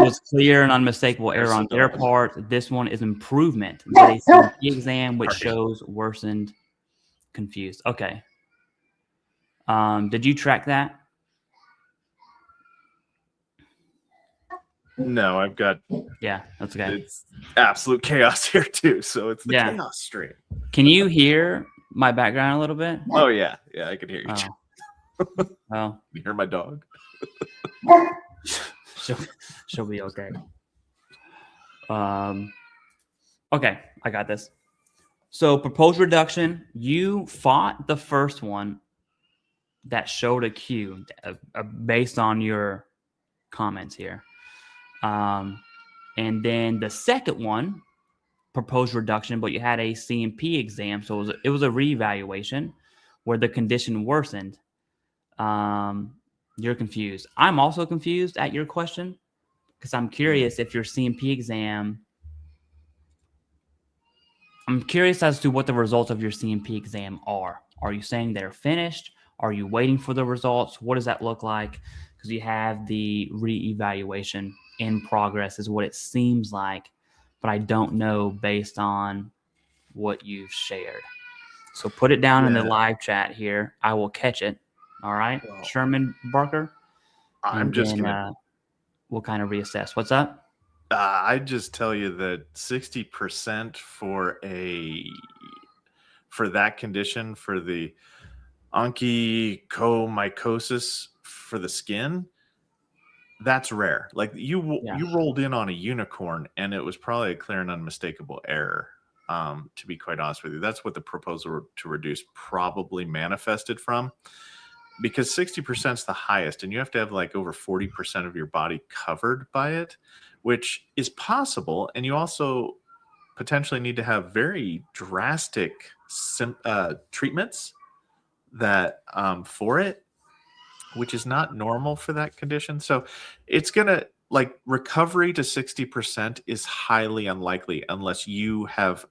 was clear and unmistakable error on their part. This one is improvement. Did a CMP exam which shows worsened, confused. Okay. Did you track that? No, I've got. Yeah, that's okay. It's absolute chaos here too, so it's the chaos stream. Can you hear my background a little bit? Oh yeah, I can hear you. Oh, you hear my dog? she'll be okay. Okay, I got this. So proposed reduction, you fought the first one that showed a Q based on your comments here. And then the second one, proposed reduction, but you had a CMP exam, so it was a reevaluation where the condition worsened. You're confused. I'm also confused at your question because I'm curious if your CMP exam. I'm curious as to what the results of your CMP exam are. Are you saying they're finished? Are you waiting for the results? What does that look like? Because you have the reevaluation in progress is what it seems like, but I don't know based on what you've shared. So put it down in the live chat here. I will catch it. All right, well, Sherman Barker. I'm just gonna. We'll kind of reassess. What's up? I just tell you that 60% for that condition, for the onychomycosis for the skin, that's rare. Like you rolled in on a unicorn, and it was probably a clear and unmistakable error. To be quite honest with you, that's what the proposal to reduce probably manifested from, because 60% is the highest, and you have to have like over 40% of your body covered by it, which is possible. And you also potentially need to have very drastic treatments that for it, which is not normal for that condition. So it's gonna, like, recovery to 60% is highly unlikely unless you have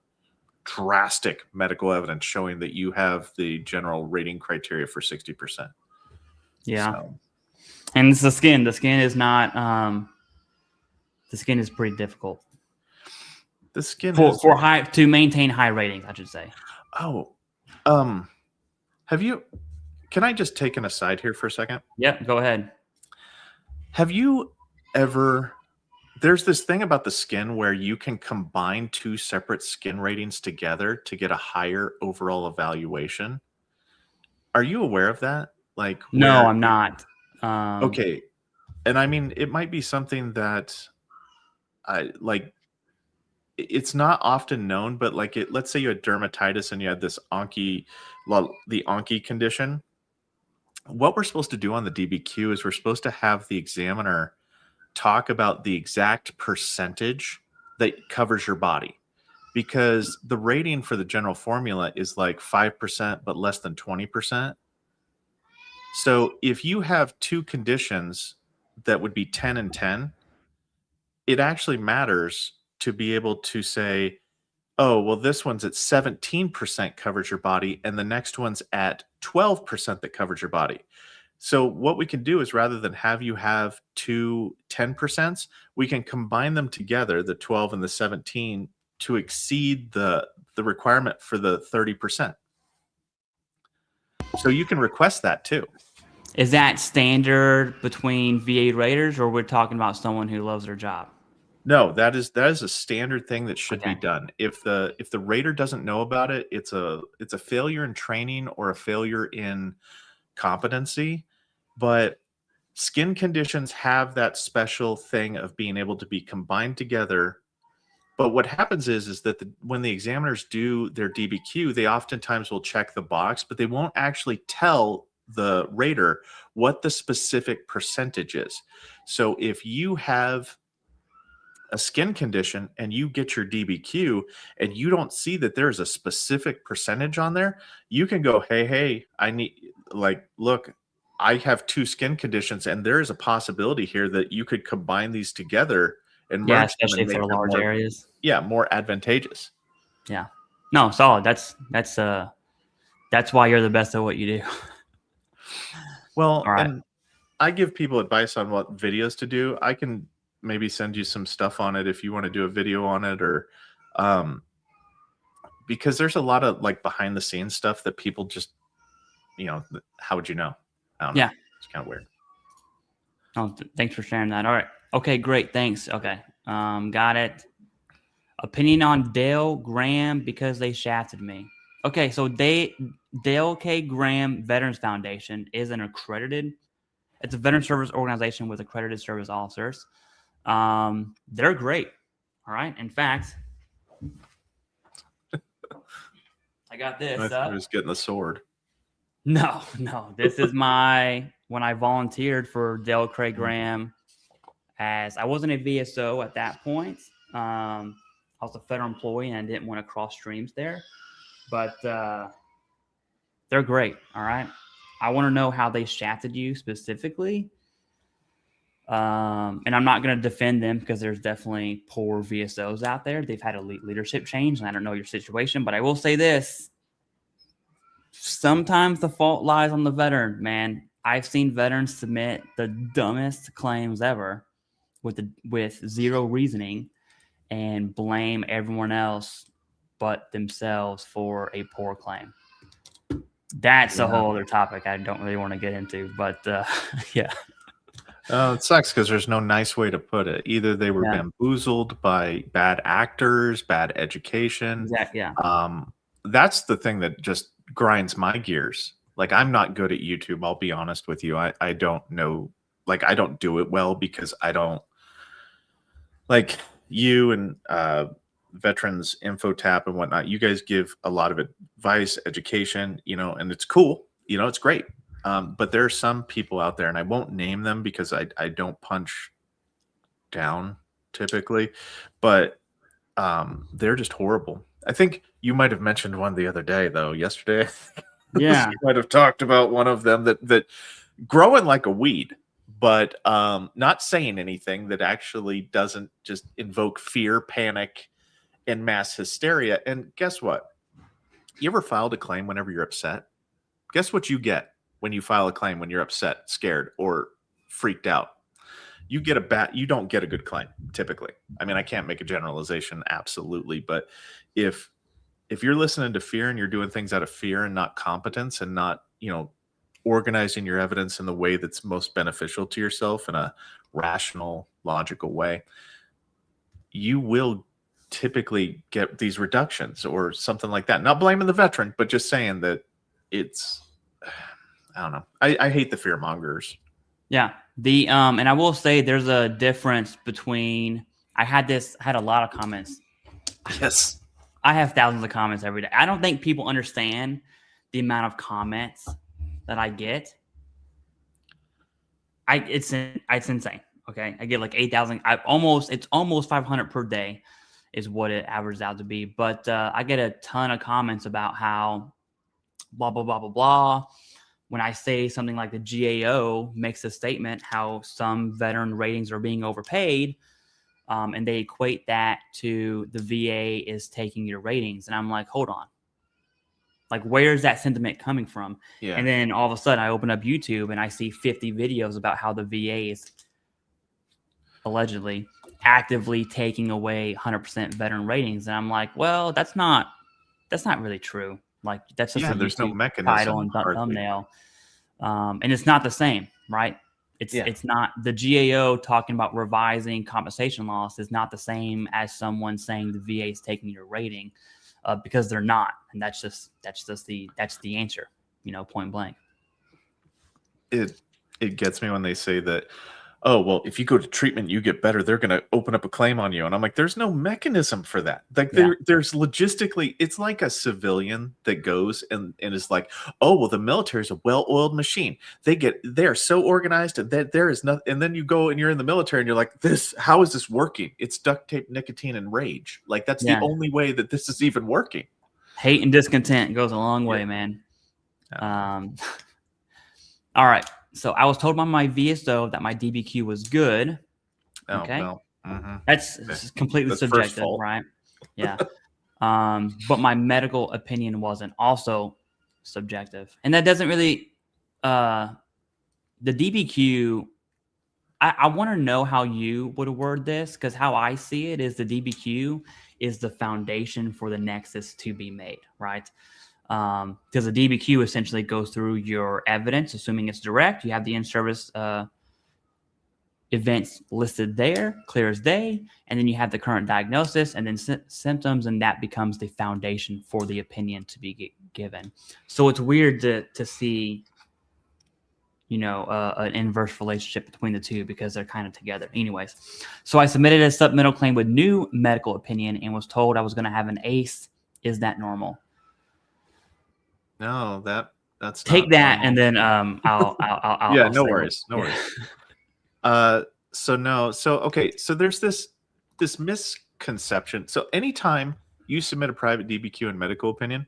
drastic medical evidence showing that you have the general rating criteria for 60%. Yeah. So. And it's the skin. The skin is not the skin is pretty difficult. The skin for high to maintain high ratings, I should say. Oh. Have you, can I just take an aside here for a second? Yep, go ahead. Have you ever, there's this thing about the skin where you can combine two separate skin ratings together to get a higher overall evaluation. Are you aware of that? Like, no, I'm not. Okay. And I mean, it might be something that it's not often known, but like let's say you had dermatitis and you had this the onchi condition. What we're supposed to do on the DBQ is we're supposed to have the examiner talk about the exact percentage that covers your body, because the rating for the general formula is like 5%, but less than 20%. So if you have two conditions that would be 10 and 10, it actually matters to be able to say, oh, well, this one's at 17% covers your body, and the next one's at 12% that covers your body. So what we can do is, rather than have you have two 10%, we can combine them together, the 12 and the 17, to exceed the requirement for the 30%. So you can request that too. Is that standard between VA raters, or we're talking about someone who loves their job? No, that is a standard thing that should be done. If the rater doesn't know about it, it's a failure in training or a failure in competency. But skin conditions have that special thing of being able to be combined together. But what happens is that when the examiners do their DBQ, they oftentimes will check the box, but they won't actually tell the rater what the specific percentage is. So if you have a skin condition and you get your DBQ and you don't see that there's a specific percentage on there, you can go, hey, I need, like, look, I have two skin conditions, and there is a possibility here that you could combine these together and merge them especially and make for large areas. Yeah, more advantageous. Yeah. No, solid. That's why you're the best at what you do. Well, and I give people advice on what videos to do. I can maybe send you some stuff on it if you want to do a video on it, or because there's a lot of like behind the scenes stuff that people just, how would you know? I don't know. Yeah. It's kind of weird. Oh, thanks for sharing that. All right. Okay, great. Thanks. Okay. Got it. Opinion on Dale Graham because they shafted me. Okay, so Dale K. Graham Veterans Foundation is an accredited. It's a veteran service organization with accredited service officers. They're great. All right. In fact, I got this. I was getting the sword. No. This is when I volunteered for Dale Craig Graham, as I wasn't a VSO at that point. I was a federal employee and I didn't want to cross streams there, but they're great. All right. I want to know how they shafted you specifically. And I'm not going to defend them because there's definitely poor VSOs out there. They've had a leadership change, and I don't know your situation, but I will say this. Sometimes the fault lies on the veteran, man. I've seen veterans submit the dumbest claims ever with zero reasoning and blame everyone else but themselves for a poor claim. That's a whole other topic I don't really want to get into, but yeah. It sucks because there's no nice way to put it. Either they were bamboozled by bad actors, bad education. Exactly. Yeah. That's the thing that just grinds my gears. Like, I'm not good at YouTube. I'll be honest with you. I don't know. Like, I don't do it well because I don't like you and Veterans Info Tap and whatnot. You guys give a lot of advice, education, and it's cool. It's great. But there are some people out there, and I won't name them because I don't punch down typically, but they're just horrible. I think you might have mentioned one the other day, though, yesterday. Yeah. You might have talked about one of them that growing like a weed, but not saying anything that actually doesn't just invoke fear, panic, and mass hysteria. And guess what? You ever filed a claim whenever you're upset? Guess what you get when you file a claim when you're upset, scared, or freaked out? You don't get a good claim typically. I mean, I can't make a generalization, absolutely, but if you're listening to fear and you're doing things out of fear and not competence and not, organizing your evidence in the way that's most beneficial to yourself in a rational, logical way, you will typically get these reductions or something like that. Not blaming the veteran, but just saying that it's, I don't know. I hate the fear mongers. Yeah. And I will say there's a difference between, I had a lot of comments. Yes. I have thousands of comments every day. I don't think people understand the amount of comments that I get. It's insane. Okay. I get like 8,000. It's almost 500 per day is what it averages out to be. But I get a ton of comments about how blah, blah, blah, blah, blah. When I say something like the GAO makes a statement how some veteran ratings are being overpaid, and they equate that to the VA is taking your ratings. And I'm like, hold on. Like, where's that sentiment coming from? Yeah. And then all of a sudden I open up YouTube and I see 50 videos about how the VA is allegedly actively taking away 100% veteran ratings. And I'm like, well, that's not really true. Like, that's just there's no mechanism, title and thumbnail. And it's not the same, right? It's not the GAO talking about revising compensation laws is not the same as someone saying the VA is taking your rating, because they're not. And that's the answer, point blank. It gets me when they say that, oh, well, if you go to treatment, you get better. They're going to open up a claim on you. And I'm like, there's no mechanism for that. Like, there's logistically, it's like a civilian that goes and is like, oh, well, the military is a well-oiled machine. They're so organized and that there is nothing. And then you go and you're in the military and you're like, how is this working? It's duct tape, nicotine, and rage. Like, that's the only way that this is even working. Hate and discontent goes a long way, man. All right. So I was told by my VSO that my DBQ was good. Okay. Oh, well, That's completely subjective, right? Yeah. But my medical opinion wasn't, also subjective. And that doesn't really, the DBQ I want to know how you would word this, because how I see it is the DBQ is the foundation for the nexus to be made, right? Because the DBQ essentially goes through your evidence, assuming it's direct. You have the in-service events listed there, clear as day, and then you have the current diagnosis and then symptoms, and that becomes the foundation for the opinion to be given. So it's weird to see, an inverse relationship between the two because they're kind of together. Anyways, so I submitted a supplemental claim with new medical opinion and was told I was going to have an ACE. Is that normal? No, that's Take not that, normal. and then I'll Yeah, I'll no say worries, no worries. Okay, so there's this misconception. So anytime you submit a private DBQ and medical opinion,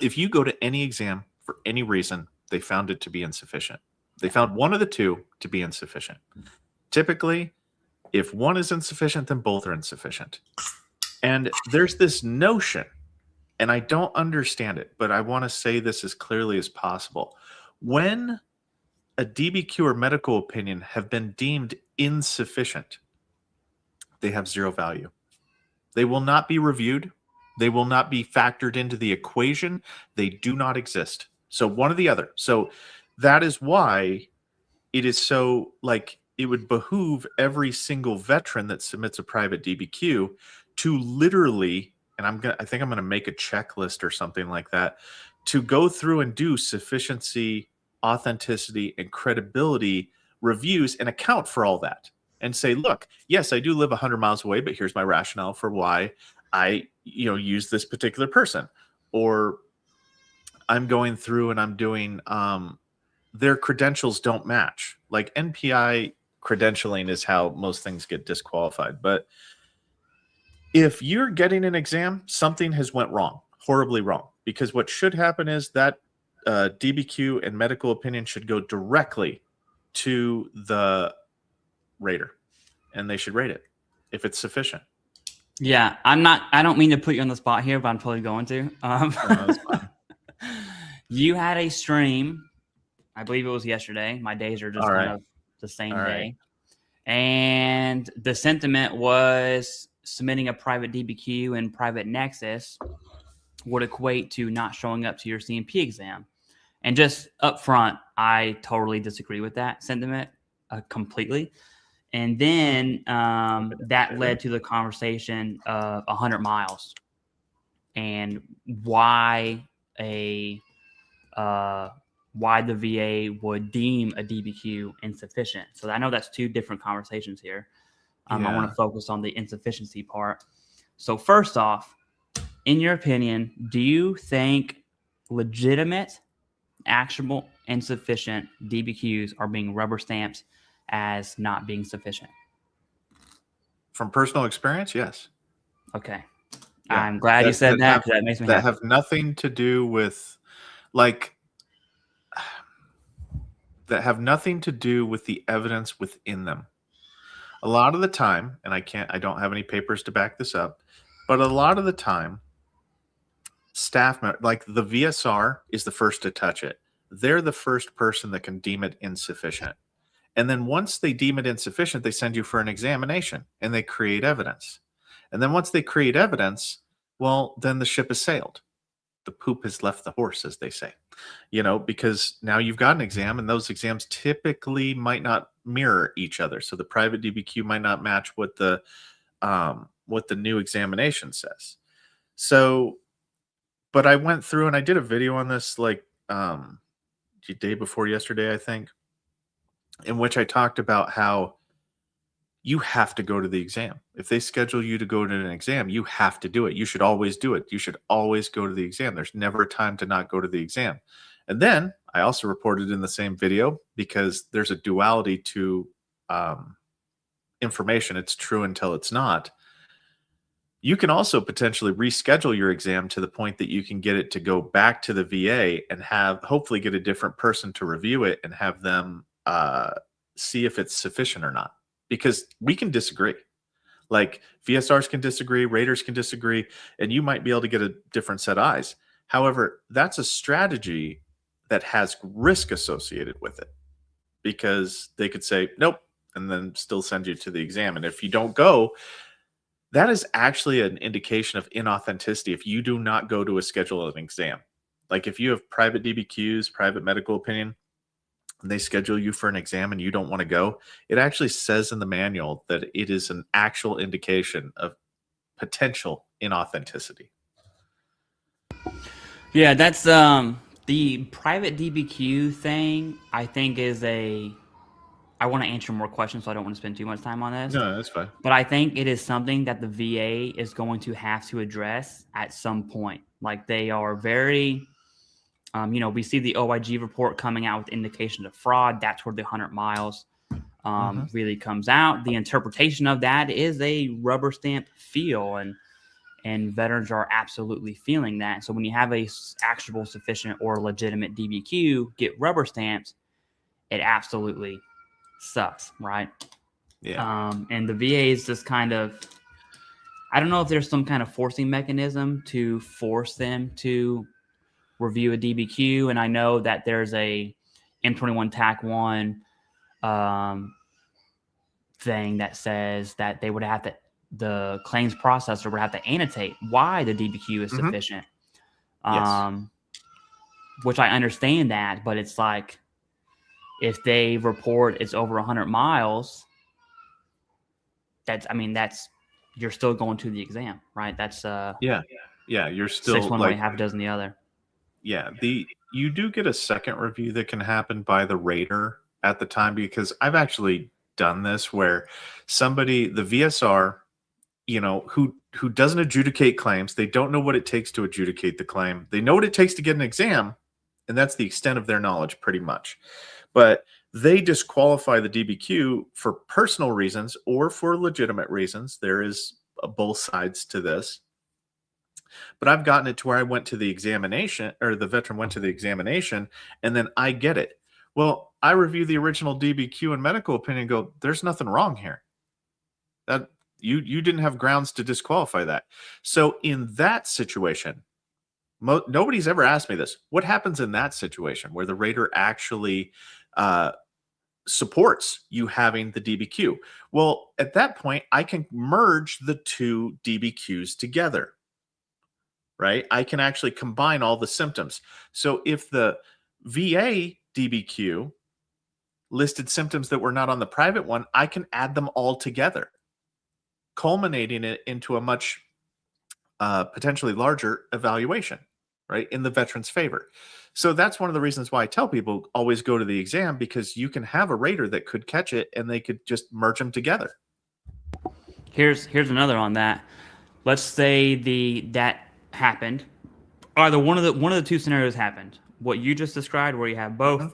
if you go to any exam for any reason, they found it to be insufficient. They found one of the two to be insufficient. Typically, if one is insufficient, then both are insufficient. And there's this notion, and I don't understand it, but I want to say this as clearly as possible. When a DBQ or medical opinion have been deemed insufficient, they have zero value. They will not be reviewed. They will not be factored into the equation. They do not exist. So one or the other. So that is why it is so, like, it would behoove every single veteran that submits a private DBQ to literally, and I think I'm gonna make a checklist or something like that, to go through and do sufficiency, authenticity, and credibility reviews and account for all that and say, look, yes, I do live 100 miles away, but here's my rationale for why I use this particular person. Or I'm going through and I'm doing their credentials don't match. Like NPI credentialing is how most things get disqualified. But if you're getting an exam, something has went wrong, horribly wrong. Because what should happen is that DBQ and medical opinion should go directly to the rater, and they should rate it if it's sufficient. Yeah, I don't mean to put you on the spot here, but I'm totally going to. No, that's fine. You had a stream, I believe it was yesterday. My days are just kind of the same day. And the sentiment was submitting a private DBQ and private nexus would equate to not showing up to your CMP exam. And just up front, I totally disagree with that sentiment completely. And then that led to the conversation of 100 miles and why the VA would deem a DBQ insufficient. So I know that's two different conversations here. I want to focus on the insufficiency part. So first off, in your opinion, do you think legitimate, actionable, insufficient DBQs are being rubber stamped as not being sufficient? From personal experience, yes. Okay. Yeah. I'm glad you said that, because that makes me happy. That have nothing to do with, that have nothing to do with the evidence within them. A lot of the time, and I don't have any papers to back this up, but a lot of the time, staff, like the VSR is the first to touch it. They're the first person that can deem it insufficient. And then once they deem it insufficient, they send you for an examination and they create evidence. And then once they create evidence, well, then the ship has sailed. The poop has left the horse, as they say, because now you've got an exam, and those exams typically might not mirror each other. So the private DBQ might not match what the new examination says. So, but I went through and I did a video on this, the day before yesterday, I think, in which I talked about how you have to go to the exam. If they schedule you to go to an exam, you have to do it. You should always do it. You should always go to the exam. There's never a time to not go to the exam. And then I also reported in the same video, because there's a duality to information. It's true until it's not. You can also potentially reschedule your exam to the point that you can get it to go back to the VA and hopefully get a different person to review it and have them see if it's sufficient or not. Because we can disagree. Like VSRs can disagree, raters can disagree, and you might be able to get a different set of eyes. However, that's a strategy that has risk associated with it, because they could say, nope, and then still send you to the exam. And if you don't go, that is actually an indication of inauthenticity if you do not go to a scheduled exam. Like if you have private DBQs, private medical opinion, and they schedule you for an exam and you don't want to go, it actually says in the manual that it is an actual indication of potential inauthenticity. Yeah, that's the private DBQ thing. I think is a. I want to answer more questions, so I don't want to spend too much time on this. No, that's fine. But I think it is something that the VA is going to have to address at some point. Like they are very, we see the OIG report coming out with indication of fraud. That's where the 100 miles really comes out. The interpretation of that is a rubber stamp feel, and veterans are absolutely feeling that. So when you have a actionable, sufficient, or legitimate DBQ get rubber stamps, it absolutely sucks, right? Yeah. And the VA is just kind of, I don't know if there's some kind of forcing mechanism to force them to review a DBQ. And I know that there's a M21 TAC 1 thing that says that they would have to, the claims processor would have to annotate why the DBQ is sufficient. Yes. Which I understand that, but it's like, if they report it's over 100 miles, that's you're still going to the exam, right? That's yeah, you're still 6 one like, way, half a dozen the other. Yeah, you do get a second review that can happen by the rater at the time, because I've actually done this where somebody, the VSR, who doesn't adjudicate claims, they don't know what it takes to adjudicate the claim. They know what it takes to get an exam, and that's the extent of their knowledge pretty much. But they disqualify the DBQ for personal reasons or for legitimate reasons. There is both sides to this. But I've gotten it to where I went to the examination, or the veteran went to the examination, and then I get it. Well, I review the original DBQ and medical opinion and go, there's nothing wrong here. That you didn't have grounds to disqualify that. So in that situation, nobody's ever asked me this. What happens in that situation where the rater actually supports you having the DBQ? Well, at that point, I can merge the two DBQs together. Right? I can actually combine all the symptoms. So if the VA DBQ listed symptoms that were not on the private one, I can add them all together, culminating it into a much potentially larger evaluation, right, in the veteran's favor. So that's one of the reasons why I tell people always go to the exam, because you can have a rater that could catch it and they could just merge them together. Here's another on that. Let's say that happened. Either one of the two scenarios happened. What you just described, where you have both,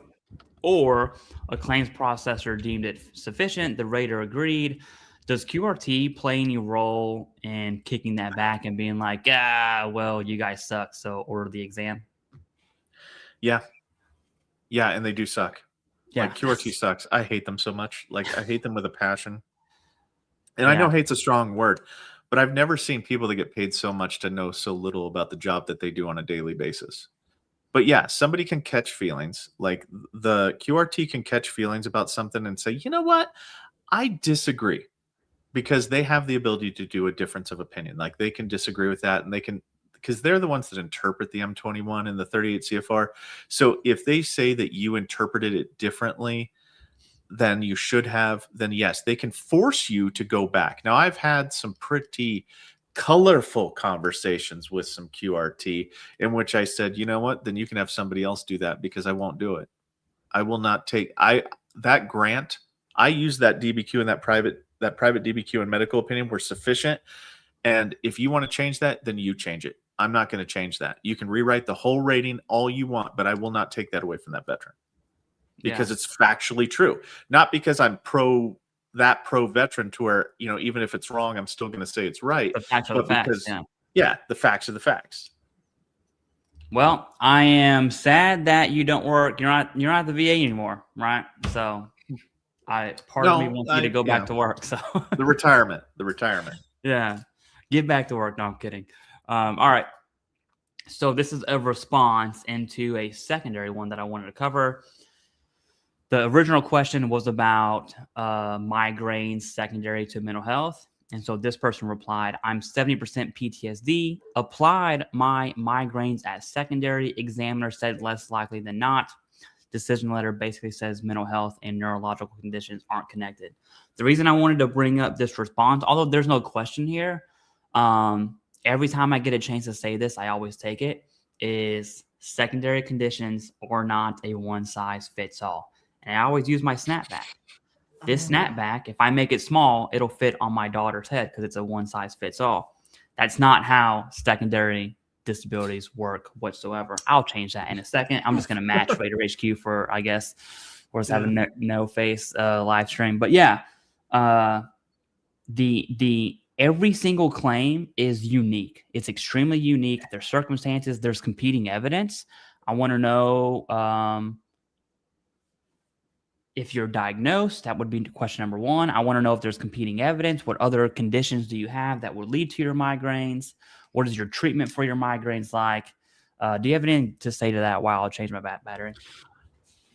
or a claims processor deemed it sufficient, the rater agreed. Does QRT play any role in kicking that back and being like, well, you guys suck, so order the exam? Yeah, and they do suck. Yeah. Like QRT sucks. I hate them so much. Like I hate them with a passion. And I know hate's a strong word, but I've never seen people that get paid so much to know so little about the job that they do on a daily basis. But yeah, somebody can catch feelings. Like the QRT can catch feelings about something and say, you know what? I disagree, because they have the ability to do a difference of opinion. Like they can disagree with that, and they can, because they're the ones that interpret the M21 and the 38 CFR. So if they say that you interpreted it differently than you should have, then yes, they can force you to go back. Now, I've had some pretty colorful conversations with some QRT in which I said, you know what, then you can have somebody else do that, because I won't do it. I will not take that grant. I use that DBQ and that private DBQ and medical opinion were sufficient. And if you want to change that, then you change it. I'm not going to change that. You can rewrite the whole rating all you want, but I will not take that away from that veteran, because it's factually true. Not because I'm pro veteran to where, even if it's wrong, I'm still going to say it's right. The facts are the facts. The facts are the facts. Well, I am sad that you don't work. You're not at the VA anymore, right? So part of me wants you to go back to work. So the retirement. Yeah. Get back to work. No, I'm kidding. All right. So this is a response into a secondary one that I wanted to cover. The original question was about migraines secondary to mental health. And so this person replied, I'm 70% PTSD, applied my migraines as secondary. Examiner said less likely than not. Decision letter basically says mental health and neurological conditions aren't connected. The reason I wanted to bring up this response, although there's no question here, every time I get a chance to say this, I always take it, is secondary conditions are not a one size fits all. And I always use my snapback. This snapback, if I make it small, it'll fit on my daughter's head because it's a one size fits all. That's not how secondary disabilities work whatsoever. I'll change that in a second. I'm just going to match Raider HQ for, I guess, we're just having no face live stream. But yeah, the every single claim is unique. It's extremely unique. There's circumstances. There's competing evidence. I want to know if you're diagnosed. That would be question number one. I want to know if there's competing evidence. What other conditions do you have that would lead to your migraines? What is your treatment for your migraines like? Do you have anything to say to that while I change my battery?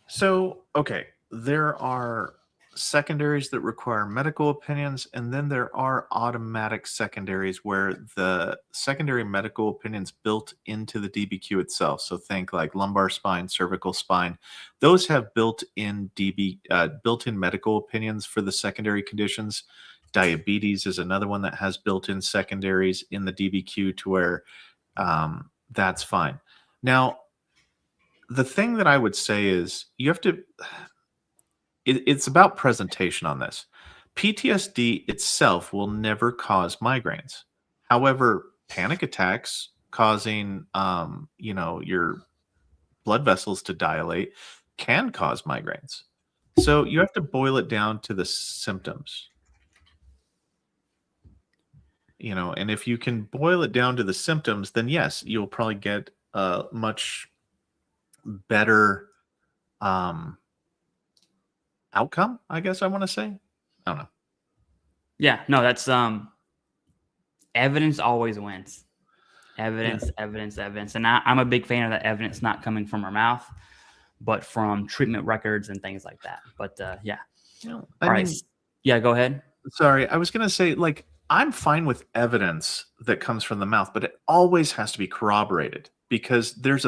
So, okay, there are secondaries that require medical opinions, and then there are automatic secondaries where the secondary medical opinions built into the DBQ itself. So think like lumbar spine, cervical spine. Those have built-in built-in medical opinions for the secondary conditions. Diabetes is another one that has built-in secondaries in the DBQ to where that's fine. Now, the thing that I would say is you have to, it's about presentation on this. PTSD itself will never cause migraines. However, panic attacks causing, your blood vessels to dilate can cause migraines. So you have to boil it down to the symptoms. And if you can boil it down to the symptoms, then yes, you'll probably get a much better outcome, I guess I want to say. I don't know. Yeah, no, that's evidence always wins. Evidence. And I'm a big fan of that evidence not coming from our mouth, but from treatment records and things like that. But yeah. All right. Yeah, go ahead. Sorry, I was gonna say, like, I'm fine with evidence that comes from the mouth, but it always has to be corroborated because there's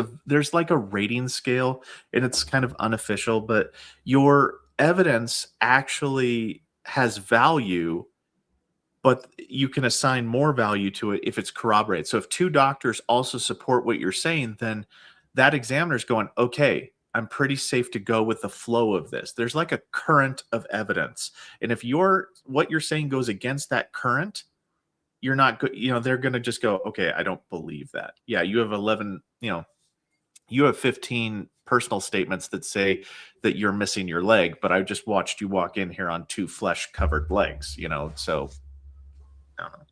like a rating scale, and it's kind of unofficial, but your evidence actually has value, but you can assign more value to it if it's corroborated. So if two doctors also support what you're saying, then that examiner's going, okay, I'm pretty safe to go with the flow of this. There's like a current of evidence. And if what you're saying goes against that current, you're not good. They're going to just go, okay, I don't believe that. Yeah. You have 11, you have 15 personal statements that say that you're missing your leg, but I just watched you walk in here on 2 flesh covered legs, so I don't know.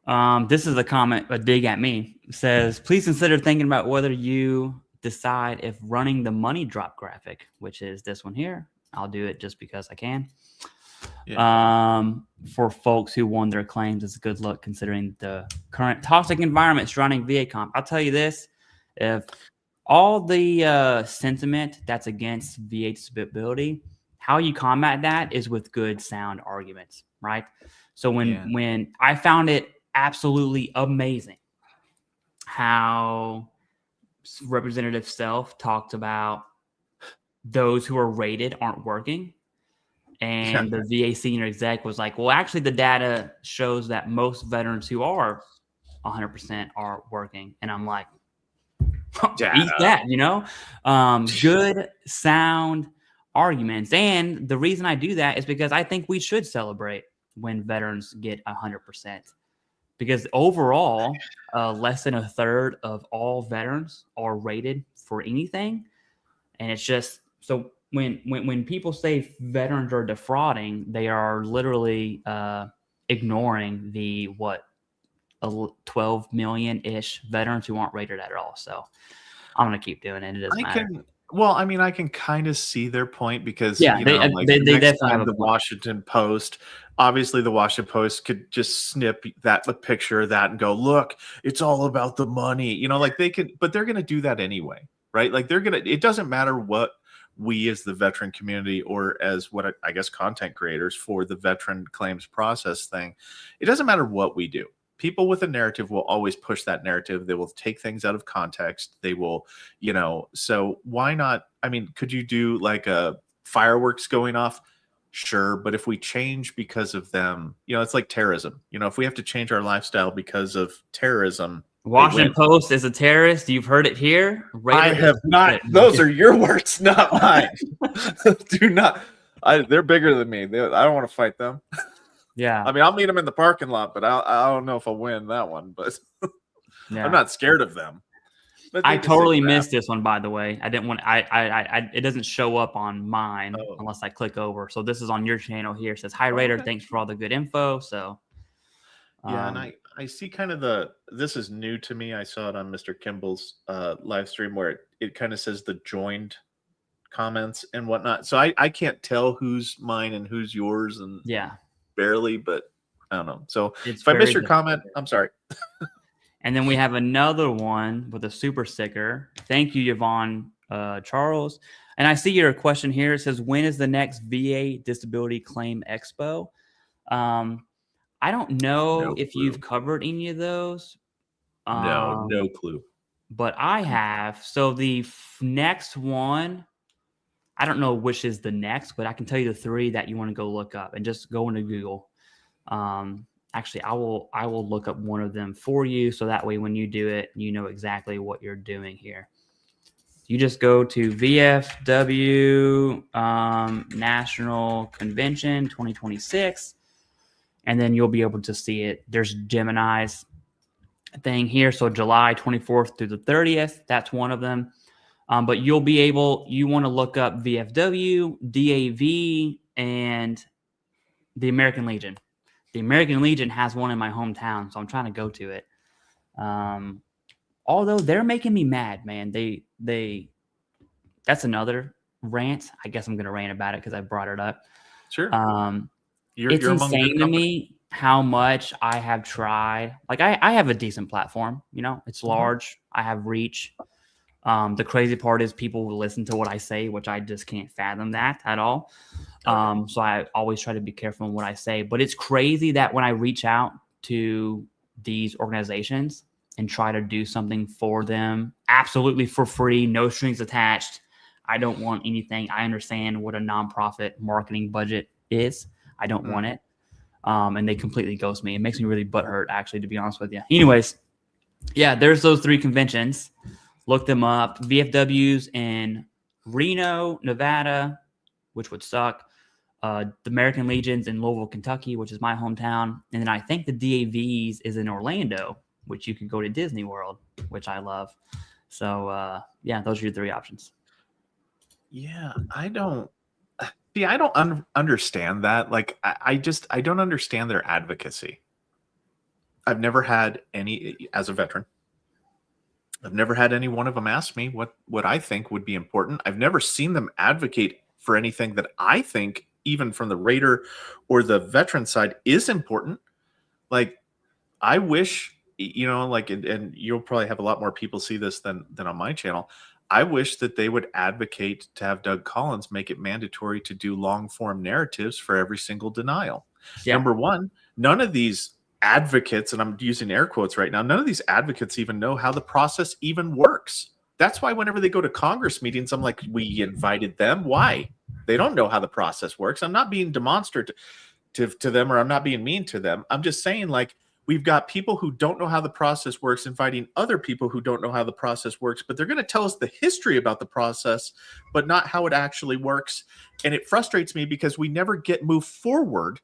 Yeah. This is a comment, a dig at me. It says, please consider thinking about whether you decide if running the money drop graphic, which is this one here. I'll do it just because I can. Yeah. For folks who won their claims, it's a good look considering the current toxic environment surrounding VA comp. I'll tell you this, if all the sentiment that's against VA disability, how you combat that is with good sound arguments, right? So when I found it absolutely amazing how Representative Self talked about those who are rated aren't working. And the VA senior exec was like, well, actually, the data shows that most veterans who are 100% are working. And I'm like, eat that, good sound arguments. And the reason I do that is because I think we should celebrate when veterans get 100%. Because overall, less than a third of all veterans are rated for anything. And it's just, so when people say veterans are defrauding, they are literally ignoring the 12 million-ish veterans who aren't rated at all. So I'm going to keep doing it. It doesn't matter. I can kind of see their point because, they definitely have the Washington Post, obviously the Washington Post could just snip a picture of that and go, look, it's all about the money, they could, but they're going to do that anyway. right? Like it doesn't matter what we as the veteran community or as what I guess content creators for the veteran claims process thing, it doesn't matter what we do. People with a narrative will always push that narrative. They will take things out of context. They will, so why not? I mean, could you do like a fireworks going off? Sure. But if we change because of them, it's like terrorism. If we have to change our lifestyle because of terrorism, Washington Post is a terrorist. You've heard it here. I have not. Those are your words, not mine. Do not. They're bigger than me. I don't want to fight them. Yeah. I mean, I'll meet them in the parking lot, but I don't know if I'll win that one. But yeah. I'm not scared of them. But I totally missed this one, by the way. I didn't want. It doesn't show up on mine unless I click over. So this is on your channel here. It says, "Hi Raider, okay. Thanks for all the good info." So yeah, and I see kind of this is new to me. I saw it on Mr. Kimball's live stream where it kind of says the joined comments and whatnot. So I can't tell who's mine and who's yours, and yeah, barely, but I don't know. So if I miss your comment, I'm sorry. And then we have another one with a super sticker. Thank you, Yvonne Charles. And I see your question here. It says, when is the next VA Disability Claim Expo? I don't know if you've covered any of those. No clue. But I have. So the next one, I don't know which is the next, but I can tell you the three that you want to go look up and just go into Google. Actually, I will look up one of them for you. So that way, when you do it, you know exactly what you're doing here. You just go to VFW National Convention 2026, and then you'll be able to see it. There's Gemini's thing here. So July 24th through the 30th, that's one of them. But you want to look up VFW, DAV, and the American Legion. The American Legion has one in my hometown, so I'm trying to go to it. Although they're making me mad, man. That's another rant. I guess I'm going to rant about it because I brought it up. Sure. It's insane to me how much I have tried. Like I have a decent platform, it's large. I have reach. The crazy part is people will listen to what I say, which I just can't fathom that at all. So I always try to be careful in what I say, but it's crazy that when I reach out to these organizations and try to do something for them, absolutely for free, no strings attached. I don't want anything. I understand what a nonprofit marketing budget is. I don't want it. And they completely ghost me. It makes me really butthurt, actually, to be honest with you. Anyways, yeah, there's those three conventions. Look them up. VFWs in Reno, Nevada, which would suck. The American Legions in Louisville, Kentucky, which is my hometown. And then I think the DAVs is in Orlando, which you can go to Disney World, which I love. So, yeah, those are your three options. Yeah, I don't understand that. Like, I don't understand their advocacy. I've never had any, as a veteran, I've never had any one of them ask me what I think would be important. I've never seen them advocate for anything that I think, even from the Raider or the veteran side, is important. Like, I wish, and you'll probably have a lot more people see this than on my channel. I wish that they would advocate to have Doug Collins make it mandatory to do long form narratives for every single denial. Yeah. Number one, none of these advocates, and I'm using air quotes right now, none of these advocates even know how the process even works. That's why whenever they go to Congress meetings, I'm like, we invited them. Why? They don't know how the process works. I'm not being demonstrative to them, or I'm not being mean to them. I'm just saying, like, we've got people who don't know how the process works inviting other people who don't know how the process works, but they're going to tell us the history about the process, but not how it actually works. And it frustrates me because we never get moved forward.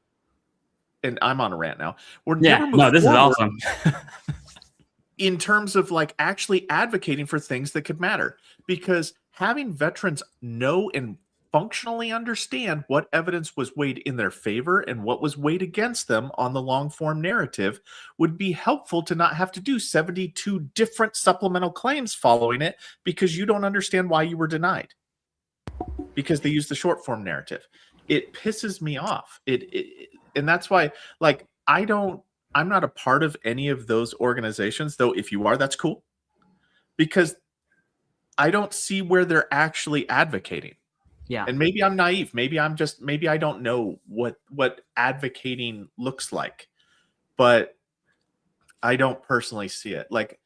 And I'm on a rant now. This is awesome. In terms of like actually advocating for things that could matter, because having veterans know and functionally understand what evidence was weighed in their favor and what was weighed against them on the long form narrative would be helpful to not have to do 72 different supplemental claims following it because you don't understand why you were denied because they use the short form narrative. It pisses me off. And that's why, like, I'm not a part of any of those organizations, though. If you are, that's cool, because I don't see where they're actually advocating. Yeah. And maybe I'm naive. Maybe I don't know what advocating looks like, but I don't personally see it. Like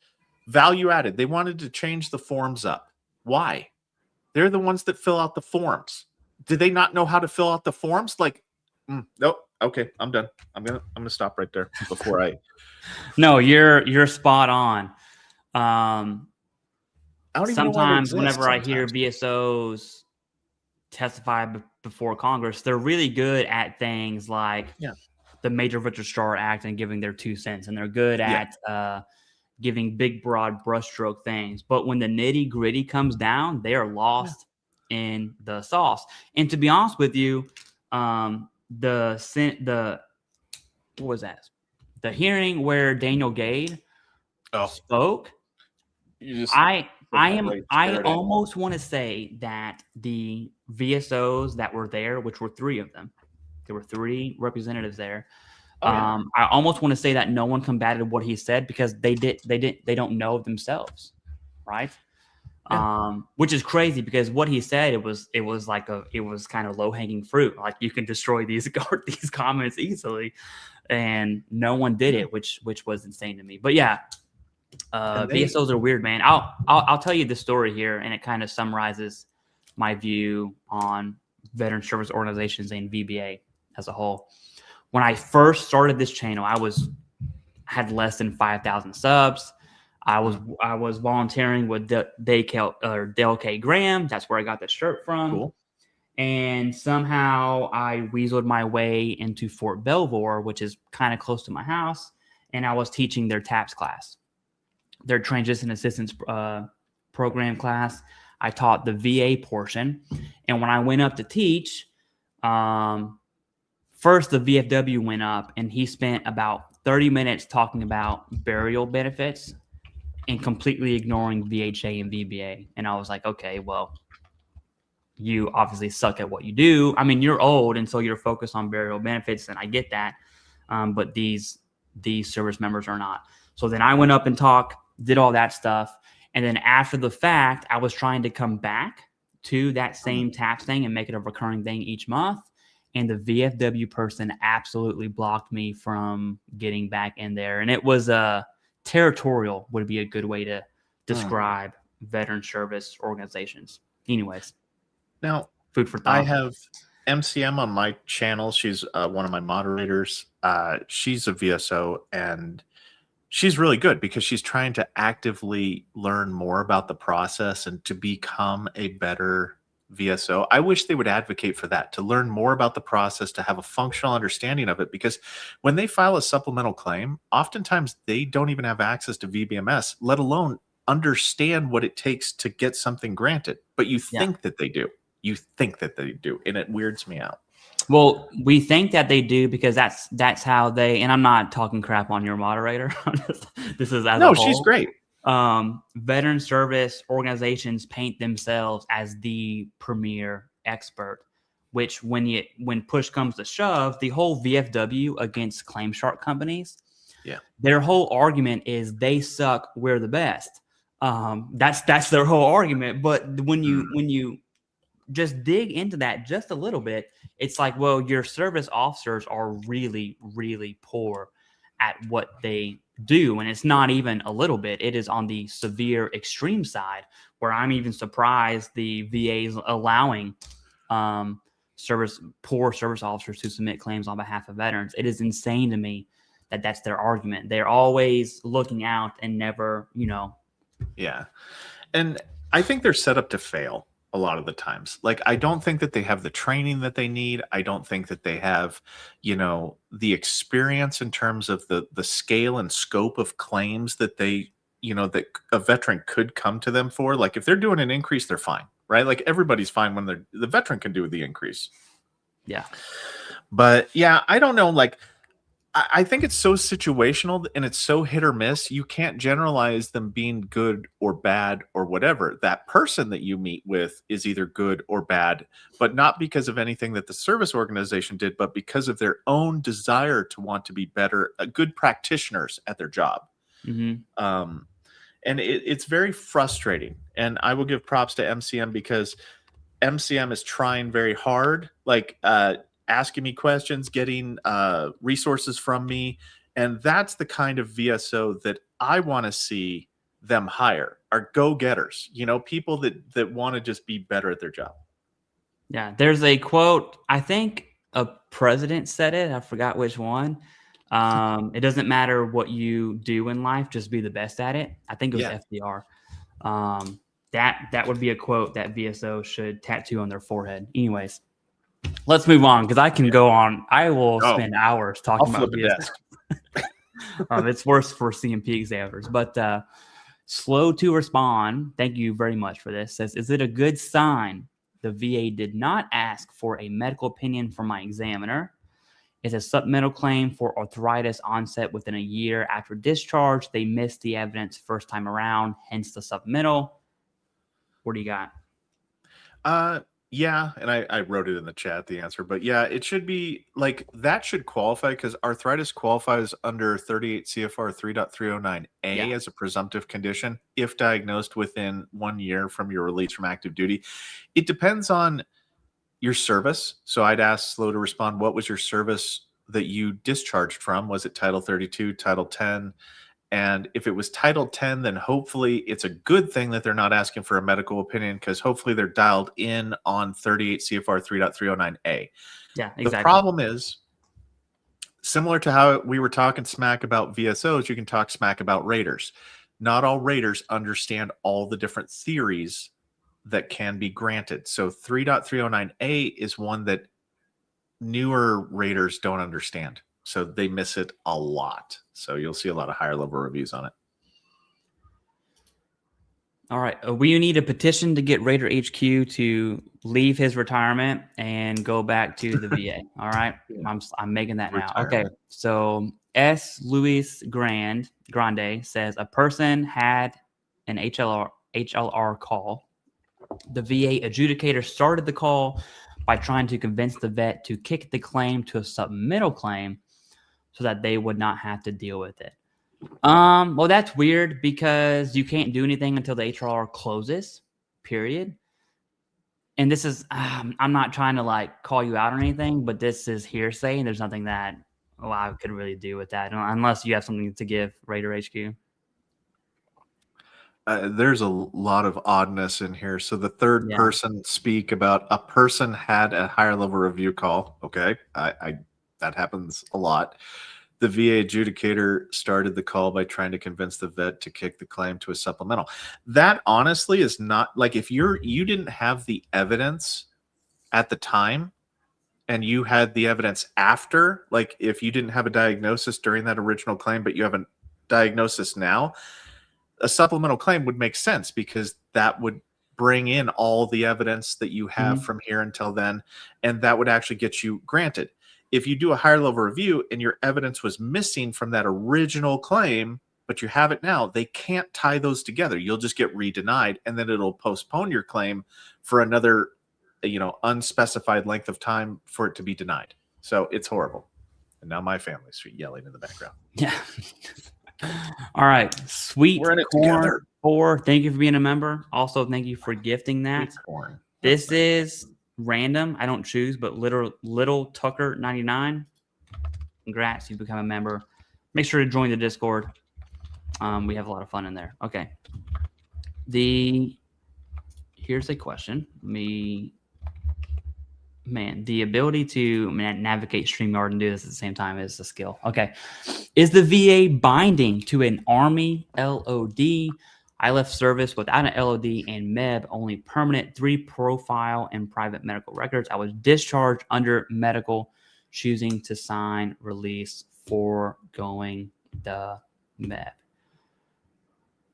value added, they wanted to change the forms up. Why? They're the ones that fill out the forms. Did they not know how to fill out the forms? Like, nope. Okay, I'm done. I'm gonna stop right there before I. No, you're spot on. I don't even know why they Sometimes exist. whenever I hear Sometimes. VSOs testify before Congress, they're really good at things like Yeah. the Major Registrar Act and giving their 2 cents, and they're good Yeah. at giving big, broad brushstroke things. But when the nitty gritty comes down, they are lost in the sauce. And to be honest with you, the what was that? The hearing where Daniel Gade spoke. You just I spirit. almost want to say that the VSOs that were there, which were 3 of them, there were 3 representatives there. I almost want to say that no one combated what he said because they don't know themselves, right? Which is crazy because what he said, it was kind of low hanging fruit. Like you can destroy these comments easily, and no one did it, which was insane to me. But yeah, VSOs are weird, man. I'll tell you the story here, and it kind of summarizes my view on veteran service organizations and VBA as a whole. When I first started this channel, I had less than 5,000 subs. I was volunteering with Dale K. Graham. That's where I got the shirt from. Cool. And somehow I weaseled my way into Fort Belvoir, which is kind of close to my house, and I was teaching their TAPS class, their transition assistance program class. I taught the VA portion, and when I went up to teach, first, the VFW went up, and he spent about 30 minutes talking about burial benefits and completely ignoring VHA and VBA. And I was like, okay, well, you obviously suck at what you do. I mean, you're old, and so you're focused on burial benefits, and I get that. But these service members are not. So then I went up and did all that stuff. And then after the fact, I was trying to come back to that same TAPS thing and make it a recurring thing each month. And the VFW person absolutely blocked me from getting back in there. And it was territorial would be a good way to describe veteran service organizations. Anyways. Now, food for thought. I have MCM on my channel. She's one of my moderators. She's a VSO, and she's really good because she's trying to actively learn more about the process and to become a better VSO. I wish they would advocate for that, to learn more about the process, to have a functional understanding of it, because when they file a supplemental claim, oftentimes they don't even have access to VBMS, let alone understand what it takes to get something granted. But you think that they do. You think that they do, and it weirds me out. Well, we think that they do because that's how they, and I'm not talking crap on your moderator. This is as a whole. She's great. Veteran service organizations paint themselves as the premier expert, which when push comes to shove, the whole VFW against claim shark companies, their whole argument is they suck, we're the best. That's their whole argument. But when you just dig into that just a little bit, it's like, well, your service officers are really, really poor at what they do. And it's not even a little bit. It is on the severe extreme side, where I'm even surprised the VA is allowing poor service officers to submit claims on behalf of veterans. It is insane to me that that's their argument. They're always looking out and never, Yeah. And I think they're set up to fail a lot of the times. Like, I don't think that they have the training that they need. I don't think that they have, the experience in terms of the scale and scope of claims that they, that a veteran could come to them for. Like, if they're doing an increase, they're fine, right? Like, everybody's fine when the veteran can do the increase. Yeah. But yeah, I don't know. Like, I think it's so situational and it's so hit or miss. You can't generalize them being good or bad or whatever. That person that you meet with is either good or bad, but not because of anything that the service organization did, but because of their own desire to want to be better, good practitioners at their job. Mm-hmm. And it's very frustrating. And I will give props to MCM because MCM is trying very hard, like asking me questions, getting resources from me. And that's the kind of VSO that I want to see them hire, are go-getters, people that want to just be better at their job. Yeah, there's a quote, I think a president said it, I forgot which one. It doesn't matter what you do in life, just be the best at it. I think it was FDR. That would be a quote that VSO should tattoo on their forehead. Anyways, let's move on because I can go on. I will spend hours talking about VSO. It's worse for CMP examiners, but slow to respond. Thank you very much for this. Says, is it a good sign the VA did not ask for a medical opinion from my examiner? Is a supplemental claim for arthritis onset within a year after discharge. They missed the evidence first time around, hence the supplemental. What do you got? Yeah, and I wrote it in the chat, the answer, but yeah, it should be like that should qualify because arthritis qualifies under 38 CFR 3.309A as a presumptive condition if diagnosed within 1 year from your release from active duty. It depends on your service. So I'd ask Slow to respond, what was your service that you discharged from? Was it Title 32, Title 10? And if it was Title 10, then hopefully it's a good thing that they're not asking for a medical opinion because hopefully they're dialed in on 38 CFR 3.309A. Yeah, exactly. The problem is, similar to how we were talking smack about VSOs, you can talk smack about raters. Not all raters understand all the different theories that can be granted. So 3.309A is one that newer raters don't understand. So they miss it a lot. So you'll see a lot of higher level reviews on it. All right. We need a petition to get Raider HQ to leave his retirement and go back to the VA. All right. I'm making that now. Okay. So S. Luis Grande says a person had an HLR call. The VA adjudicator started the call by trying to convince the vet to kick the claim to a supplemental claim so that they would not have to deal with it. Well, that's weird because you can't do anything until the HLR closes, period. And this is, I'm not trying to like call you out or anything, but this is hearsay and there's nothing that I could really do with that unless you have something to give Raider HQ. There's a lot of oddness in here. So the third person speak about a person had a higher level review call. Okay. That happens a lot. The VA adjudicator started the call by trying to convince the vet to kick the claim to a supplemental. That honestly is not like if you didn't have the evidence at the time and you had the evidence after, like if you didn't have a diagnosis during that original claim, but you have a diagnosis now, a supplemental claim would make sense because that would bring in all the evidence that you have from here until then, and that would actually get you granted. If you do a higher level review and your evidence was missing from that original claim, but you have it now, they can't tie those together. You'll just get re-denied, and then it'll postpone your claim for another, unspecified length of time for it to be denied. So it's horrible. And now my family's yelling in the background. Yeah. All right. Sweet We're in it Corn together. 4. Thank you for being a member. Also, thank you for gifting that. Sweet Corn. This is random. I don't choose, but little Tucker 99. Congrats, you've become a member. Make sure to join the Discord. We have a lot of fun in there. Okay. Here's a question. The ability to navigate StreamYard and do this at the same time is a skill. Okay. Is the VA binding to an Army LOD? I left service without an LOD and MEB, only permanent 3 profile and private medical records. I was discharged under medical, choosing to sign release for going the MEB.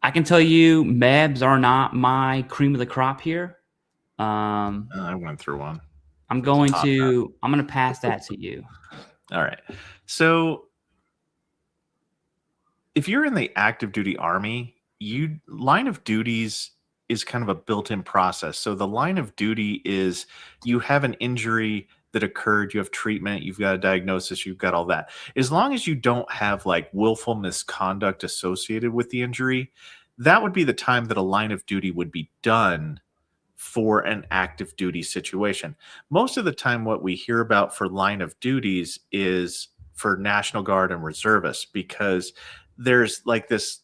I can tell you MEBs are not my cream of the crop here. I went through one. I'm going to pass that to you. All right. So if you're in the active duty Army, line of duties is kind of a built-in process. So the line of duty is you have an injury that occurred, you have treatment, you've got a diagnosis, you've got all that. As long as you don't have like willful misconduct associated with the injury, that would be the time that a line of duty would be done for an active duty situation. Most of the time, what we hear about for line of duties is for National Guard and reservists, because there's like this,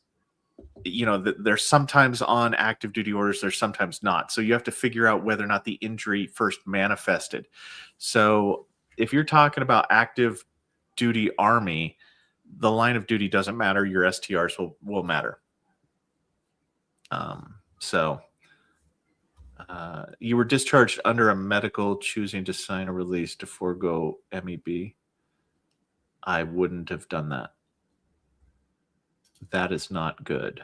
they're sometimes on active duty orders, they're sometimes not. So you have to figure out whether or not the injury first manifested. So if you're talking about active duty Army, the line of duty doesn't matter. Your STRs will matter. You were discharged under a medical, choosing to sign a release to forego MEB. I wouldn't have done that. That is not good.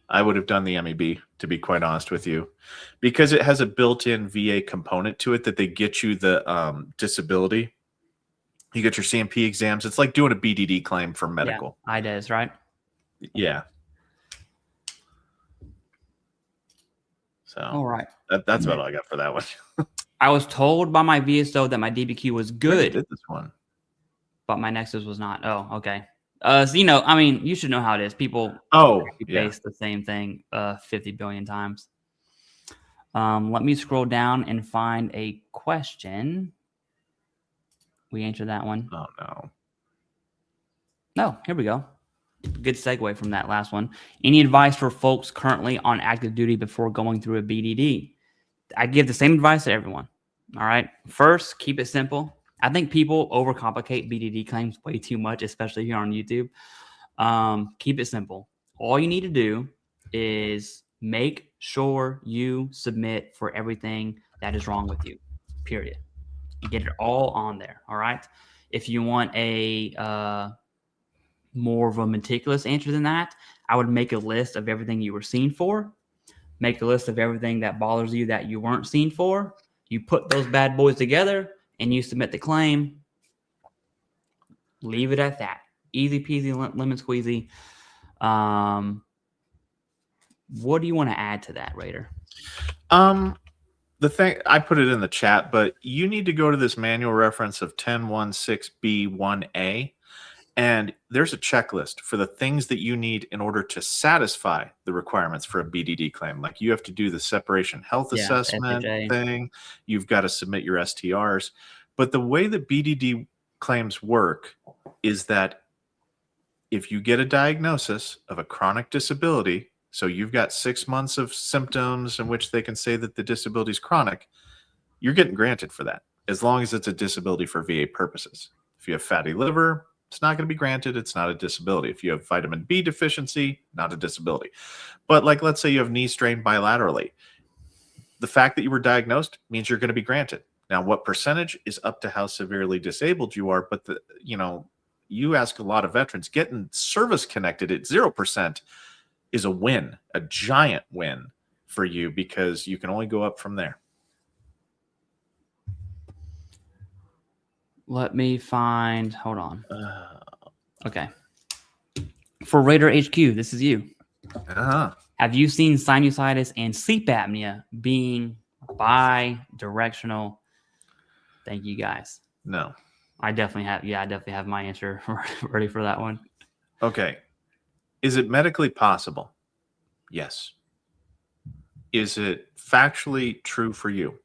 I would have done the MEB, to be quite honest with you, because it has a built-in VA component to it that they get you the disability. You get your CMP exams. It's like doing a BDD claim for medical. Yeah, IDES, right? Yeah. So all right. That's about all I got for that one. I was told by my VSO that my DBQ was good. Did this one, but my Nexus was not. Oh, okay. So I mean, you should know how it is. People face the same thing 50 billion times. Let me scroll down and find a question. We answered that one. Oh no. No, here we go. Good segue from that last one. Any advice for folks currently on active duty before going through a BDD? I give the same advice to everyone. All right. First, keep it simple. I think people overcomplicate BDD claims way too much, especially here on YouTube. Keep it simple. All you need to do is make sure you submit for everything that is wrong with you, period. You get it all on there. All right. If you want a more of a meticulous answer than that, I would make a list of everything you were seen for, make a list of everything that bothers you that you weren't seen for. You put those bad boys together and you submit the claim. Leave it at that. Easy peasy, lemon squeezy. What do you want to add to that, Raider? The thing, I put it in the chat, but you need to go to this manual reference of 1016B1A, and there's a checklist for the things that you need in order to satisfy the requirements for a BDD claim. Like you have to do the separation health assessment thing. You've got to submit your STRs. But the way that BDD claims work is that if you get a diagnosis of a chronic disability, so you've got 6 months of symptoms in which they can say that the disability is chronic, you're getting granted for that, as long as it's a disability for VA purposes. If you have fatty liver, it's not going to be granted. It's not a disability. If you have vitamin B deficiency, not a disability. But like, let's say you have knee strain bilaterally. The fact that you were diagnosed means you're going to be granted. Now, what percentage is up to how severely disabled you are. But you ask a lot of veterans, getting service connected at 0% is a win, a giant win for you, because you can only go up from there. Let me find, hold on. Okay. For Raider HQ, this is you. Have you seen sinusitis and sleep apnea being bi-directional? Thank you, guys. No. I definitely have. Yeah, I definitely have my answer ready for that one. Okay. Is it medically possible? Yes. Is it factually true for you?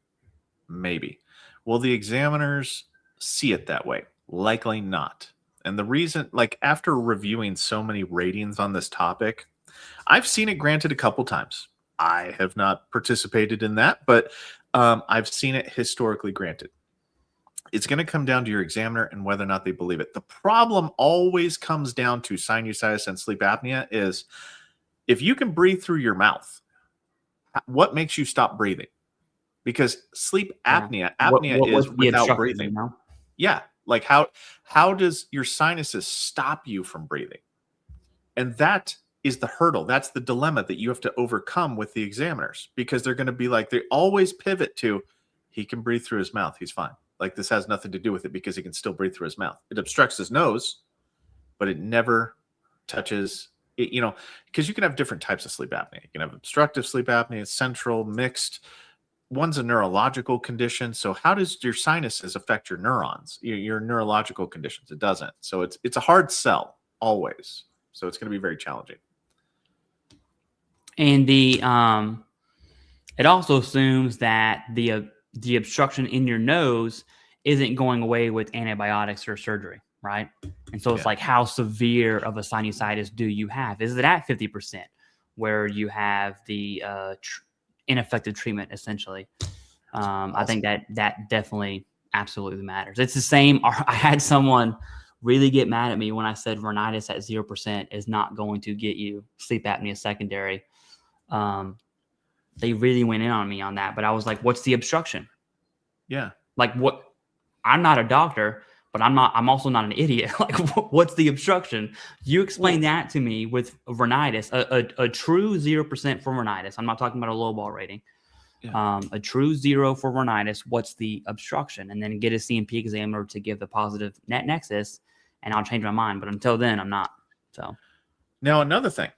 Maybe. Will the examiners see it that way? Likely not. And the reason, like, after reviewing so many ratings on this topic, I've seen it granted a couple times. I have not participated in that, but I've seen it historically granted. It's going to come down to your examiner and whether or not they believe it. The problem always comes down to sinusitis and sleep apnea is if you can breathe through your mouth, what makes you stop breathing? Because sleep apnea, is without breathing. Yeah. Like how does your sinuses stop you from breathing? And that is the hurdle. That's the dilemma that you have to overcome with the examiners, because they're going to be like, they always pivot to, he can breathe through his mouth. He's fine. Like, this has nothing to do with it because he can still breathe through his mouth. It obstructs his nose, but it never touches it, because you can have different types of sleep apnea. You can have obstructive sleep apnea, central, mixed. One's a neurological condition. So how does your sinuses affect your neurons, your neurological conditions? It doesn't. So it's a hard sell always. So it's going to be very challenging. And it also assumes that the obstruction in your nose isn't going away with antibiotics or surgery, right? And so it's Yeah. like, how severe of a sinusitis do you have? Is it at 50% where you have the ineffective treatment, essentially? I think that definitely absolutely matters. It's the same. I had someone really get mad at me when I said rhinitis at 0% is not going to get you sleep apnea secondary. They really went in on me on that, but I was like, what's the obstruction? Yeah. Like, what? I'm not a doctor, but I'm also not an idiot. Like, what's the obstruction? You explain that to me with rhinitis, a true 0% for rhinitis. I'm not talking about a low ball rating. Yeah. A true 0 for rhinitis. What's the obstruction? And then get a C&P examiner to give the positive net nexus, and I'll change my mind. But until then, I'm not. So Now, another thing.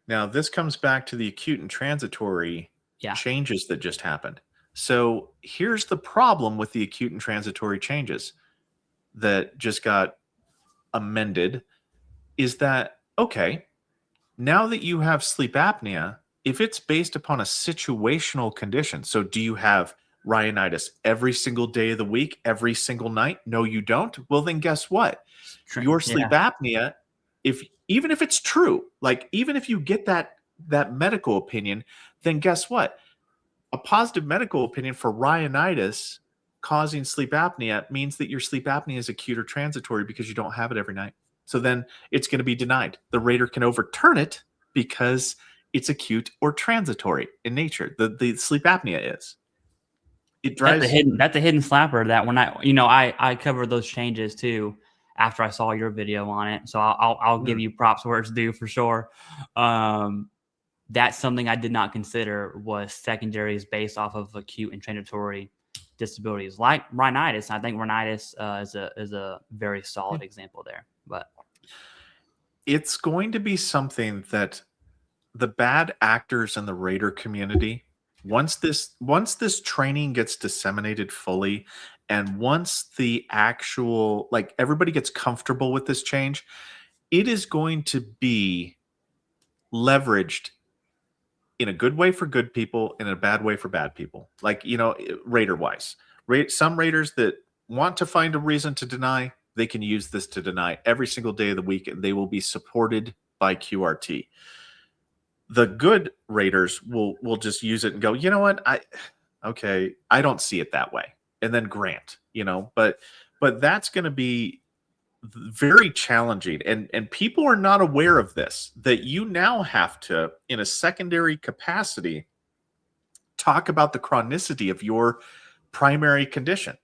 Now, this comes back to the acute and transitory yeah, changes that just happened. So here's the problem with the acute and transitory changes that just got amended is that, okay, now that you have sleep apnea, if it's based upon a situational condition, so do you have rhinitis every single day of the week, every single night? No, you don't. Well, then guess what? Your sleep yeah, apnea, if even if it's true, like even if you get that medical opinion, then guess what? A positive medical opinion for rhinitis causing sleep apnea means that your sleep apnea is acute or transitory because you don't have it every night. So then it's going to be denied. The rater can overturn it because it's acute or transitory in nature. The sleep apnea is. It drives. that's a hidden slapper. That when I covered those changes too after I saw your video on it. So I'll give you props where it's due for sure. That's something I did not consider was secondaries based off of acute and transitory disabilities like rhinitis. I think rhinitis is a very solid example there. But It's going to be something that the bad actors in the rater community, once this training gets disseminated fully, and once the actual, like, everybody gets comfortable with this change, it is going to be leveraged in a good way for good people and in a bad way for bad people. Like, rater wise, some raters that want to find a reason to deny, they can use this to deny every single day of the week, and they will be supported by QRT. The good raters will just use it and go, you know what, I don't see it that way, and then grant, but that's going to be very challenging, and people are not aware of this, that you now have to, in a secondary capacity, talk about the chronicity of your primary condition.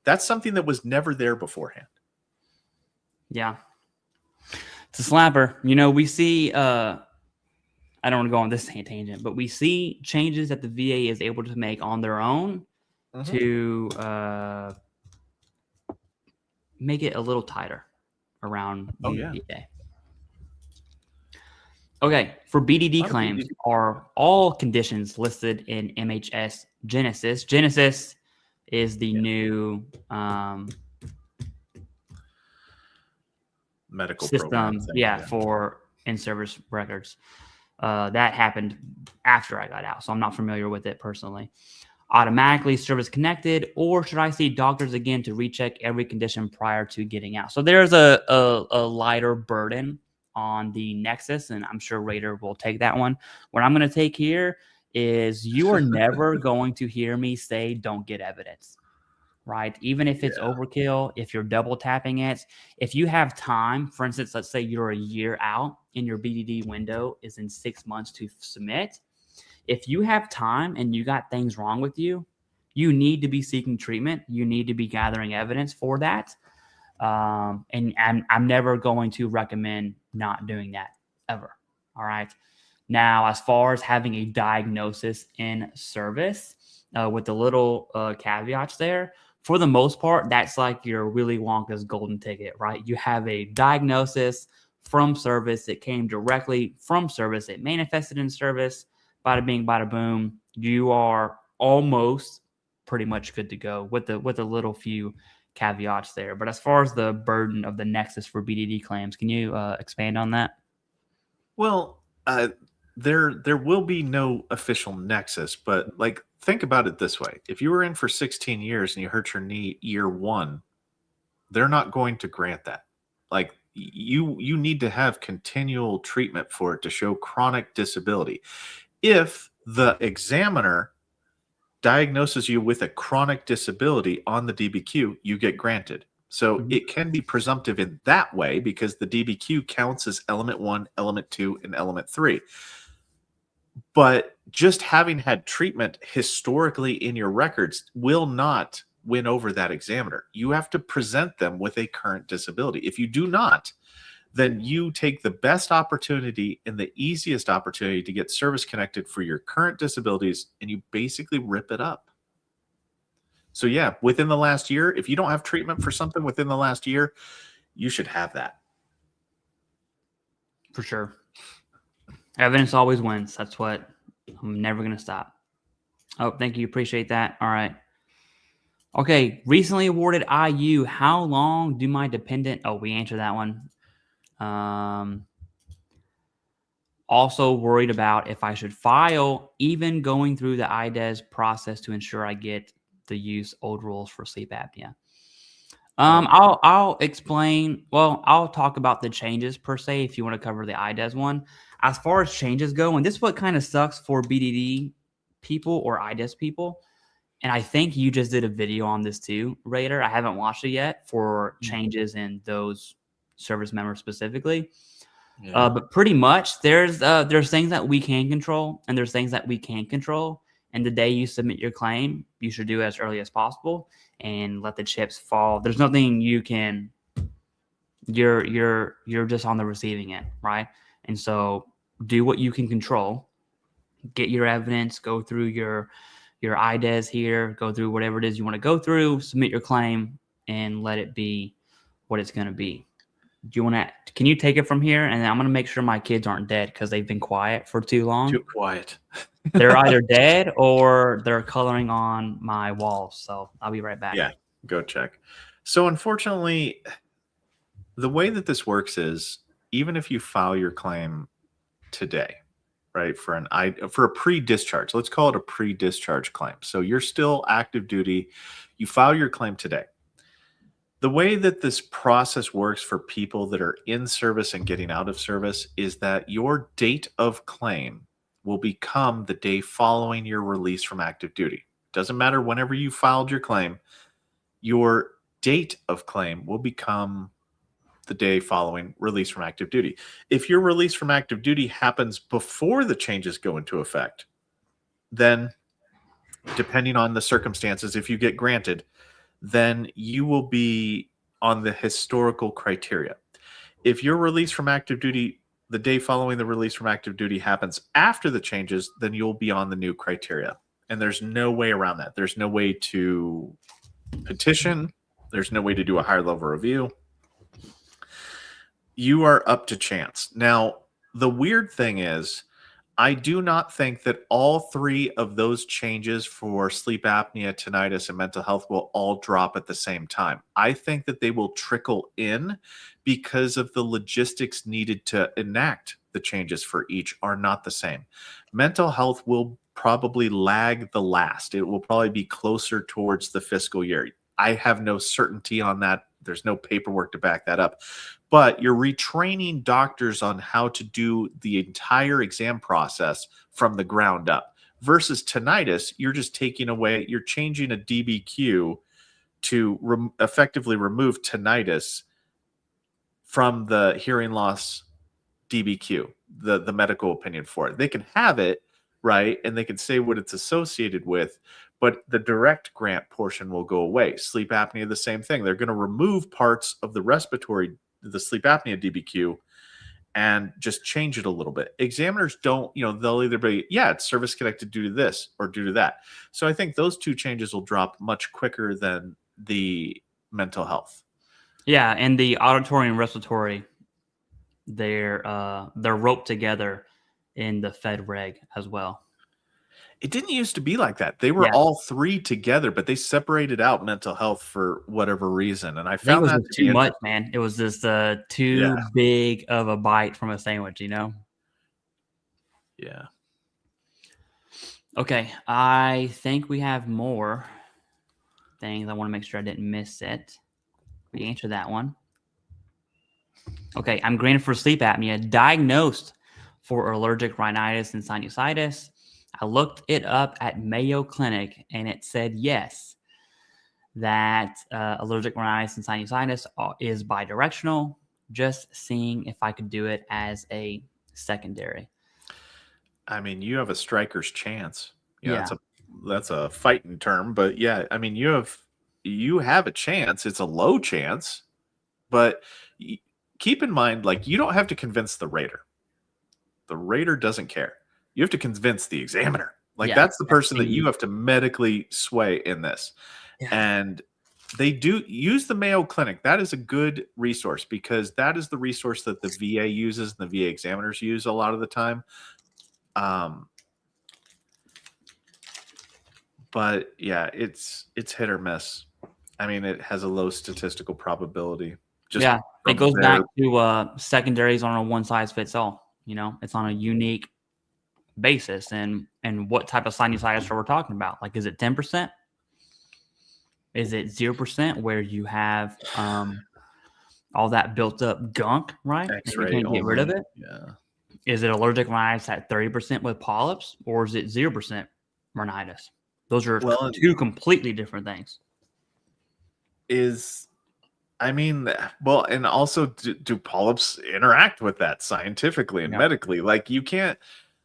That's something that was never there beforehand. yeah, it's a slapper. We see I don't want to go on this tangent, but we see changes that the VA is able to make on their own to make it a little tighter around the VA. Okay, for BDD claims, are all conditions listed in MHS Genesis? Genesis is the new medical system, program thing, for in-service records. That happened after I got out, so I'm not familiar with it personally. Automatically service connected, or should I see doctors again to recheck every condition prior to getting out? So there's a lighter burden on the Nexus, and I'm sure Raider will take that one. What I'm going to take here is you are never going to hear me say don't get evidence, right? Even if it's overkill, if you're double tapping it, if you have time, for instance, let's say you're a year out and your BDD window is in 6 months to submit. If you have time and you got things wrong with you, you need to be seeking treatment. You need to be gathering evidence for that. And I'm never going to recommend not doing that ever. All right. Now, as far as having a diagnosis in service with the little caveats there, for the most part, that's like your Willy Wonka's golden ticket, right? You have a diagnosis from service. It came directly from service. It manifested in service. Bada bing, bada boom. You are almost pretty much good to go with a little few caveats there. But as far as the burden of the Nexus for BDD claims, can you expand on that? Well, there will be no official nexus, but like think about it this way. If you were in for 16 years and you hurt your knee year 1, they're not going to grant that. Like you need to have continual treatment for it to show chronic disability. If the examiner diagnoses you with a chronic disability on the DBQ, you get granted. So it can be presumptive in that way because the DBQ counts as element 1, element 2, and element 3. But just having had treatment historically in your records will not win over that examiner. You have to present them with a current disability. If you do not, then you take the best opportunity and the easiest opportunity to get service connected for your current disabilities, and you basically rip it up. So yeah, within the last year, if you don't have treatment for something within the last year, you should have that. For sure. Evidence always wins. That's what I'm never going to stop. Oh, thank you. Appreciate that. All right. Okay. Recently awarded IU. How long do my dependent? Oh, we answered that one. Also worried about if I should file, even going through the IDES process to ensure I get the use old rules for sleep apnea. I'll explain. Well, I'll talk about the changes per se if you want to cover the IDES one. As far as changes go, and this is what kind of sucks for BDD people or IDES people. And I think you just did a video on this too, Raider. I haven't watched it yet for changes in those service members specifically. Yeah. But pretty much there's things that we can control and there's things that we can't control. And the day you submit your claim, you should do it as early as possible and let the chips fall. There's nothing you can. You're just on the receiving end, right? And so do what you can control. Get your evidence. Go through your IDES here. Go through whatever it is you want to go through. Submit your claim and let it be what it's going to be. Do you want to? Can you take it from here? And I'm going to make sure my kids aren't dead because they've been quiet for too long. Too quiet. They're either dead or they're coloring on my walls. So I'll be right back. Yeah, go check. So unfortunately, the way that this works is even if you file your claim today, right, for a pre-discharge, let's call it a pre-discharge claim. So you're still active duty. You file your claim today. The way that this process works for people that are in service and getting out of service is that your date of claim will become the day following your release from active duty. Doesn't matter whenever you filed your claim, your date of claim will become the day following release from active duty. If your release from active duty happens before the changes go into effect, then depending on the circumstances, if you get granted, then you will be on the historical criteria. If your release from active duty, the day following the release from active duty happens after the changes, then you'll be on the new criteria. And there's no way around that. There's no way to petition. There's no way to do a higher level review. You are up to chance. Now, the weird thing is, I do not think that all three of those changes for sleep apnea, tinnitus, and mental health will all drop at the same time. I think that they will trickle in because of the logistics needed to enact the changes for each are not the same. Mental health will probably lag the last. It will probably be closer towards the fiscal year. I have no certainty on that. There's no paperwork to back that up. But you're retraining doctors on how to do the entire exam process from the ground up. Versus tinnitus, you're just taking away, you're changing a DBQ to effectively remove tinnitus from the hearing loss DBQ, the medical opinion for it. They can have it, right? And they can say what it's associated with, but the direct grant portion will go away. Sleep apnea, the same thing. They're going to remove parts of the the sleep apnea DBQ and just change it a little bit. Examiners don't, they'll either be, yeah, it's service connected due to this or due to that. So I think those two changes will drop much quicker than the mental health. Yeah, and the auditory and respiratory, they're roped together in the Fed reg as well. It didn't used to be like that. They were all three together, but they separated out mental health for whatever reason. And I found that to too much, man. It was just too big of a bite from a sandwich, Yeah. Okay, I think we have more things. I want to make sure I didn't miss it. We answered that one. Okay, I'm granted for sleep apnea, diagnosed for allergic rhinitis and sinusitis. I looked it up at Mayo Clinic, and it said yes, that allergic rhinitis and sinusitis is bidirectional. Just seeing if I could do it as a secondary. I mean, you have a striker's chance. You know, Yeah. that's a fighting term, but yeah, I mean, you have a chance. It's a low chance, but keep in mind, like, you don't have to convince the rater. The rater doesn't care. You have to convince the examiner. Like, Yeah, that's the person that the- you have to medically sway in this. Yeah. And they do use the Mayo Clinic. That is a good resource because that is the resource that the VA uses and the VA examiners use a lot of the time. But yeah, it's hit or miss. I mean, it has a low statistical probability. Just Yeah, it from goes their- back to secondaries on a one size fits all. You know, it's on a unique basis, and what type of sinusitis are we talking about? Like, is it 10%? Is it 0% where you have all that built up gunk, right? And you X-ray can't get rid of only. it. Yeah. Is it allergic rhinitis at 30% with polyps, or is it 0% rhinitis? Those are two completely different things. I mean, well, and also do polyps interact with that scientifically and medically? Like, you can't,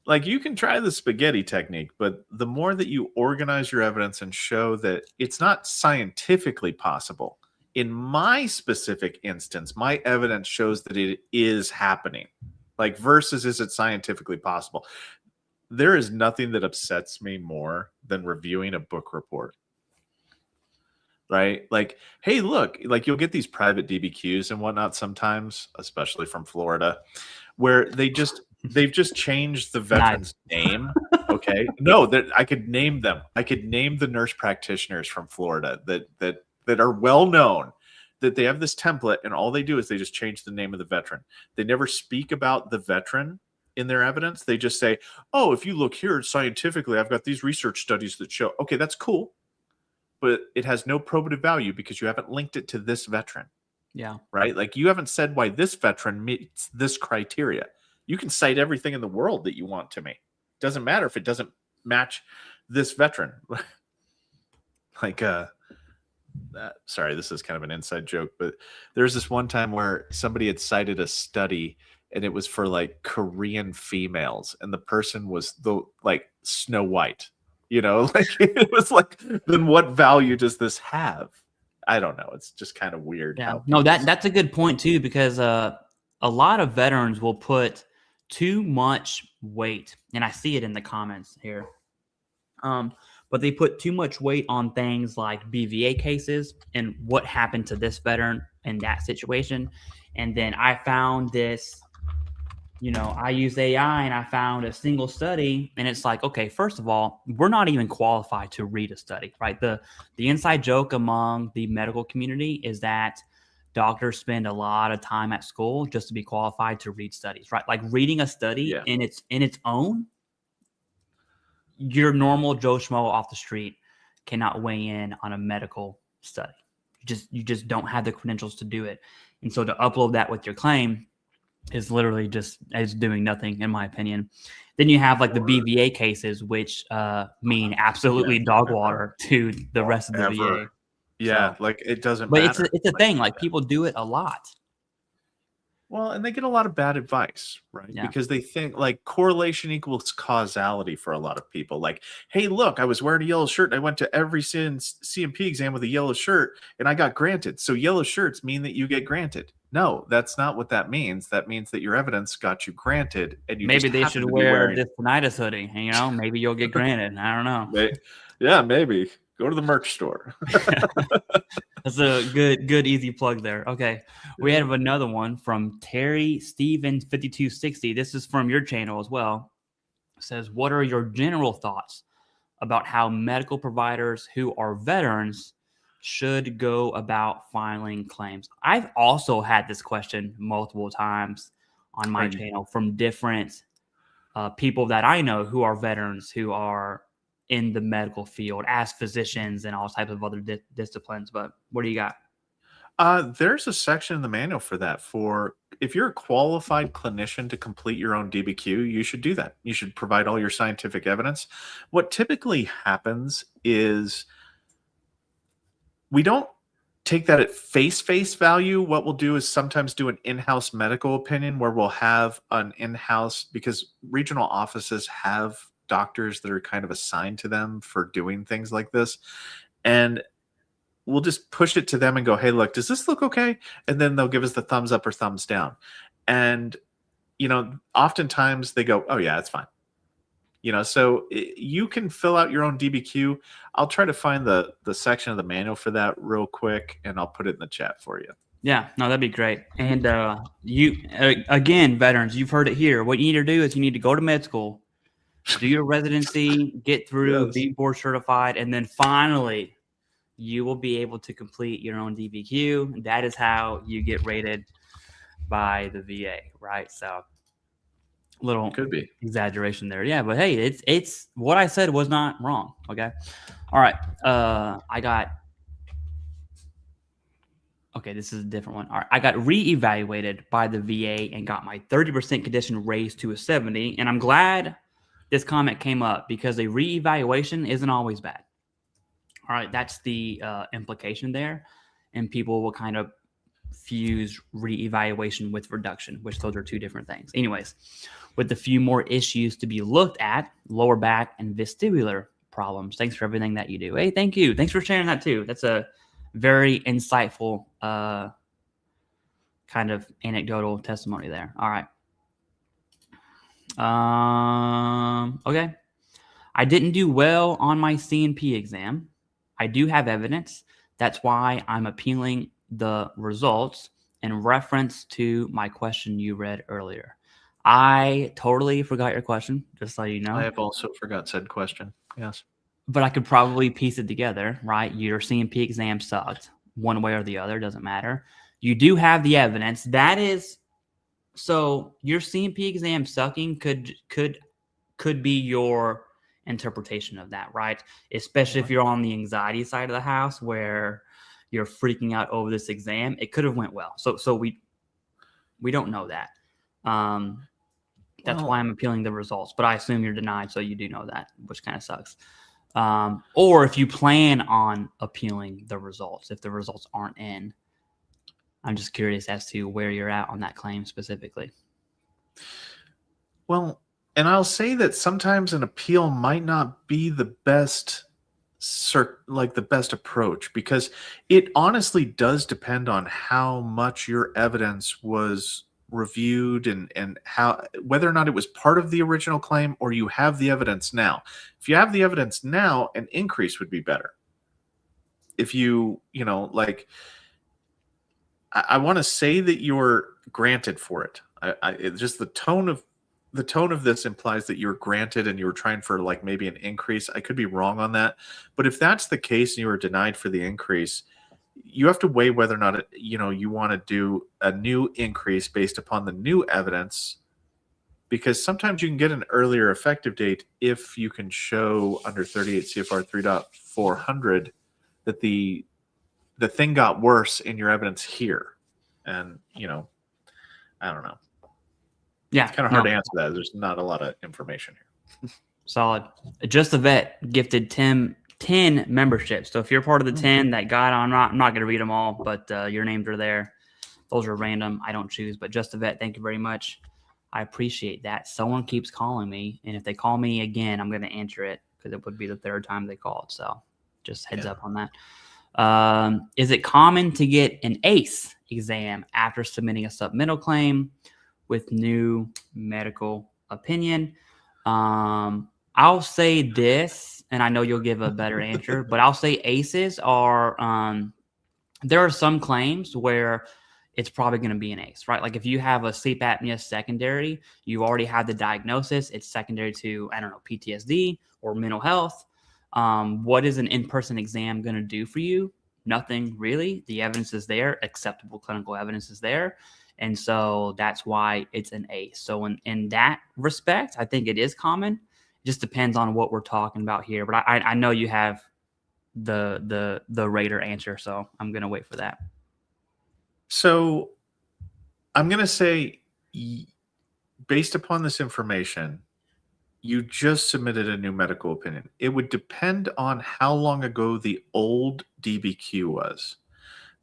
like, you can try the spaghetti technique, but the more that you organize your evidence and show that it's not scientifically possible, in my specific instance, my evidence shows that it is happening. Like, versus is it scientifically possible? There is nothing that upsets me more than reviewing a book report. Right? Like, hey, look, like, you'll get these private DBQs and whatnot sometimes, especially from Florida, where they've just changed the veteran's name. Okay. No, that I could name them. I could name the nurse practitioners from Florida that are well known, that they have this template, and all they do is they just change the name of the veteran. They never speak about the veteran in their evidence. They just say, oh, if you look here scientifically, I've got these research studies that show, okay, that's cool, but it has no probative value because you haven't linked it to this veteran. Yeah. Right? Like, you haven't said why this veteran meets this criteria. You can cite everything in the world that you want to me. Doesn't matter if it doesn't match this veteran. Like, sorry, this is kind of an inside joke, but there's this one time where somebody had cited a study, and it was for like Korean females, and the person was like Snow White. You know, like, it was like, then what value does this have? I don't know. It's just kind of weird. Yeah. No, that's a good point too, because a lot of veterans will put too much weight, and I see it in the comments here. But they put too much weight on things like BVA cases and what happened to this veteran in that situation. And then I found this, you know, I used AI and I found a single study, and it's like, okay, first of all, we're not even qualified to read a study, right? The inside joke among the medical community is that doctors spend a lot of time at school just to be qualified to read studies, right? Like, reading a study in its own, your normal Joe Schmo off the street cannot weigh in on a medical study. You just don't have the credentials to do it. And so to upload that with your claim is literally just doing nothing, in my opinion. Then you have like the BVA cases, which mean absolutely dog water to the rest of the VA. Yeah, so, like, it doesn't matter. But it's a thing. Like, people do it a lot. Well, and they get a lot of bad advice, right? Yeah. Because they think like correlation equals causality for a lot of people. Like, hey, look, I was wearing a yellow shirt and I went to every CMP exam with a yellow shirt and I got granted. So yellow shirts mean that you get granted. No, that's not what that means. That means that your evidence got you granted, and you maybe they should wear this tinnitus hoodie. You know, maybe you'll get granted. I don't know. Yeah, maybe. Go to the merch store. That's a good easy plug there. Okay. We have another one from Terry Stevens 5260. This is from your channel as well. It says, what are your general thoughts about how medical providers who are veterans should go about filing claims? I've also had this question multiple times on my channel from different people that I know who are veterans, who are in the medical field as physicians and all types of other disciplines. But what do you got? There's a section in the manual for that. For if you're a qualified clinician to complete your own DBQ, you should do that. You should provide all your scientific evidence. What typically happens is we don't take that at face value. What we'll do is sometimes do an in-house medical opinion where we'll have an in-house, because regional offices have doctors that are kind of assigned to them for doing things like this. And we'll just push it to them and go, hey, look, does this look okay? And then they'll give us the thumbs up or thumbs down. And, oftentimes they go, oh yeah, it's fine. So you can fill out your own DBQ. I'll try to find the section of the manual for that real quick, and I'll put it in the chat for you. Yeah, no, that'd be great. And again, veterans, you've heard it here. What you need to do is you need to go to med school, do your residency, get through, be board certified, and then finally you will be able to complete your own DBQ. That is how you get rated by the VA, right? So little could be exaggeration there. Yeah, but hey, it's what I said was not wrong. Okay. All right. Okay, this is a different one. All right. I got reevaluated by the VA and got my 30% condition raised to a 70. And I'm glad this comment came up because a reevaluation isn't always bad. All right, that's the implication there. And people will kind of fuse reevaluation with reduction, which those are two different things. Anyways, with a few more issues to be looked at, lower back and vestibular problems. Thanks for everything that you do. Hey, thank you. Thanks for sharing that too. That's a very insightful kind of anecdotal testimony there. All right. Okay. I didn't do well on my C&P exam. I do have evidence. That's why I'm appealing the results in reference to my question you read earlier. I totally forgot your question, just so you know. I have also forgot said question. Yes. But I could probably piece it together, right? Your C&P exam sucked one way or the other. Doesn't matter. You do have the evidence. That is, so your C&P exam sucking could be your interpretation of that, right? Especially if you're on the anxiety side of the house where you're freaking out over this exam. It could have went well. So we don't know that. That's why I'm appealing the results, but I assume you're denied, so you do know that, which kind of sucks. Or if you plan on appealing the results, if the results aren't in, I'm just curious as to where you're at on that claim specifically. Well, and I'll say that sometimes an appeal might not be the best approach, because it honestly does depend on how much your evidence was reviewed and how, whether or not it was part of the original claim or you have the evidence now. If you have the evidence now, an increase would be better. If I want to say that you're granted for it. It's just the tone of this implies that you're granted and you were trying for like maybe an increase. I could be wrong on that, but if that's the case and you were denied for the increase, you have to weigh whether or not you want to do a new increase based upon the new evidence, because sometimes you can get an earlier effective date if you can show under 38 CFR 3.400 that the thing got worse in your evidence here. And I don't know. Yeah, it's kind of hard to answer that. There's not a lot of information here. Solid. Just a Vet gifted 10 memberships. So if you're part of the 10 that got on, I'm not going to read them all, but your names are there. Those are random. I don't choose, but Just a Vet, thank you very much. I appreciate that. Someone keeps calling me, and if they call me again, I'm going to answer it because it would be the third time they called. So just heads up on that. Is it common to get an ACE exam after submitting a submittal claim with new medical opinion? I'll say this, and I know you'll give a better answer, but I'll say ACEs are, there are some claims where it's probably going to be an ACE, right? Like if you have a sleep apnea secondary, you already have the diagnosis, it's secondary to, I don't know, PTSD or mental health. What is an in-person exam going to do for you? Nothing really. The evidence is there. Acceptable clinical evidence is there. And so that's why it's an ACE. So in that respect, I think it is common. It just depends on what we're talking about here. But I know you have the rater answer, so I'm gonna wait for that. So I'm going to say, based upon this information, you just submitted a new medical opinion. It would depend on how long ago the old DBQ was.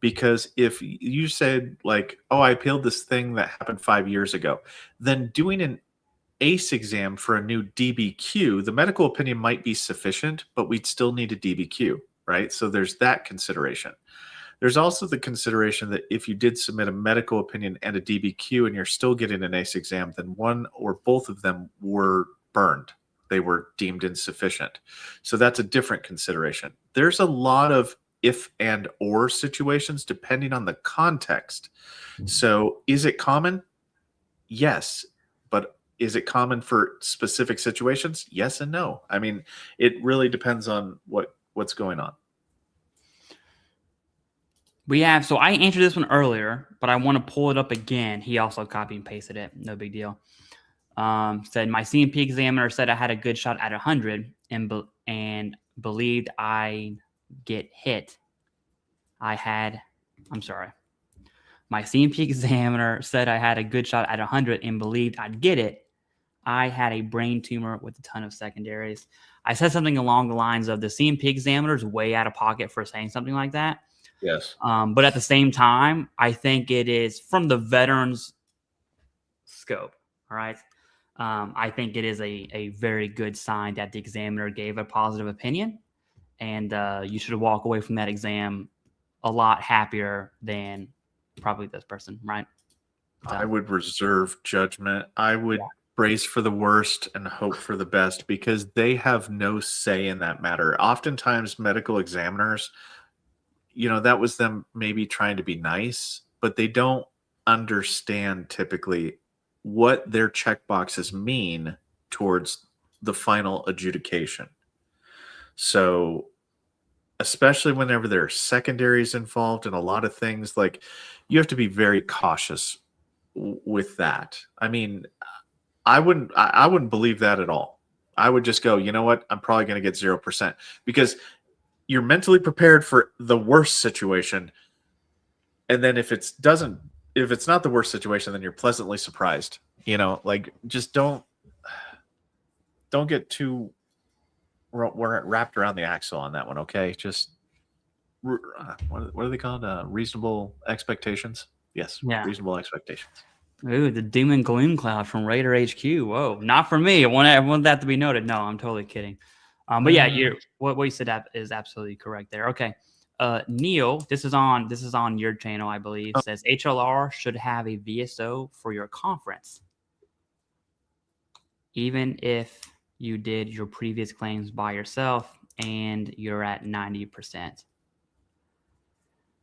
Because if you said, like, oh, I appealed this thing that happened 5 years ago, then doing an ACE exam for a new DBQ, the medical opinion might be sufficient, but we'd still need a DBQ, right? So there's that consideration. There's also the consideration that if you did submit a medical opinion and a DBQ and you're still getting an ACE exam, then one or both of them were burned. They were deemed insufficient. So that's a different consideration. There's a lot of if and or situations depending on the context. So is it common? Yes. But is it common for specific situations? Yes and no. I mean, it really depends on what's going on. We have, so I answered this one earlier, but I want to pull it up again. He also copy and pasted it. No big deal. Said my CMP examiner said I had a good shot at 100 and believed I get hit. I'm sorry. My CMP examiner said I had a good shot at 100 and believed I'd get it. I had a brain tumor with a ton of secondaries. I said something along the lines of the CMP examiner is way out of pocket for saying something like that. Yes. But at the same time, I think it is from the veteran's scope. All right. I think it is a very good sign that the examiner gave a positive opinion, and you should walk away from that exam a lot happier than probably this person, right? So, I would reserve judgment. I would brace for the worst and hope for the best, because they have no say in that matter. Oftentimes, medical examiners, that was them maybe trying to be nice, but they don't understand typically what their checkboxes mean towards the final adjudication. So, especially whenever there are secondaries involved and a lot of things, like, you have to be very cautious with that. I mean, I wouldn't believe that at all. I would just go, you know what? I'm probably going to get 0%, because you're mentally prepared for the worst situation. And then if it's not the worst situation, then you're pleasantly surprised, like, just don't get too wrapped around the axle on that one. Okay. Just what are they called? Reasonable expectations. Yes. yeah. Reasonable expectations. Ooh, the doom and gloom cloud from Raider HQ. Whoa, not for me. I want that to be noted. No, I'm totally kidding. But yeah, what you said is absolutely correct there. Okay. Neil, this is on your channel, I believe. Says HLR should have a VSO for your conference, even if you did your previous claims by yourself and you're at 90%.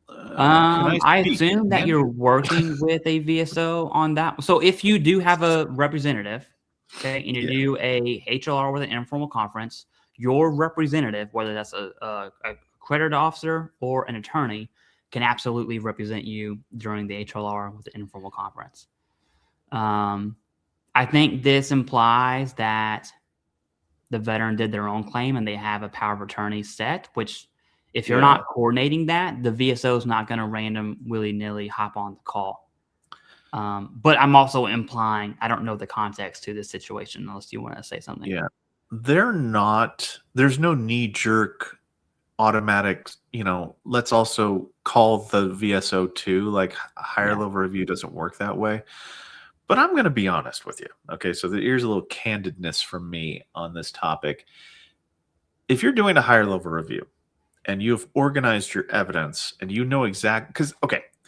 I assume that you're working with a VSO on that. So if you do have a representative, okay, and you do a HLR with an informal conference, your representative, whether that's a accredited officer or an attorney, can absolutely represent you during the HLR with the informal conference. I think this implies that the veteran did their own claim and they have a power of attorney set, which if you're not coordinating that, the VSO is not going to random willy-nilly hop on the call. But I'm also implying I don't know the context to this situation unless you want to say something. Yeah. There's no knee-jerk automatic, let's also call the VSO too. Like, higher level review doesn't work that way. But I'm going to be honest with you. Okay, so here's a little candidness from me on this topic. If you're doing a higher level review and you've organized your evidence and because,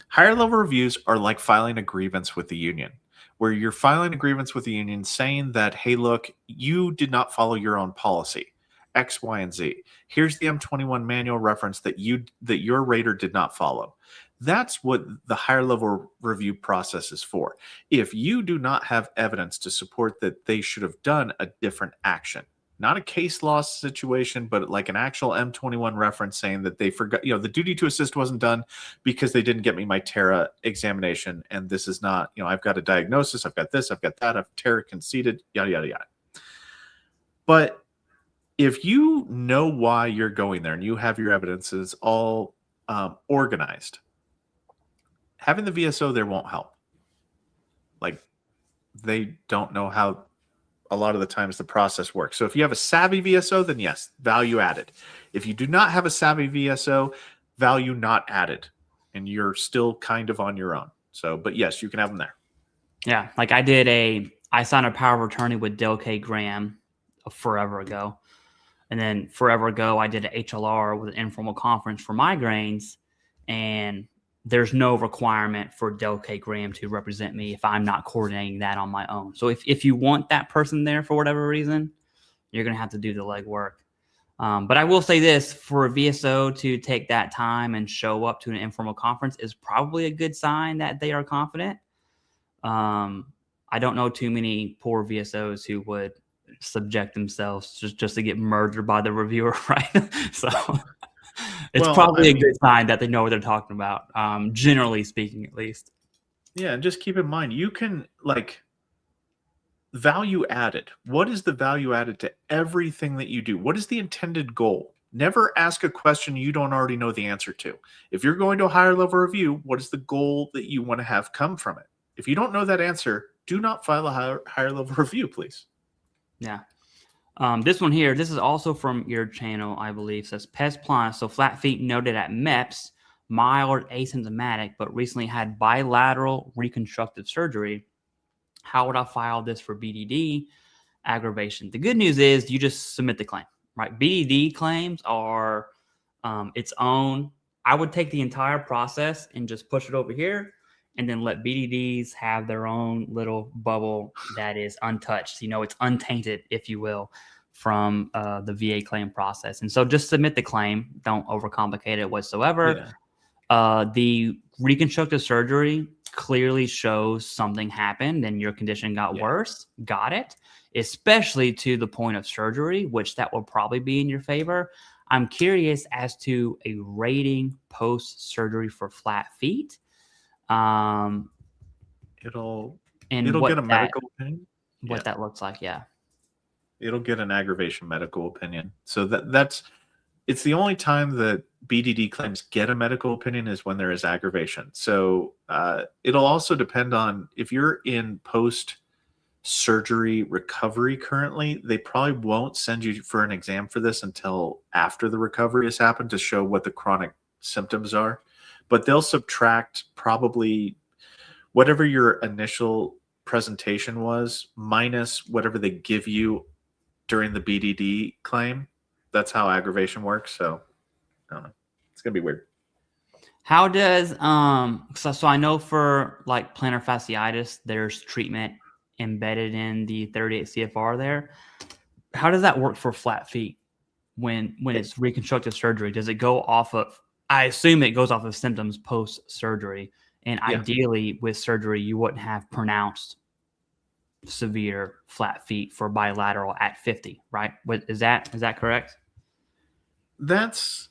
higher level reviews are like filing a grievance with the union, where you're filing a grievance with the union saying that, hey, look, you did not follow your own policy, X, Y, and Z. Here's the M21 manual reference that your rater did not follow. That's what the higher level review process is for. If you do not have evidence to support that they should have done a different action. not a case loss situation, but like an actual M21 reference saying that they forgot, the duty to assist wasn't done because they didn't get me my Terra examination. And this is not, I've got a diagnosis, I've got this, I've got that, I've Terra conceded, yada, yada, yada. But if you know why you're going there and you have your evidences all organized, having the VSO there won't help. Like, they don't know how a lot of the times the process works. So if you have a savvy VSO, then yes, value added. If you do not have a savvy VSO, value not added, and you're still kind of on your own. So, but yes, you can have them there. Yeah, like I signed a power of attorney with Dale K. Graham forever ago. And then forever ago, I did an HLR with an informal conference for migraines, and there's no requirement for Del K. Graham to represent me if I'm not coordinating that on my own. So if you want that person there for whatever reason, you're going to have to do the legwork. But I will say this, for a VSO to take that time and show up to an informal conference is probably a good sign that they are confident. I don't know too many poor VSOs who would subject themselves just to get murdered by the reviewer, right? So it's probably a good sign that they know what they're talking about, generally speaking, at least. Yeah, and just keep in mind, you can, like, value added. What is the value added to everything that you do? What is the intended goal? Never ask a question you don't already know the answer to. If you're going to a higher level review, what is the goal that you want to have come from it? If you don't know that answer, do not file a higher level review, please. Yeah. This one here, this is also from your channel, I believe, says pes planus, so flat feet noted at MEPS, mild asymptomatic, but recently had bilateral reconstructive surgery. How would I file this for BDD aggravation? The good news is you just submit the claim, right? BDD claims are its own. I would take the entire process and just push it over here, and then let BDDs have their own little bubble that is untouched. It's untainted, if you will, from the VA claim process. And so just submit the claim. Don't overcomplicate it whatsoever. Yeah. The reconstructive surgery clearly shows something happened and your condition got worse. Got it. Especially to the point of surgery, which that will probably be in your favor. I'm curious as to a rating post-surgery for flat feet. It'll get a medical opinion. What that looks like, yeah. It'll get an aggravation medical opinion. So it's the only time that BDD claims get a medical opinion is when there is aggravation. So it'll also depend on if you're in post-surgery recovery currently, they probably won't send you for an exam for this until after the recovery has happened to show what the chronic symptoms are. But they'll subtract probably whatever your initial presentation was minus whatever they give you during the BDD claim. That's how aggravation works. So I don't know. It's going to be weird. How does, so I know for like plantar fasciitis, there's treatment embedded in the 38 CFR there. How does that work for flat feet when it's reconstructive surgery? Does it go off of, I assume it goes off of symptoms post-surgery. And ideally with surgery, you wouldn't have pronounced severe flat feet for bilateral at 50, right? Is that correct? It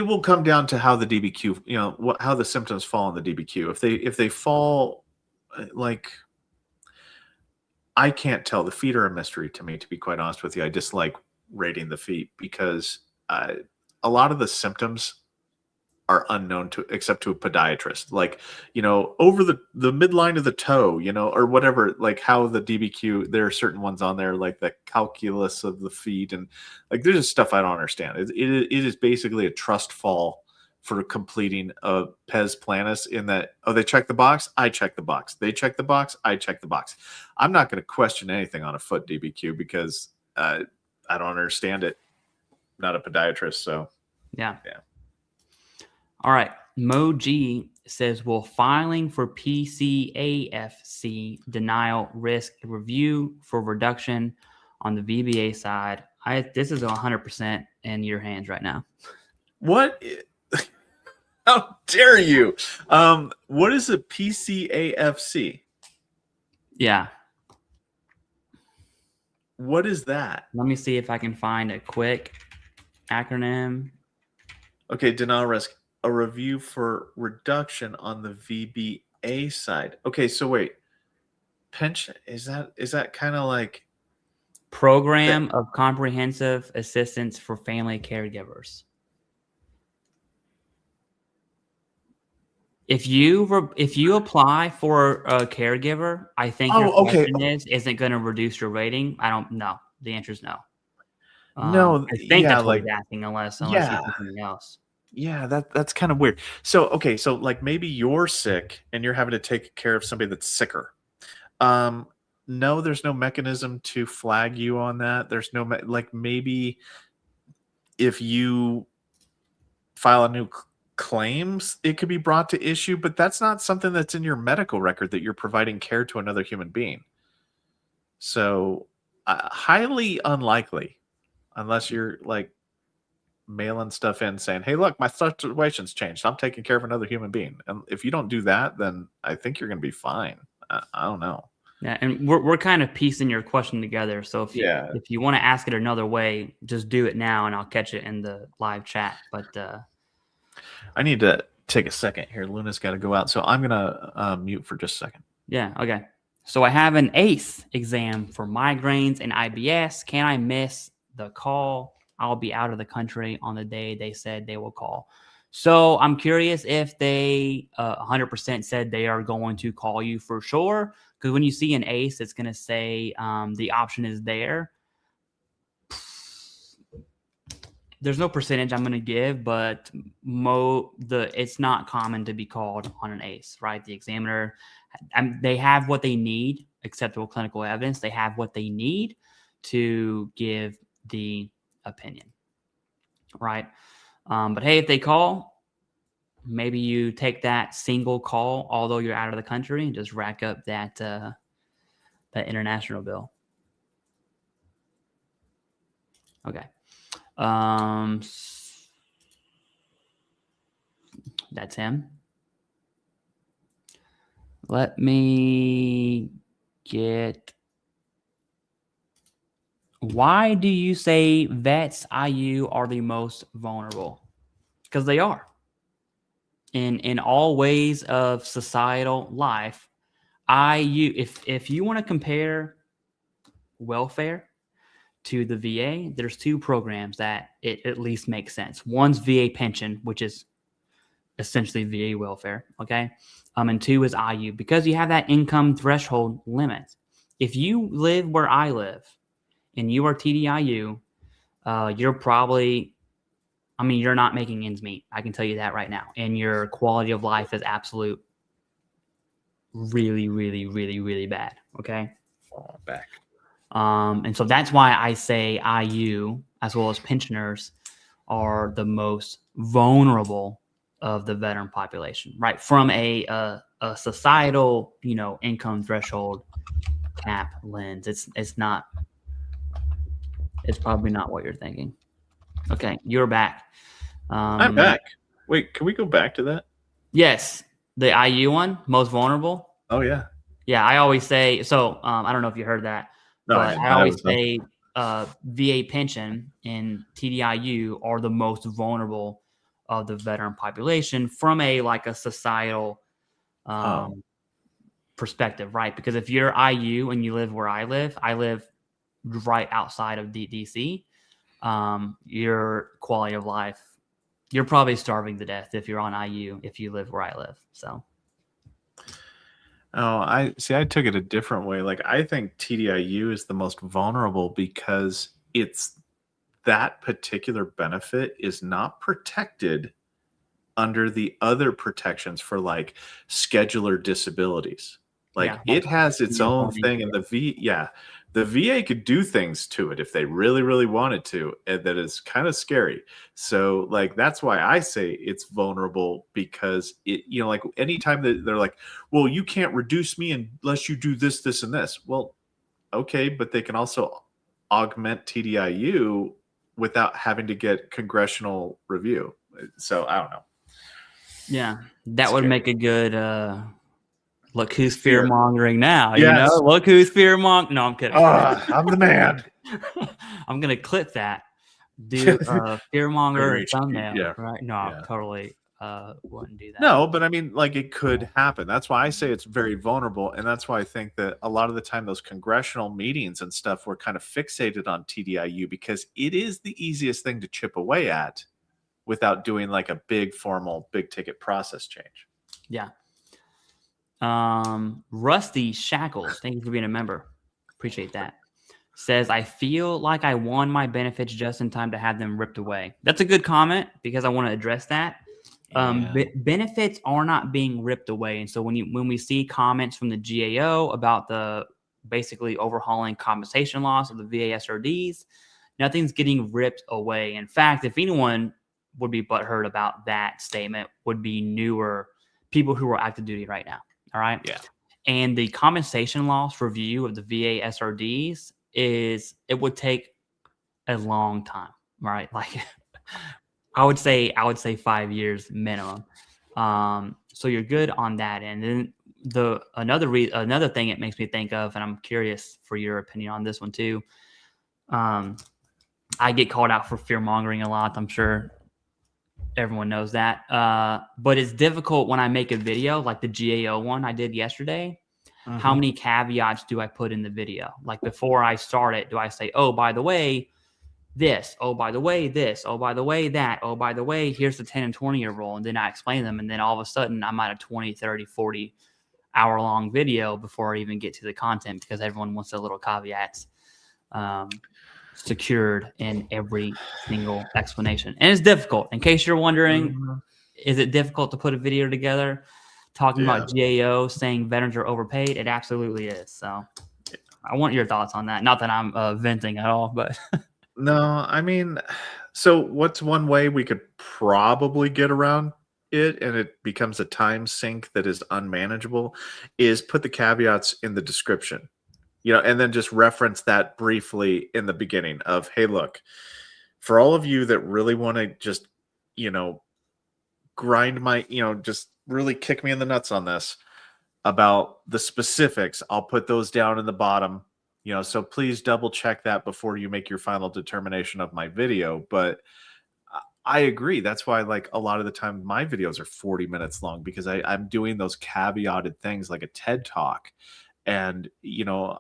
will come down to how the DBQ, how the symptoms fall on the DBQ. If they fall, like, I can't tell. The feet are a mystery to me, to be quite honest with you. I dislike rating the feet because a lot of the symptoms are unknown except to a podiatrist, like, over the midline of the toe, or whatever, like how the DBQ, there are certain ones on there, like the calculus of the feet. And like, there's just stuff I don't understand. It is basically a trust fall for completing a pes planus in that, they check the box, I check the box. They check the box, I check the box. I'm not going to question anything on a foot DBQ because I don't understand it. I'm not a podiatrist. So yeah. All right. Mo G says, will filing for PCAFC denial risk review for reduction on the VBA side? This is 100% in your hands right now. What? How dare you? What is a PCAFC? Yeah. What is that? Let me see if I can find a quick acronym. Okay, denial risk, a review for reduction on the VBA side. Okay, so wait, pension, is that kind of like Program of Comprehensive Assistance for Family Caregivers. If you apply for a caregiver, I think your okay. question is it going to reduce your rating? I don't know. The answer is no. No, I think yeah, that's what like, he's asking, unless you yeah, think something else. yeah, that's kind of weird. So, okay, so like maybe you're sick and you're having to take care of somebody that's sicker. Um, no, there's no mechanism to flag you on that. There's no like maybe if you file a new claims, it could be brought to issue, but that's not something that's in your medical record that you're providing care to another human being. So, highly unlikely, unless you're like mailing stuff in saying, "Hey, look, my situation's changed. I'm taking care of another human being." And if you don't do that, then I think you're going to be fine. I don't know. Yeah, and we're kind of piecing your question together. So Yeah, if you want to ask it another way, just do it now, and I'll catch it in the live chat. But I need to take a second here. Luna's got to go out, so I'm gonna mute for just a second. yeah, okay. So I have an ACE exam for migraines and IBS. Can I miss the call? I'll be out of the country on the day they said they will call. So I'm curious if they 100% said they are going to call you for sure. Because when you see an ACE, it's going to say the option is there. There's no percentage I'm going to give, but it's not common to be called on an ACE, right? The examiner, they have what they need, acceptable clinical evidence. They have what they need to give the opinion, right? But hey, if they call, maybe you take that single call, although you're out of the country, and just rack up that international bill. Okay. That's him. Let me get. Why do you say vets IU are the most vulnerable? Because they are. In all ways of societal life, IU. If you want to compare welfare to the VA, there's two programs that it at least makes sense. One's VA pension, which is essentially VA welfare, okay? And two is IU, because you have that income threshold limit. If you live where I live and you are TDIU, you're probably, you're not making ends meet. I can tell you that right now. And your quality of life is absolute really, really, really, really bad, okay? Oh, back. And so that's why I say IU, as well as pensioners, are the most vulnerable of the veteran population, right? From a societal, income threshold cap lens, it's not. It's probably not what you're thinking. Okay, you're back. I'm back. Wait, can we go back to that? Yes, the IU one, most vulnerable. Oh yeah. Yeah, I always say so. I don't know if you heard that, No, but I that always was say VA pension and TDIU are the most vulnerable of the veteran population from a societal perspective, right? Because if you're IU and you live where I live right outside of DC, your quality of life, you're probably starving to death if you're on IU if you live where I live. So. Oh, I see. I took it a different way. Like, I think TDIU is the most vulnerable because it's that particular benefit is not protected under the other protections for like scheduler disabilities. Like, Yeah, it has its own thing, and the VA could do things to it if they really, really wanted to, and that is kind of scary. So, like, that's why I say it's vulnerable, because it, like anytime that they're like, well, you can't reduce me unless you do this, this, and this. Well, okay, but they can also augment TDIU without having to get congressional review. So I don't know. Yeah, that would make a good Look who's fear mongering now. Yes. You know, look who's fear mongering. No, I'm kidding. I'm the man. I'm gonna clip that. Do fear monger thumbnail. Yeah. Right? No, I totally wouldn't do that. No, but I mean, like, it could happen. That's why I say it's very vulnerable, and that's why I think that a lot of the time those congressional meetings and stuff were kind of fixated on TDIU because it is the easiest thing to chip away at without doing like a big formal, big ticket process change. Yeah. Rusty Shackles, thank you for being a member. Appreciate that. Says, I feel like I won my benefits just in time to have them ripped away. That's a good comment because I want to address that. Benefits are not being ripped away. And so when we see comments from the GAO about the basically overhauling compensation loss of the VA SRDs, nothing's getting ripped away. In fact, if anyone would be butthurt about that statement, would be newer people who are active duty right now. All right. Yeah. And the compensation loss review of the VA SRDs it would take a long time, right? Like I would say 5 years minimum. So you're good on that. And then another thing it makes me think of, and I'm curious for your opinion on this one too. I get called out for fear mongering a lot. I'm sure everyone knows that. But it's difficult when I make a video like the GAO one I did yesterday. Mm-hmm. How many caveats do I put in the video? Like before I start it, do I say, oh, by the way, this, oh, by the way, this, oh, by the way, that, oh, by the way, here's the 10 and 20-year rule. And then I explain them. And then all of a sudden I'm at a 20, 30, 40 hour long video before I even get to the content because everyone wants their little caveats secured in every single explanation. And it's difficult. In case you're wondering, is it difficult to put a video together talking about GAO saying veterans are overpaid? It absolutely is. So I want your thoughts on that. Not that I'm venting at all, but no, I mean, so what's one way we could probably get around it and it becomes a time sink that is unmanageable is put the caveats in the description, and then just reference that briefly in the beginning of, hey, look, for all of you that really want to just, grind my, just really kick me in the nuts on this about the specifics, I'll put those down in the bottom. So please double check that before you make your final determination of my video. But I agree. That's why, like, a lot of the time my videos are 40 minutes long because I'm doing those caveated things like a TED Talk. And,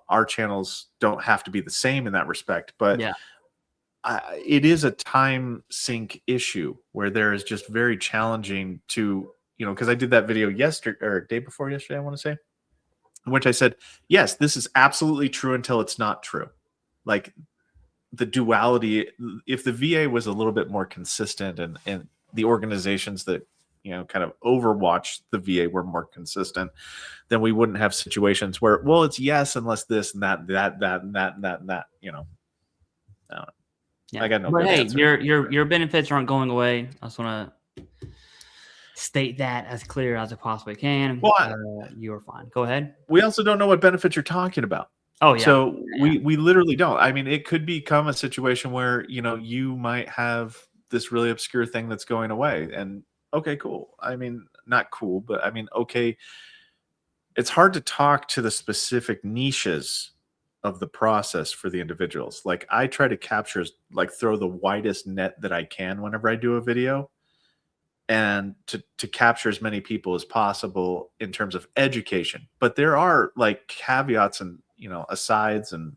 our channels don't have to be the same in that respect. But it is a time sink issue where there is just very challenging to, because I did that video yesterday or day before yesterday, I want to say, in which I said, yes, this is absolutely true until it's not true. Like the duality, if the VA was a little bit more consistent and the organizations that, kind of overwatch the VA were more consistent, then we wouldn't have situations where, well, it's yes, unless this and that, and that, and that, I don't know. Yeah. I got no. But hey, your benefits aren't going away. I just want to state that as clear as I possibly can. Well, you're fine. Go ahead. We also don't know what benefits you're talking about. Oh yeah. So we literally don't. I mean, it could become a situation where you might have this really obscure thing that's going away, and okay, cool. I mean, not cool, but I mean, okay. It's hard to talk to the specific niches of the process for the individuals. Like I try to capture, like throw the widest net that I can whenever I do a video and to capture as many people as possible in terms of education. But there are like caveats and, asides and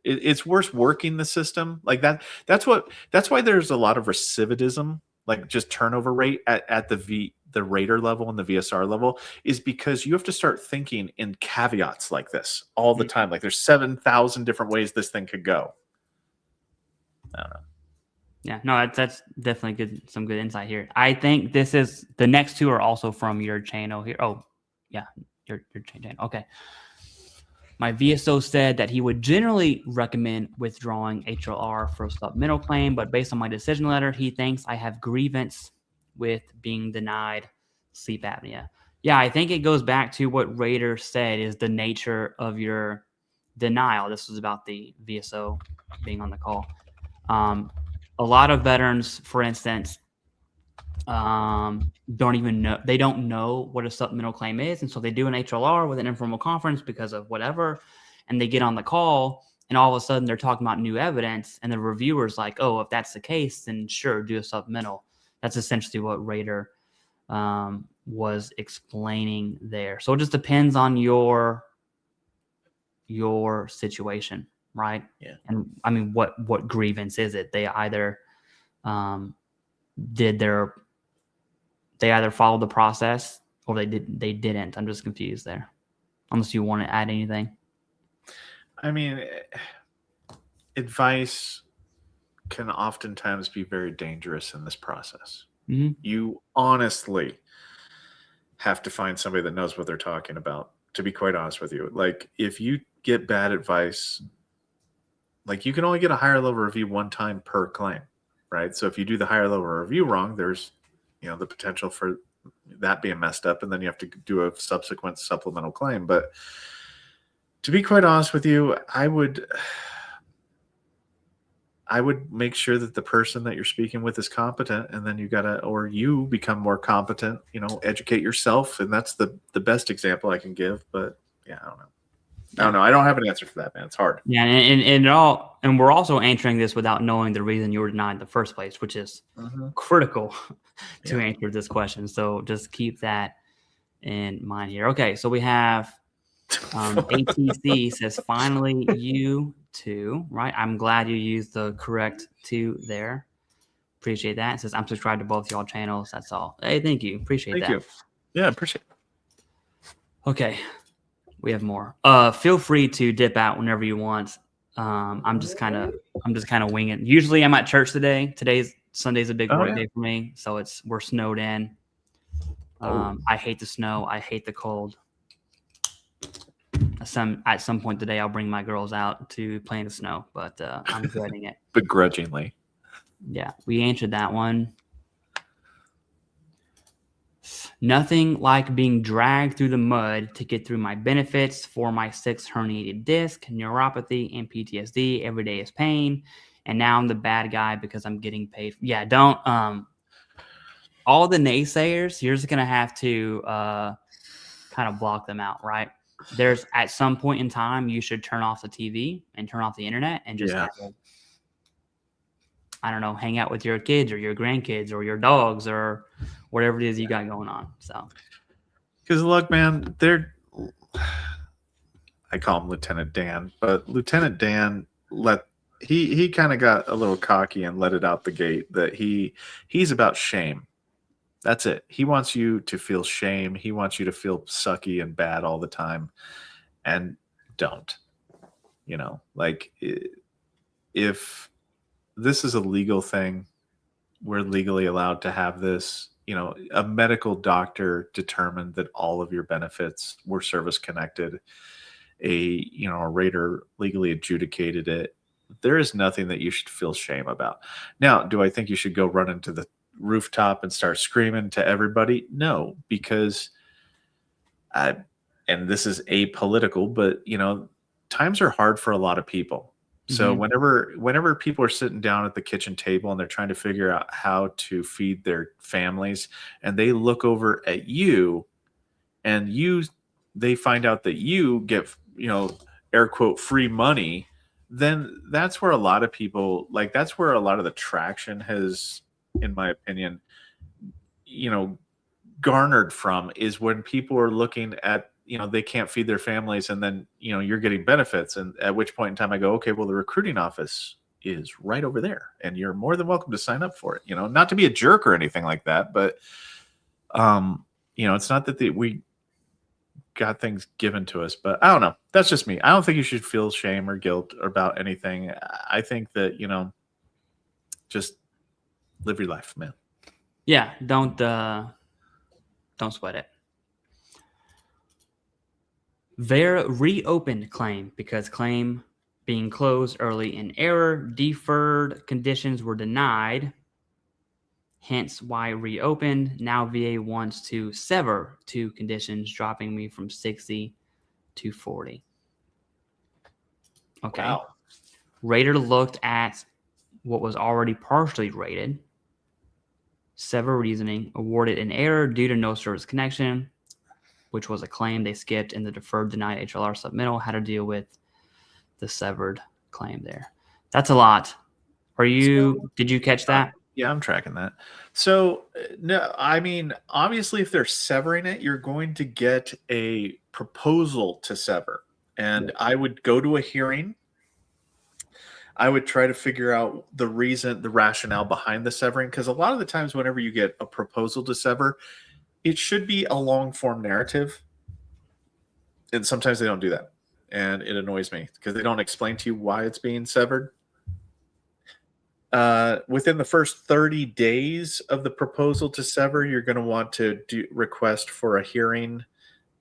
it's worse working the system like that. That's why there's a lot of recidivism, like just turnover rate at the rater level and the VSR level, is because you have to start thinking in caveats like this all the time. Like there's 7,000 different ways this thing could go. I don't know. Yeah, no, that's definitely some good insight here. I think this is the next two are also from your channel here. Oh, yeah, your channel. Okay. My VSO said that he would generally recommend withdrawing HLR for a supplemental claim, but based on my decision letter, he thinks I have grievance with being denied sleep apnea. Yeah, I think it goes back to what Rader said is the nature of your denial. This was about the VSO being on the call. A lot of veterans, for instance, don't even know. They don't know what a supplemental claim is. And so they do an HLR with an informal conference because of whatever. And they get on the call and all of a sudden they're talking about new evidence. And the reviewer's like, oh, if that's the case, then sure, do a supplemental. That's essentially what Rader was explaining there. So it just depends on your situation, right? Yeah. And I mean, what grievance is it? They either they either followed the process or they didn't. I'm just confused there. Unless you want to add anything. I mean, advice can oftentimes be very dangerous in this process. Mm-hmm. You honestly have to find somebody that knows what they're talking about, to be quite honest with you. Like, if you get bad advice, like, you can only get a higher level review one time per claim, right? So if you do the higher level review wrong, there's, you know, the potential for that being messed up, and then you have to do a subsequent supplemental claim. But to be quite honest with you, I would make sure that the person that you're speaking with is competent, and then you become more competent, you know, educate yourself. And that's the best example I can give. But yeah, I don't know. I don't have an answer for that, man. It's hard. Yeah, and we're also answering this without knowing the reason you were denied in the first place, which is critical to answer this question. So just keep that in mind here. Okay, so we have ATC says, finally, you two, right? I'm glad you used the correct two there. Appreciate that. It says, I'm subscribed to both y'all channels. That's all. Hey, thank you. Appreciate that. Thank you. Yeah, appreciate it. Okay. We have more. Feel free to dip out whenever you want. I'm just kind of winging. Usually I'm at church today. Sunday's a big work day for me. So we're snowed in. I hate the snow. I hate the cold. At some point today, I'll bring my girls out to play in the snow, but I'm dreading it. Begrudgingly. Yeah, we answered that one. Nothing like being dragged through the mud to get through my benefits for my 6th herniated disc, neuropathy, and PTSD. Every day is pain, and now I'm the bad guy because I'm getting paid. Yeah, don't. All the naysayers, you're just gonna have to kind of block them out, right? There's at some point in time you should turn off the TV and turn off the internet and just kind of, I don't know, hang out with your kids or your grandkids or your dogs or whatever it is you got going on. So, because look, man, I call him Lieutenant Dan, but Lieutenant Dan he kind of got a little cocky and let it out the gate that he's about shame. That's it. He wants you to feel shame. He wants you to feel sucky and bad all the time. And don't. You know, like, if this is a legal thing, we're legally allowed to have this. You know, a medical doctor determined that all of your benefits were service connected. A rater legally adjudicated it. There is nothing that you should feel shame about. Now, do I think you should go run into the rooftop and start screaming to everybody? No, because and this is apolitical, but times are hard for a lot of people. So whenever people are sitting down at the kitchen table and they're trying to figure out how to feed their families, and they look over at you and they find out that you get, air quote, free money, then that's where a lot of people, like, that's where a lot of the traction has, in my opinion, garnered from, is when people are looking at, they can't feed their families, and then, you're getting benefits. And at which point in time I go, okay, well, the recruiting office is right over there and you're more than welcome to sign up for it. Not to be a jerk or anything like that, but, it's not that we got things given to us, but I don't know. That's just me. I don't think you should feel shame or guilt about anything. I think that, just live your life, man. Yeah. Don't sweat it. Vera reopened claim because claim being closed early in error. Deferred conditions were denied. Hence why reopened. Now VA wants to sever 2 conditions, dropping me from 60 to 40. Okay. Wow. Rater looked at what was already partially rated. sever reasoning, awarded an error due to no service connection, which was a claim they skipped, and the deferred denied HLR submittal had to deal with the severed claim there. That's a lot. Did you catch that? Yeah, I'm tracking that. So, no, I mean, obviously, if they're severing it, you're going to get a proposal to sever. And I would go to a hearing. I would try to figure out the rationale behind the severing. Because a lot of the times, whenever you get a proposal to sever, it should be a long form narrative. And sometimes they don't do that. And it annoys me because they don't explain to you why it's being severed. Within the first 30 days of the proposal to sever, you're going to want to request for a hearing,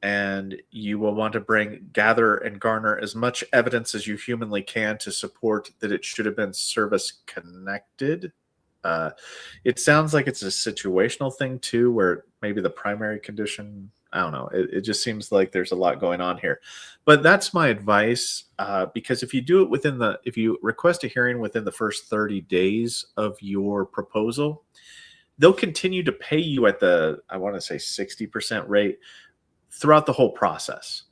and you will want to gather and garner as much evidence as you humanly can to support that it should have been service connected. It sounds like it's a situational thing too, where maybe the primary condition, I don't know. It just seems like there's a lot going on here, but that's my advice. Because if you request a hearing within the first 30 days of your proposal, they'll continue to pay you at I want to say 60% rate throughout the whole process.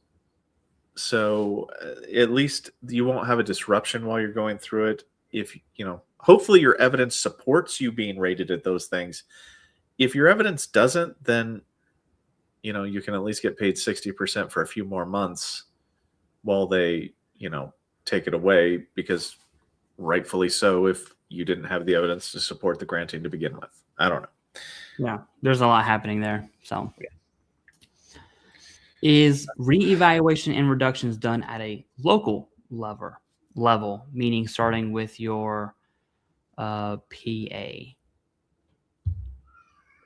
So at least you won't have a disruption while you're going through it. Hopefully your evidence supports you being rated at those things. If your evidence doesn't, then you can at least get paid 60% for a few more months while they, take it away, because rightfully so, if you didn't have the evidence to support the granting to begin with. I don't know. Yeah, there's a lot happening there. So, Is reevaluation and reductions done at a local level, meaning starting with your PA?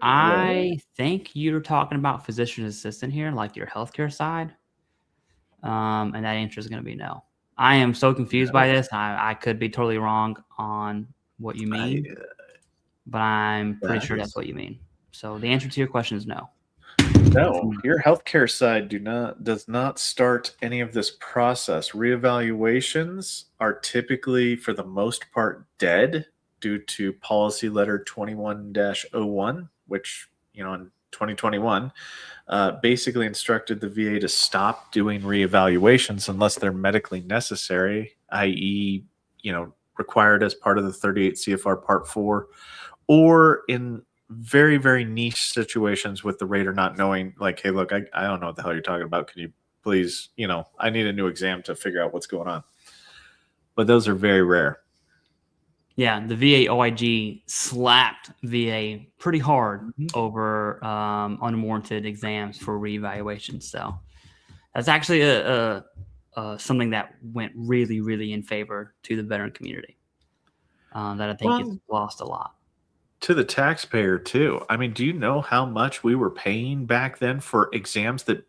I think you're talking about physician assistant here, like your healthcare side. And that answer is going to be no. I am so confused by this. I could be totally wrong on what you mean, but I'm pretty sure that's what you mean. So the answer to your question is no. No, your healthcare side does not start any of this process. Reevaluations are typically, for the most part, dead due to policy letter 21-01, which, in 2021, basically instructed the VA to stop doing reevaluations unless they're medically necessary, i.e., required as part of the 38 CFR Part 4, or in very, very niche situations with the rater not knowing, like, hey, look, I don't know what the hell you're talking about. Can you please, I need a new exam to figure out what's going on. But those are very rare. Yeah, the VA OIG slapped VA pretty hard over unwarranted exams for reevaluation. So that's actually something that went really, really in favor to the veteran community that I think is lost a lot. To the taxpayer too. I mean, do you know how much we were paying back then for exams that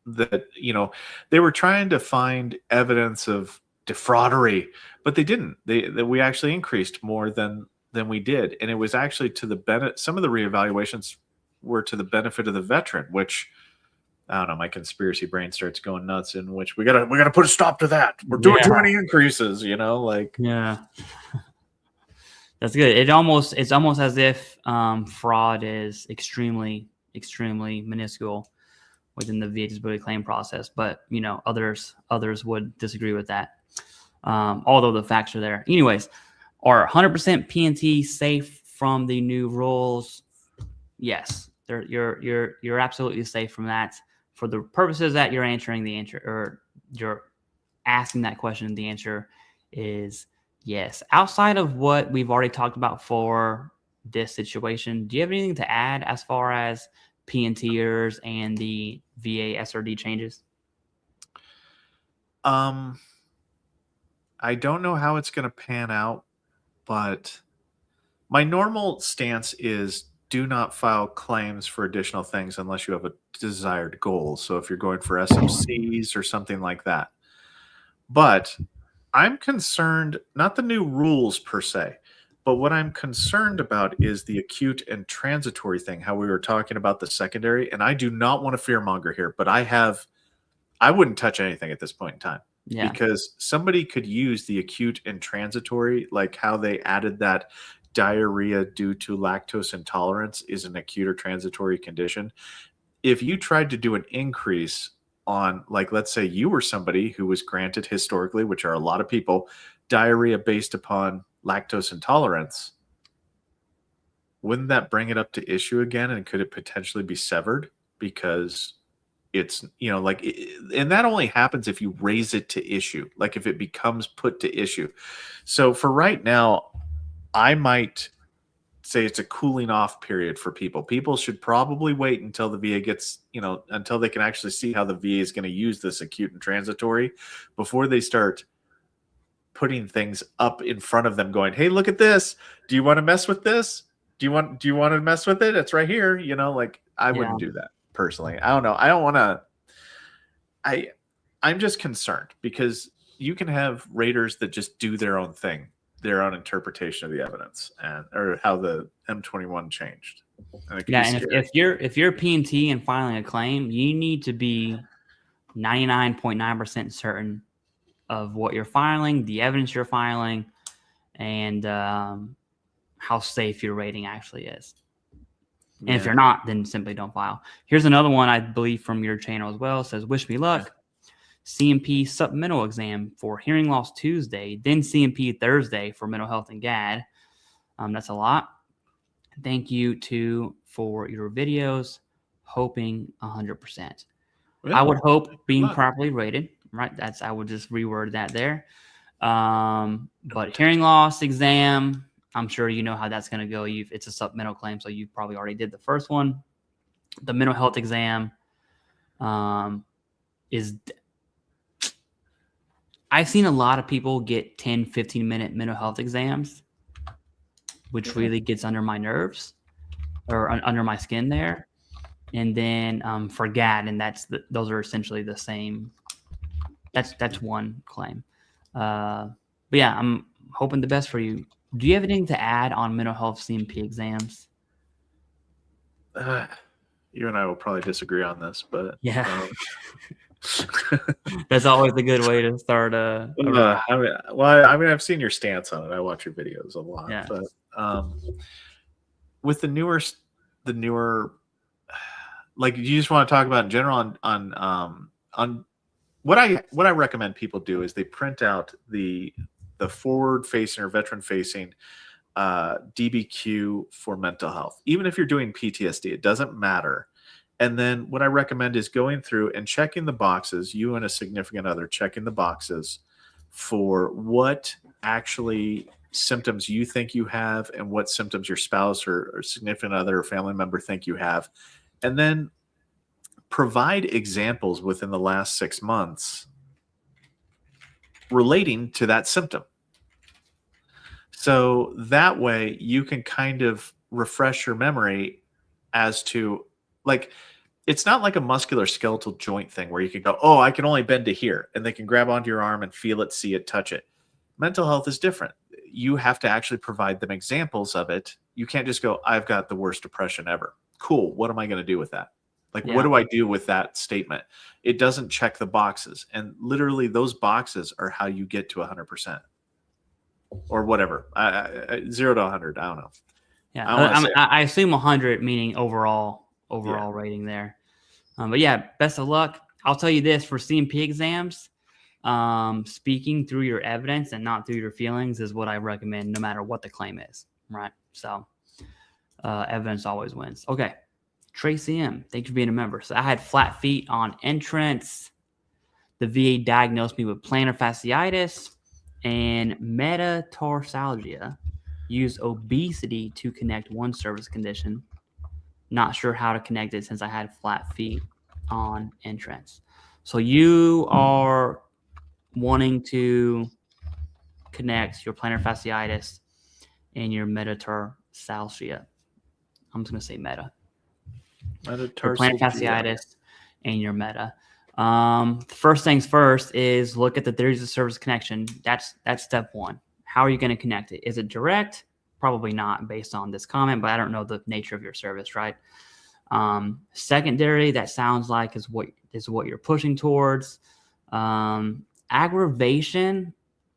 they were trying to find evidence of defraudery, but they didn't. We actually increased more than we did, and it was actually to the benefit. Some of the reevaluations were to the benefit of the veteran, which, I don't know, my conspiracy brain starts going nuts, in which we gotta put a stop to that. We're doing too many increases, Yeah. That's good. It's almost as if fraud is extremely, extremely minuscule within the VA disability claim process, but others would disagree with that. Although the facts are there. Anyways, are 100% P&T safe from the new rules? Yes, you're absolutely safe from that. For the purposes that you're answering the answer, or you're asking that question, the answer is yes. Outside of what we've already talked about for this situation, do you have anything to add as far as P&Ters and the VA SRD changes? I don't know how it's going to pan out, but my normal stance is do not file claims for additional things unless you have a desired goal. So if you're going for SMCs or something like that. But I'm concerned, not the new rules per se, but what I'm concerned about is the acute and transitory thing, how we were talking about the secondary. And I do not want to fearmonger here, but I wouldn't touch anything at this point in time. Yeah. Because somebody could use the acute and transitory, like how they added that diarrhea due to lactose intolerance is an acute or transitory condition, if you tried to do an increase on, like, let's say you were somebody who was granted historically, which are a lot of people, diarrhea based upon lactose intolerance, wouldn't that bring it up to issue again? And could it potentially be severed? Because it's, like, and that only happens if you raise it to issue, like if it becomes put to issue. So for right now, I might say it's a cooling off period for people. People should probably wait until the VA gets, until they can actually see how the VA is going to use this acute and transitory before they start putting things up in front of them going, hey, look at this. Do you want to mess with this? Do you want to mess with it? It's right here. Like, I wouldn't do that personally. I don't know. I don't want to, I'm just concerned because you can have raters that just do their own thing, their own interpretation of the evidence or how the M21 changed. And if you're P&T and filing a claim, you need to be 99.9% certain of what you're filing, the evidence you're filing, and how safe your rating actually is. And if you're not, then simply don't file. Here's another one, I believe, from your channel as well. It says, wish me luck. CMP supplemental exam for hearing loss Tuesday, then CMP Thursday for mental health and GAD. That's a lot. Thank you, too, for your videos. Hoping 100%. I would hope being properly rated, right? I would just reword that there. But hearing loss exam, I'm sure you know how that's going to go. It's a supplemental claim, so you probably already did the first one. The mental health exam is... I've seen a lot of people get 10, 15-minute mental health exams, which really gets under my nerves or under my skin there. And then for GAD, and those are essentially the same. That's one claim. But yeah, I'm hoping the best for you. Do you have anything to add on mental health CMP exams? You and I will probably disagree on this, but yeah. That's always a good way to start I've seen your stance on it. I watch your videos a lot. Yeah. But with the newer like, you just want to talk about in general on what I recommend people do is they print out the forward facing or veteran facing DBQ for mental health. Even if you're doing PTSD, it doesn't matter. And then what I recommend is going through and checking the boxes, you and a significant other checking the boxes for what actually symptoms you think you have and what symptoms your spouse or significant other or family member think you have. And then provide examples within the last 6 months relating to that symptom. So that way you can kind of refresh your memory as to, like, it's not like a muscular skeletal joint thing where you can go, oh, I can only bend to here, and they can grab onto your arm and feel it, see it, touch it. Mental health is different. You have to actually provide them examples of it. You can't just go, I've got the worst depression ever. Cool. What am I going to do with that? Like, what do I do with that statement? It doesn't check the boxes. And literally those boxes are how you get to 100% or whatever. 0 to 100. I don't know. Yeah. I assume 100 meaning overall rating there. But yeah, best of luck. I'll tell you this, for CMP exams, speaking through your evidence and not through your feelings is what I recommend no matter what the claim is, right? So evidence always wins. Okay. Tracy M, thanks for being a member. So I had flat feet on entrance. The VA diagnosed me with plantar fasciitis and metatarsalgia. Used obesity to connect one service condition. Not sure how to connect it since I had flat feet on entrance. So you are wanting to connect your plantar fasciitis and your metatarsalgia. I'm just going to say meta. Your plantar fasciitis and your meta. First things first is look at the theories of service connection. That's step one. How are you going to connect it? Is it direct? Probably not based on this comment, but I don't know the nature of your service, right? Secondary, that sounds like is what you're pushing towards. Aggravation,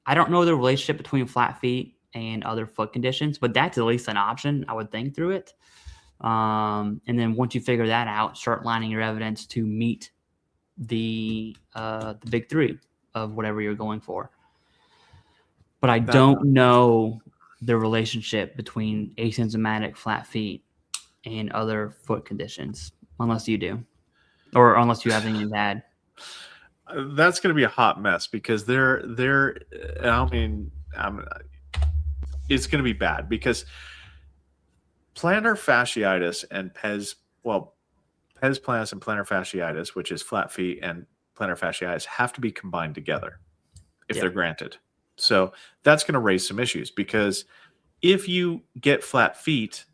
I don't know the relationship between flat feet and other foot conditions, but that's at least an option, I would think, through it. And then once you figure that out, start lining your evidence to meet the big three of whatever you're going for. But I don't know the relationship between asymptomatic flat feet and other foot conditions, unless you do, or unless you have anything to add. That's going to be a hot mess because it's going to be bad because plantar fasciitis and pes planus and plantar fasciitis, which is flat feet and plantar fasciitis, have to be combined together if they're granted. So that's going to raise some issues because if you get flat feet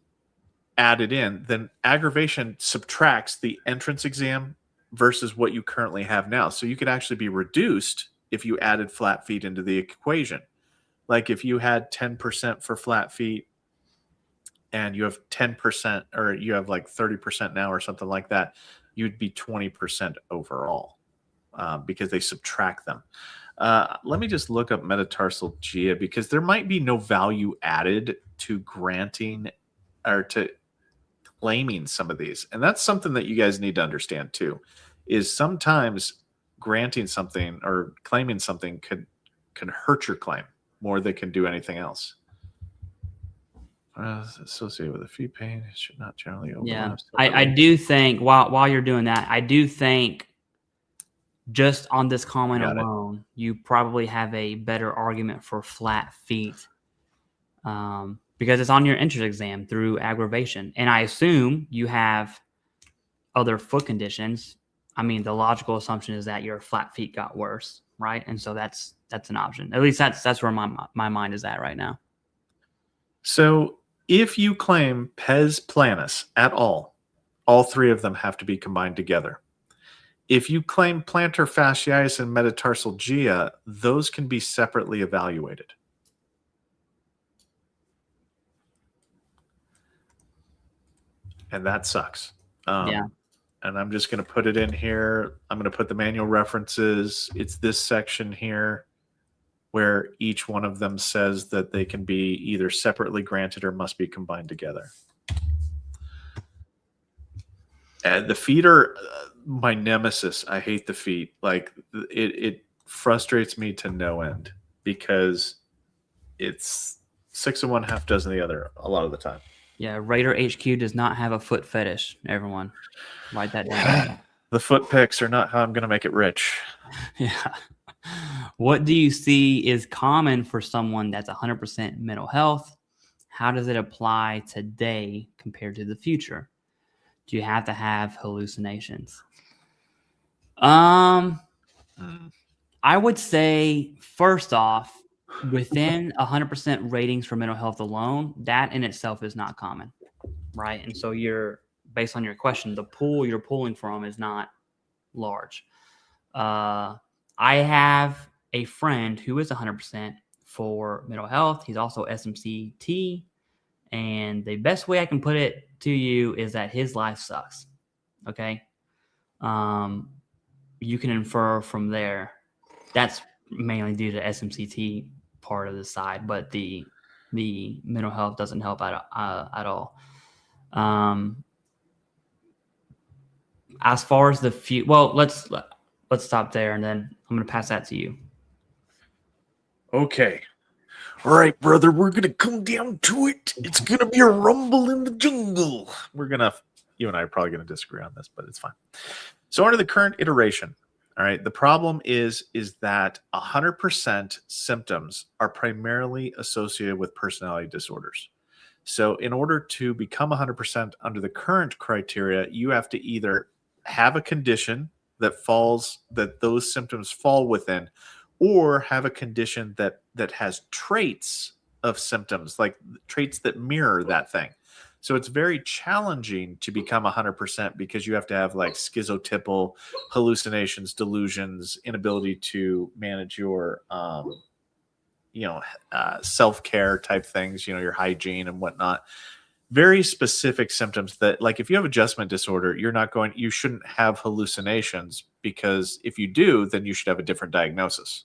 added in, then aggravation subtracts the entrance exam versus what you currently have now. So you could actually be reduced if you added flat feet into the equation. Like if you had 10% for flat feet and you have 10% or you have like 30% now or something like that, you'd be 20% overall because they subtract them. Let me just look up metatarsal gia because there might be no value added to granting or to claiming some of these. And that's something that you guys need to understand too, is sometimes granting something or claiming something can hurt your claim more than can do anything else. Associated with a feet pain, it should not generally overlap. Yeah, I do think while you're doing that, I do think just on this comment alone, you probably have a better argument for flat feet because it's on your entrance exam through aggravation. And I assume you have other foot conditions. I mean, the logical assumption is that your flat feet got worse, right? And so that's an option. At least that's where my mind is at right now. So if you claim pes planus at all three of them have to be combined together. If you claim plantar fasciitis and metatarsal gia, those can be separately evaluated. And that sucks. Yeah. And I'm just going to put it in here. I'm going to put the manual references. It's this section here where each one of them says that they can be either separately granted or must be combined together. And the feet are my nemesis. I hate the feet. Like it frustrates me to no end because it's 6 of one, half dozen of the other a lot of the time. Yeah, Raider HQ does not have a foot fetish, everyone. Write that down. The foot picks are not how I'm going to make it rich. Yeah. What do you see is common for someone that's 100% mental health? How does it apply today compared to the future? Do you have to have hallucinations? I would say, first off, within 100% ratings for mental health alone, that in itself is not common, right? And so based on your question, the pool you're pulling from is not large. I have a friend who is 100% for mental health. He's also SMCT. And the best way I can put it to you is that his life sucks. Okay. You can infer from there. That's mainly due to SMCT part of the side, but the mental health doesn't help at all. As far as the few, well, let's stop there, and then I'm going to pass that to you. Okay. All right, brother, we're going to come down to it. It's going to be a rumble in the jungle. You and I are probably going to disagree on this, but it's fine. So under the current iteration, all right, the problem is that 100% symptoms are primarily associated with personality disorders. So in order to become 100% under the current criteria, you have to either have a condition that those symptoms fall within, or have a condition that has traits of symptoms, like traits that mirror that thing. So it's very challenging to become 100% because you have to have like schizotypal hallucinations, delusions, inability to manage your, self-care type things, your hygiene and whatnot. Very specific symptoms that, like, if you have adjustment disorder, you shouldn't have hallucinations, because if you do, then you should have a different diagnosis.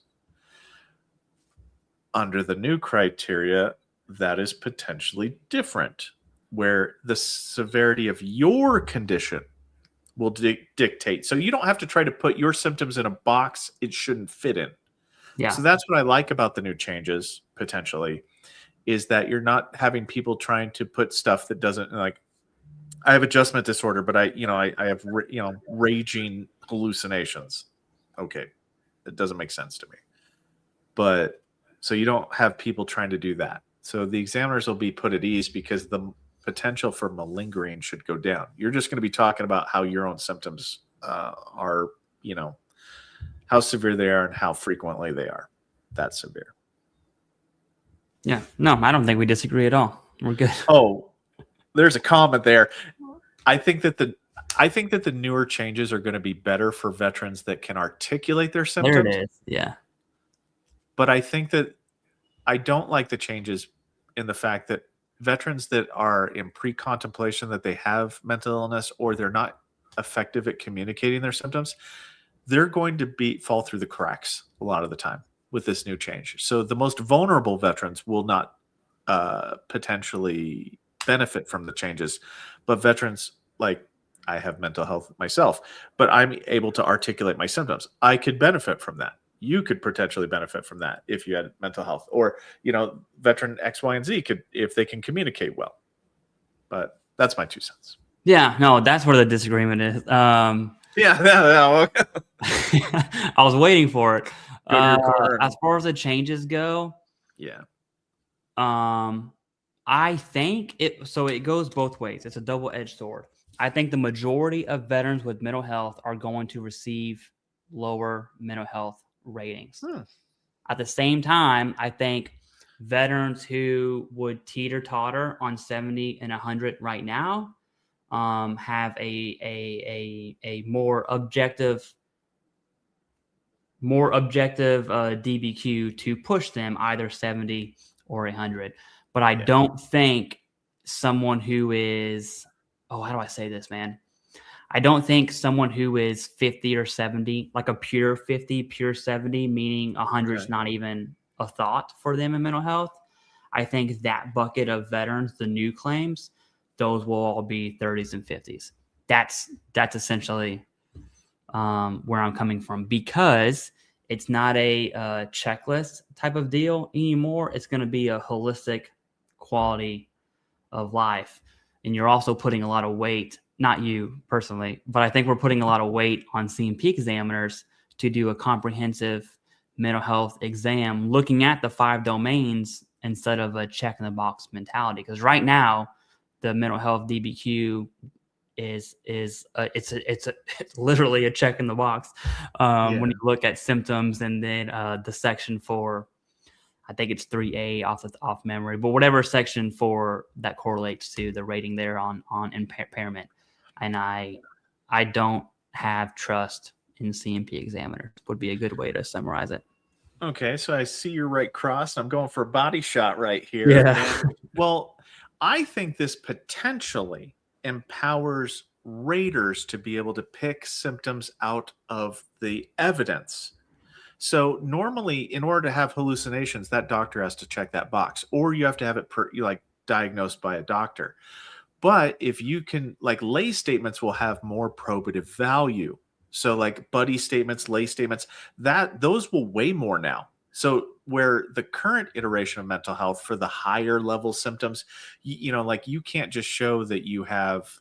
Under the new criteria, that is potentially different, where the severity of your condition will dictate. So you don't have to try to put your symptoms in a box it shouldn't fit in. Yeah. So that's what I like about the new changes, potentially, is that you're not having people trying to put stuff that doesn't, like, I have adjustment disorder, but I have, raging hallucinations. Okay. It doesn't make sense to me. But so you don't have people trying to do that. So the examiners will be put at ease because the potential for malingering should go down. You're just going to be talking about how your own symptoms are, how severe they are and how frequently they are that severe. Yeah. No, I don't think we disagree at all. We're good. Oh, there's a comment there. I think that the newer changes are going to be better for veterans that can articulate their symptoms. There it is. Yeah. But I think that I don't like the changes in the fact that veterans that are in pre-contemplation that they have mental illness or they're not effective at communicating their symptoms, they're going to fall through the cracks a lot of the time with this new change. So the most vulnerable veterans will not potentially benefit from the changes, but veterans, like, I have mental health myself, but I'm able to articulate my symptoms. I could benefit from that. You could potentially benefit from that if you had mental health, or, veteran X, Y, and Z could, if they can communicate well. But that's my 2 cents. Yeah, no, that's where the disagreement is. Yeah. I was waiting for it. As far as the changes go, yeah. I think it goes both ways. It's a double-edged sword. I think the majority of veterans with mental health are going to receive lower mental health ratings. At the same time, I think veterans who would teeter-totter on 70 and 100 right now have a more objective DBQ to push them either 70 or 100. But I don't think someone who is, how do I say this, man? I don't think someone who is 50 or 70, like a pure 50, pure 70, meaning 100 is not even a thought for them in mental health. I think that bucket of veterans, the new claims, those will all be 30s and 50s. That's essentially where I'm coming from, because it's not a checklist type of deal anymore. It's going to be a holistic quality of life. And you're also putting a lot of weight, not you personally, but I think we're putting a lot of weight on C&P examiners to do a comprehensive mental health exam, looking at the 5 domains instead of a check in the box mentality. Because right now, the mental health DBQ it's literally a check in the box when you look at symptoms, and then the section for, I think it's 3A off memory, but whatever section for that correlates to the rating there on impairment. And I don't have trust in C&P examiners would be a good way to summarize it. Okay, so I see your right cross. I'm going for a body shot right here. Yeah. Well, I think this potentially empowers raters to be able to pick symptoms out of the evidence. So normally, in order to have hallucinations, that doctor has to check that box, or you have to have it diagnosed by a doctor. But if you can, like, lay statements will have more probative value. So like buddy statements, lay statements, those will weigh more now. So where the current iteration of mental health for the higher level symptoms, you can't just show that you have,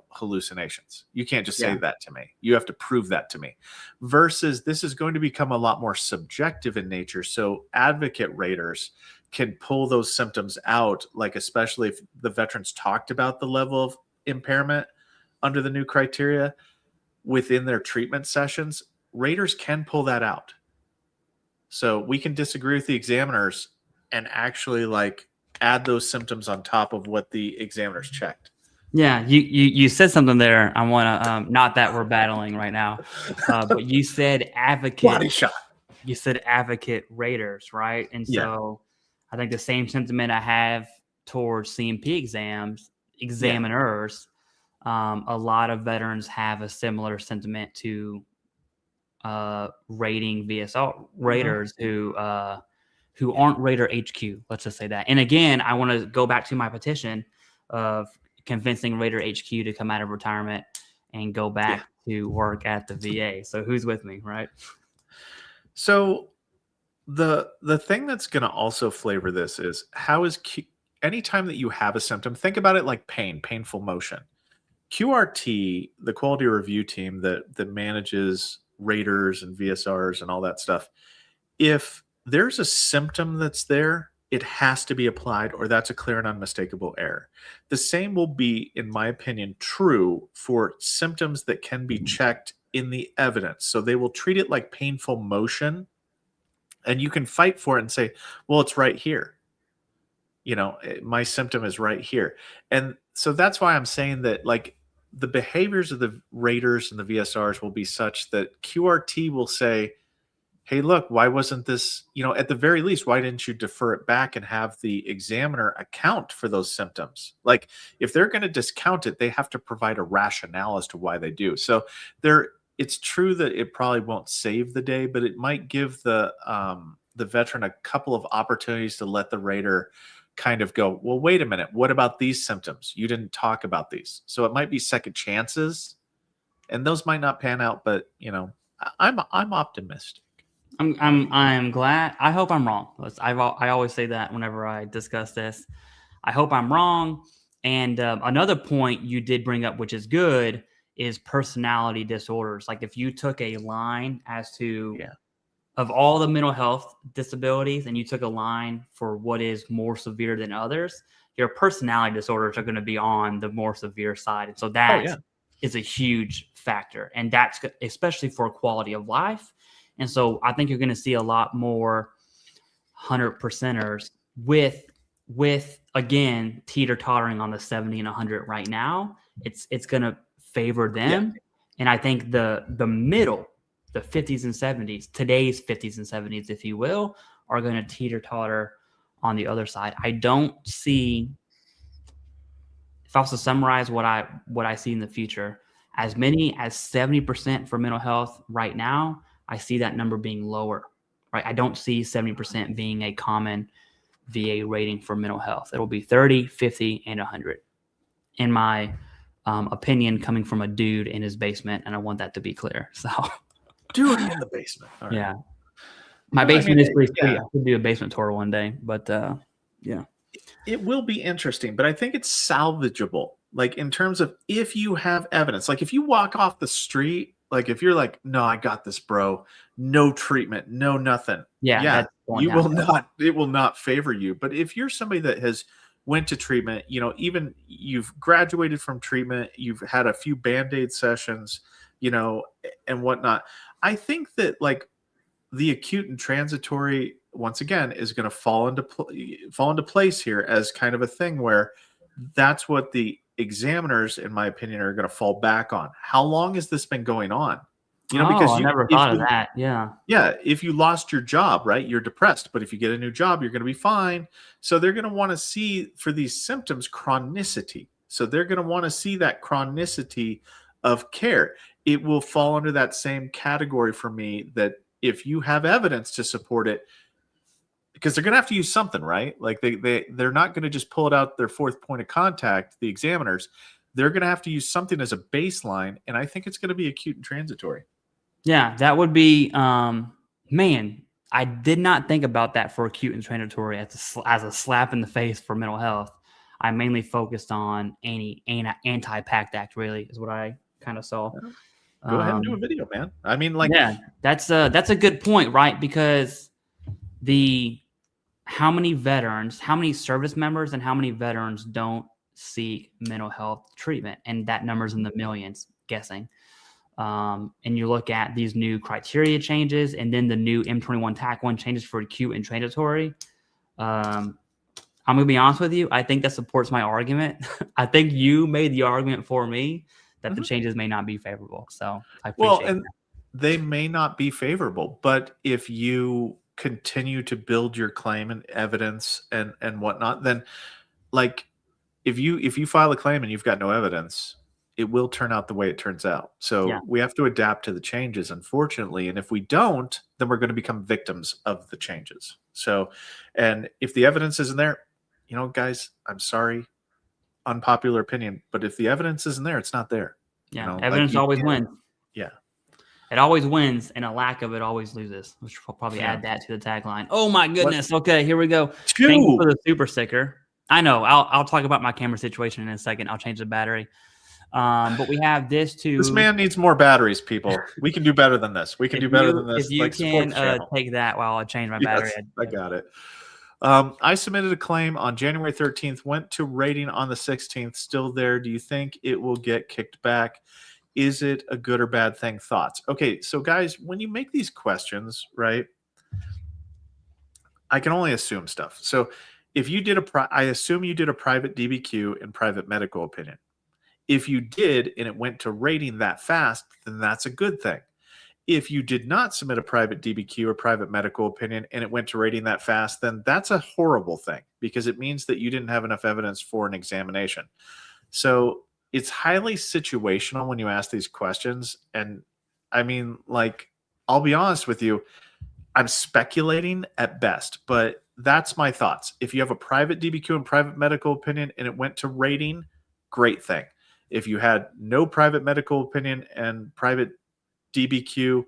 hallucinations. You can't just say that to me. You have to prove that to me. Versus this is going to become a lot more subjective in nature. So advocate raters can pull those symptoms out, like especially if the veterans talked about the level of impairment under the new criteria within their treatment sessions, raters can pull that out. So we can disagree with the examiners and actually add those symptoms on top of what the examiners checked. Yeah, you said something there. I want to, not that we're battling right now, but you said advocate. Body shot. You said advocate raters, right? And so I think the same sentiment I have towards C&P examiners, a lot of veterans have a similar sentiment to rating VSO raters who who aren't Raider HQ. Let's just say that. And again, I want to go back to my petition of convincing Raider HQ to come out of retirement and go back to work at the VA. So who's with me, right? So the thing that's going to also flavor this is how is anytime that you have a symptom, think about it like painful motion. QRT, the quality review team that manages raters and VSRs and all that stuff, if there's a symptom that's there, it has to be applied, or that's a clear and unmistakable error. The same will be, in my opinion, true for symptoms that can be checked in the evidence. So they will treat it like painful motion, and you can fight for it and say, well, it's right here. You know, my symptom is right here. And so that's why I'm saying that, like, the behaviors of the raters and the VSRs will be such that QRT will say, hey, look, why wasn't this, you know, at the very least, why didn't you defer it back and have the examiner account for those symptoms? Like, if they're going to discount it, they have to provide a rationale as to why they do. So it's true that it probably won't save the day, but it might give the veteran a couple of opportunities to let the rater kind of go, well, wait a minute, what about these symptoms? You didn't talk about these. So it might be second chances, and those might not pan out, but you know, I'm optimistic. I'm glad. I hope I'm wrong. I always say that whenever I discuss this. I hope I'm wrong. And another point you did bring up, which is good, is personality disorders. Like if you took a line as to of all the mental health disabilities, and you took a line for what is more severe than others, your personality disorders are going to be on the more severe side. And so that is a huge factor. And that's especially for quality of life. And so I think you're going to see a lot more 100%ers with again, teeter-tottering on the 70 and 100 right now. It's going to favor them. Yeah. And I think the middle, the 50s and 70s, today's 50s and 70s, if you will, are going to teeter-totter on the other side. I don't see, if I was to summarize what I see in the future, as many as 70% for mental health right now, I see that number being lower, right? I don't see 70% being a common VA rating for mental health. It'll be 30, 50, and 100. In my opinion, coming from a dude in his basement, and I want that to be clear. So, dude in the basement. All right. Yeah. My basement is pretty sweet. I could do a basement tour one day, but yeah. It will be interesting, but I think it's salvageable. Like in terms of if you have evidence, like if you walk off the street, like if you're like, no, I got this, bro, no treatment, no nothing. Yeah, you will not, it will not favor you. But if you're somebody that has went to treatment, you know, even you've graduated from treatment, you've had a few Band-Aid sessions, you know, and whatnot. I think that like the acute and transitory, once again, is going to fall into place here as kind of a thing where that's what the examiners, in my opinion, are going to fall back on. How long has this been going on? You know, because I never thought of that. Yeah. Yeah. If you lost your job, right, you're depressed. But if you get a new job, you're going to be fine. So they're going to want to see for these symptoms chronicity. So they're going to want to see that chronicity of care. It will fall under that same category for me that if you have evidence to support it, because they're going to have to use something, right? Like they're not going to just pull it out their fourth point of contact, the examiners. They're going to have to use something as a baseline, and I think it's going to be acute and transitory. Yeah, that would be, man, I did not think about that for acute and transitory as a slap in the face for mental health. I mainly focused on anti-PACT Act, really, is what I kind of saw. Go ahead and do a video, man. I mean, like, yeah, that's a good point, right? Because how many veterans, how many service members, and how many veterans don't seek mental health treatment? And that number's in the millions, guessing. And you look at these new criteria changes, and then the new M21 TAC 1 changes for acute and transitory. I'm going to be honest with you. I think that supports my argument. I think you made the argument for me that the changes may not be favorable. So I appreciate that. They may not be favorable, but if you continue to build your claim and evidence and whatnot, then like if you file a claim and you've got no evidence, it will turn out the way it turns out. Yeah. So we have to adapt to the changes, unfortunately. And if we don't, then we're going to become victims of the changes. So, and if the evidence isn't there, you know, guys, I'm sorry, unpopular opinion, but if the evidence isn't there, it's not there. Yeah. You know, like Evidence you always can't. wins. Yeah. It always wins, and a lack of it always loses. We should probably Yeah. add that to the tagline. Oh my What? goodness. Okay, here we go. Thank you Two. for the super sticker. I know. I'll talk about my camera situation in a second. I'll change the battery. But we have this too. This man needs more batteries, people. We can do better than this. We can do better than this. If you Like, support can the channel. take that while I change my battery. Yes, I got it. I submitted a claim on January 13th, went to rating on the 16th, still there. Do you think it will get kicked back? Is it a good or bad thing? Thoughts? Okay, so guys, when you make these questions, right, I can only assume stuff. So if you did I assume you did a private DBQ and private medical opinion. If you did and it went to rating that fast, then that's a good thing. If you did not submit a private DBQ or private medical opinion and it went to rating that fast, then that's a horrible thing because it means that you didn't have enough evidence for an examination. So it's highly situational when you ask these questions. And I mean, like, I'll be honest with you, I'm speculating at best, but that's my thoughts. If you have a private DBQ and private medical opinion and it went to rating, great thing. If you had no private medical opinion and private DBQ,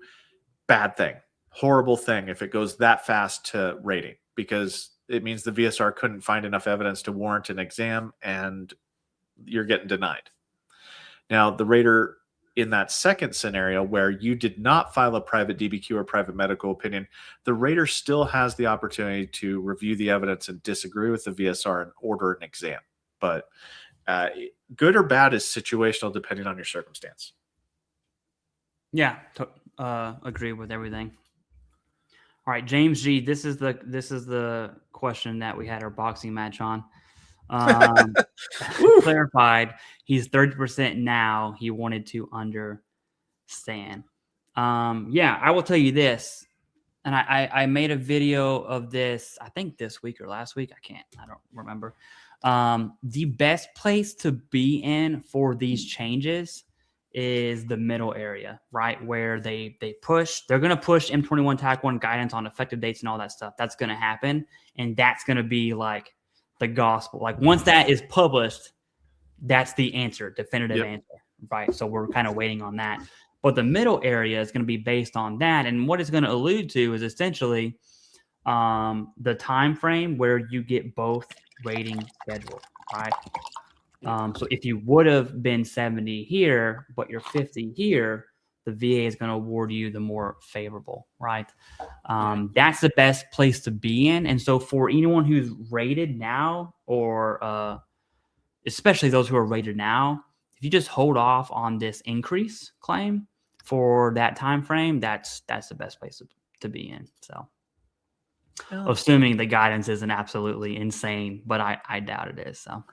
bad thing, horrible thing if it goes that fast to rating, because it means the VSR couldn't find enough evidence to warrant an exam and you're getting denied. Now, the rater in that second scenario where you did not file a private DBQ or private medical opinion, the rater still has the opportunity to review the evidence and disagree with the VSR and order an exam. But good or bad is situational depending on your circumstance. Yeah, agree with everything. All right, James G. This is the question that we had our boxing match on. Clarified. He's 30% now. He wanted to understand. Yeah, I will tell you this, and I made a video of this. I think this week or last week. I don't remember. The best place to be in for these changes is the middle area, right? Where they're going to push M21 TAC 1 guidance on effective dates and all that stuff. That's going to happen. And that's going to be like the gospel. Like once that is published, that's the answer, definitive answer, right? So we're kind of waiting on that. But the middle area is going to be based on that. And what it's going to allude to is essentially the time frame where you get both rating scheduled, right? So if you would have been 70 here, but you're 50 here, the VA is going to award you the more favorable, right? That's the best place to be in. And so for anyone who's rated now, or especially those who are rated now, if you just hold off on this increase claim for that time frame, that's the best place to be in. So assuming the guidance isn't absolutely insane, but I doubt it is. So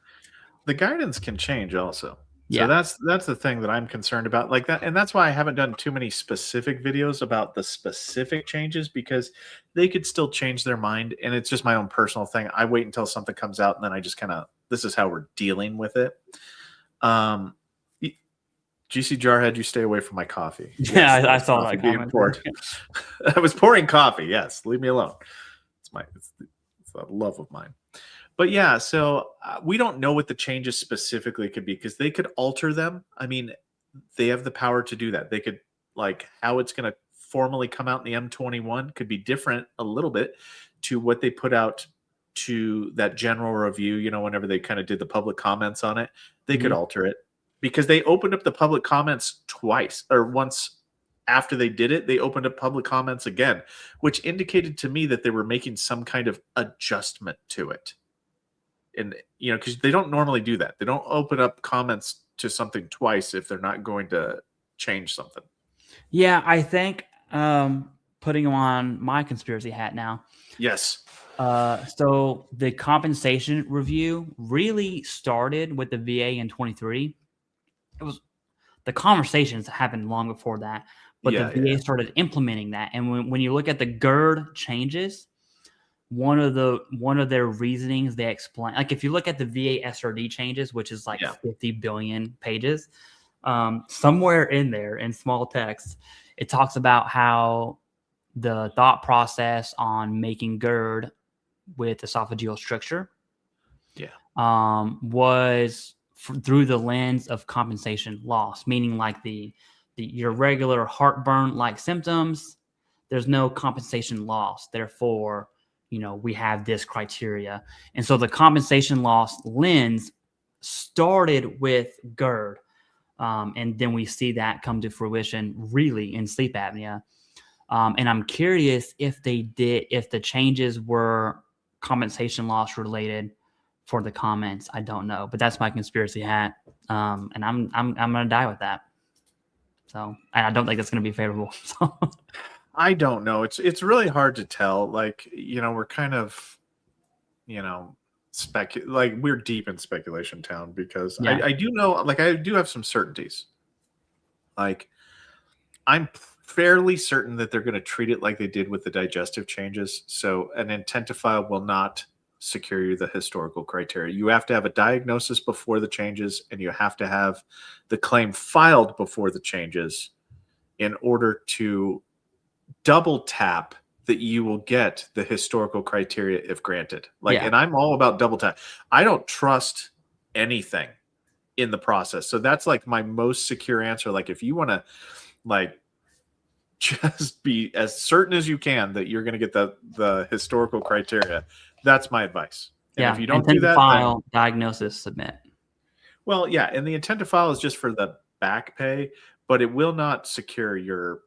the guidance can change also. Yeah. So that's the thing that I'm concerned about, like that. And that's why I haven't done too many specific videos about the specific changes, because they could still change their mind. And it's just my own personal thing. I wait until something comes out and then I just kind of, this is how we're dealing with it. GC Jarhead, you stay away from my coffee. Yeah, yes, I saw that comment. I was pouring coffee. Yes, leave me alone. It's a love of mine. But yeah, so we don't know what the changes specifically could be, because they could alter them. I mean, they have the power to do that. They could, like, how it's going to formally come out in the M21 could be different a little bit to what they put out to that general review, you know, whenever they kind of did the public comments on it. They could alter it, because they opened up the public comments twice, or once after they did it, they opened up public comments again, which indicated to me that they were making some kind of adjustment to it. And, you know, because they don't normally do that. They don't open up comments to something twice if they're not going to change something. Yeah, I think putting on my conspiracy hat now. Yes. So the compensation review really started with the VA in 23. It was the conversations happened long before that, but the VA started implementing that. And when you look at the GERD changes, one of their reasonings they explain, like if you look at the VA SRD changes, which is like 50 billion pages, somewhere in there in small text, it talks about how the thought process on making GERD with esophageal stricture was through the lens of compensation loss, meaning like your regular heartburn like symptoms, there's no compensation loss. Therefore, we have this criteria. And so the compensation loss lens started with GERD. And then we see that come to fruition really in sleep apnea. And I'm curious if the changes were compensation loss related for the comments. I don't know, but that's my conspiracy hat. And I'm going to die with that. So, and I don't think that's going to be favorable. So. I don't know. It's really hard to tell. Like, we're kind of, like we're deep in speculation town because I do know, like I do have some certainties. Like I'm fairly certain that they're going to treat it like they did with the digestive changes. So an intent to file will not secure you the historical criteria. You have to have a diagnosis before the changes, and you have to have the claim filed before the changes in order to double tap that you will get the historical criteria if granted. And I'm all about double tap. I don't trust anything in the process. So that's like my most secure answer. Like if you want to like just be as certain as you can that you're going to get the historical criteria, that's my advice. And if you don't do that, file, diagnosis, submit. Well, yeah, and the intent to file is just for the back pay, but it will not secure your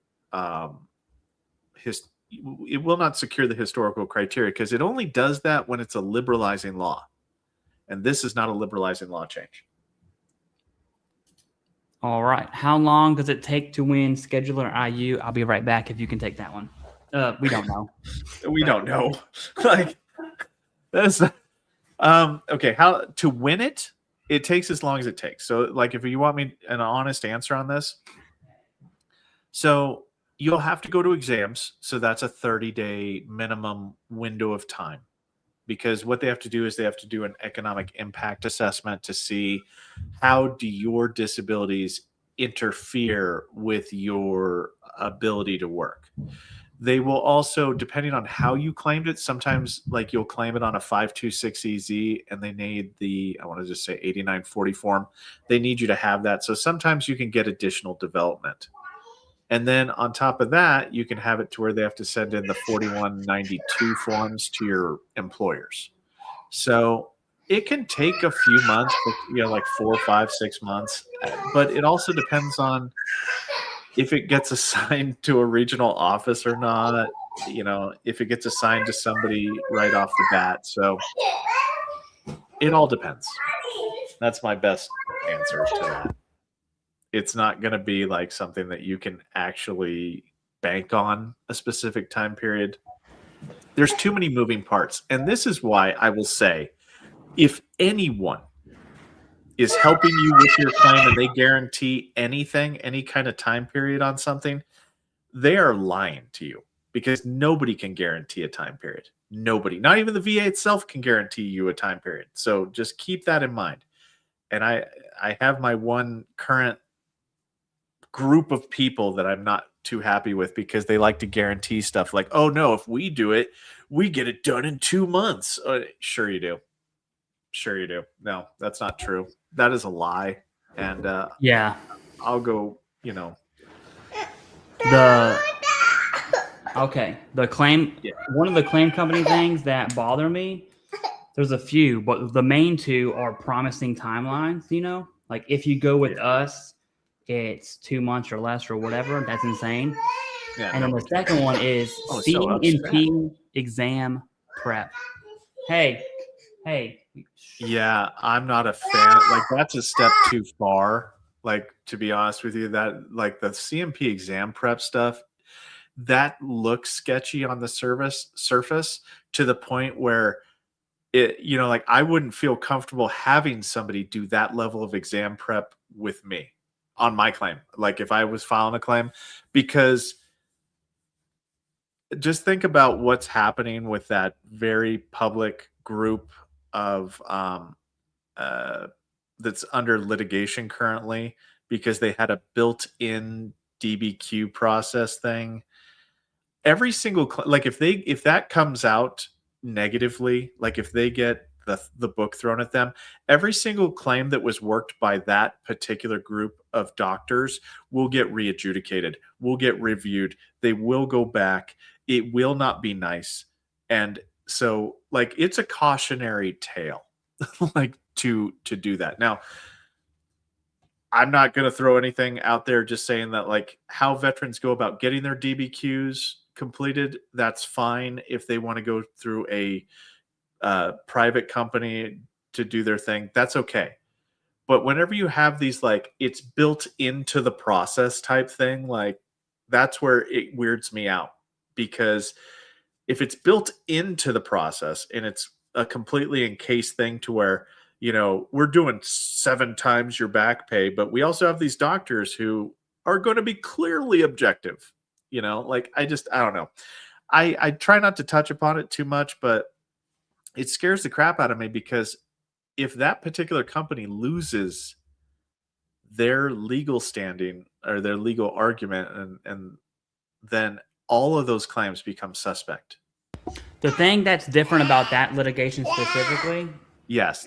it will not secure the historical criteria because it only does that when it's a liberalizing law. And this is not a liberalizing law change. All right. How long does it take to win scheduler IU? I'll be right back if you can take that one. We don't know. We don't know. Like that's okay. How to win it? It takes as long as it takes. So, like, if you want me an honest answer on this, so you'll have to go to exams. So that's a 30-day minimum window of time, because what they have to do is they have to do an economic impact assessment to see how do your disabilities interfere with your ability to work. They will also, depending on how you claimed it, sometimes like you'll claim it on a 526EZ and they need I want to just say 8940 form. They need you to have that. So sometimes you can get additional development. And then on top of that, you can have it to where they have to send in the 4192 forms to your employers. So it can take a few months, like 4, 5, 6 months. But it also depends on if it gets assigned to a regional office or not, if it gets assigned to somebody right off the bat. So it all depends. That's my best answer to that. It's not going to be like something that you can actually bank on a specific time period. There's too many moving parts. And this is why I will say, if anyone is helping you with your claim and they guarantee anything, any kind of time period on something, they are lying to you, because nobody can guarantee a time period. Nobody, not even the VA itself, can guarantee you a time period. So just keep that in mind. And I have my one current group of people that I'm not too happy with, because they like to guarantee stuff like, oh no, if we do it, we get it done in 2 months. Sure you do. Sure you do. No, that's not true. That is a lie. And I'll go, the claim, one of the claim company things that bother me, there's a few, but the main two are promising timelines. Like if you go with us, it's 2 months or less or whatever. That's insane. And then the second one is CNP exam prep. Hey. Yeah, I'm not a fan. Like that's a step too far. Like, to be honest with you, that like the CMP exam prep stuff, that looks sketchy on the surface to the point where it, like I wouldn't feel comfortable having somebody do that level of exam prep with me on my claim. Like if I was filing a claim, because just think about what's happening with that very public group of that's under litigation currently, because they had a built-in DBQ process thing. Every single like if that comes out negatively, like if they get the book thrown at them, every single claim that was worked by that particular group of doctors will get readjudicated, will get reviewed, they will go back, it will not be nice. And so like it's a cautionary tale like to do that. Now, I'm not going to throw anything out there just saying that like how veterans go about getting their DBQs completed, that's fine. If they want to go through a private company to do their thing, that's okay. But whenever you have these like it's built into the process type thing, like that's where it weirds me out, because if it's built into the process and it's a completely encased thing to where, you know, we're doing 7 times your back pay, but we also have these doctors who are going to be clearly objective, you know, like I don't know. I try not to touch upon it too much, but it scares the crap out of me, because if that particular company loses their legal standing or their legal argument, and then all of those claims become suspect. The thing that's different about that litigation specifically, yes,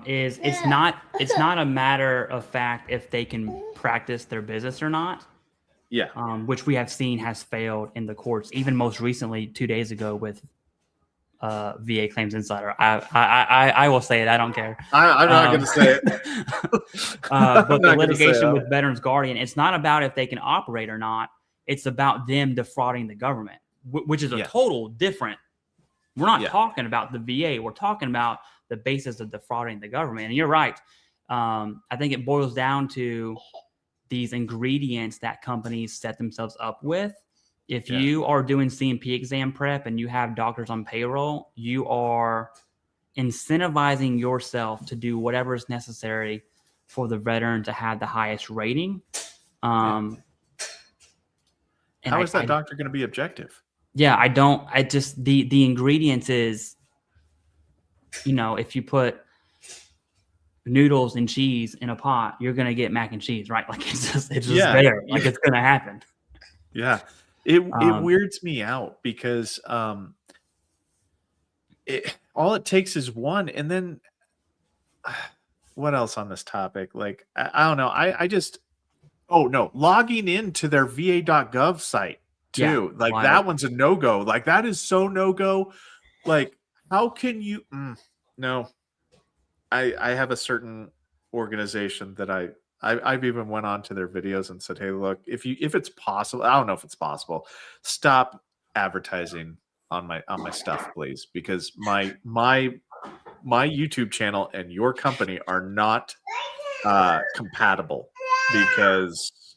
is it's not a matter of fact if they can practice their business or not. Yeah. Which we have seen has failed in the courts, even most recently 2 days ago with VA Claims Insider. I will say it. I don't care. I'm not going to say it. But the litigation with Veterans Guardian, it's not about if they can operate or not. It's about them defrauding the government, which is a total different. We're not talking about the VA. We're talking about the basis of defrauding the government. And you're right. I think it boils down to these ingredients that companies set themselves up with. If you are doing C&P exam prep and you have doctors on payroll, you are incentivizing yourself to do whatever is necessary for the veteran to have the highest rating. How is that doctor going to be objective? Yeah, I just, the ingredients is, you know, if you put noodles and cheese in a pot, you're going to get mac and cheese, right? Like it's just there. Like it's going to happen. Yeah. It weirds me out, because all it takes is one. And then what else on this topic? Like, I don't know. Logging into their va.gov site too. Like that one's a no-go. Like that is so no-go. Like, how can you, no, I have a certain organization that I've even went on to their videos and said, hey, look, if it's possible, I don't know if it's possible, stop advertising on my stuff, please, because my YouTube channel and your company are not compatible, because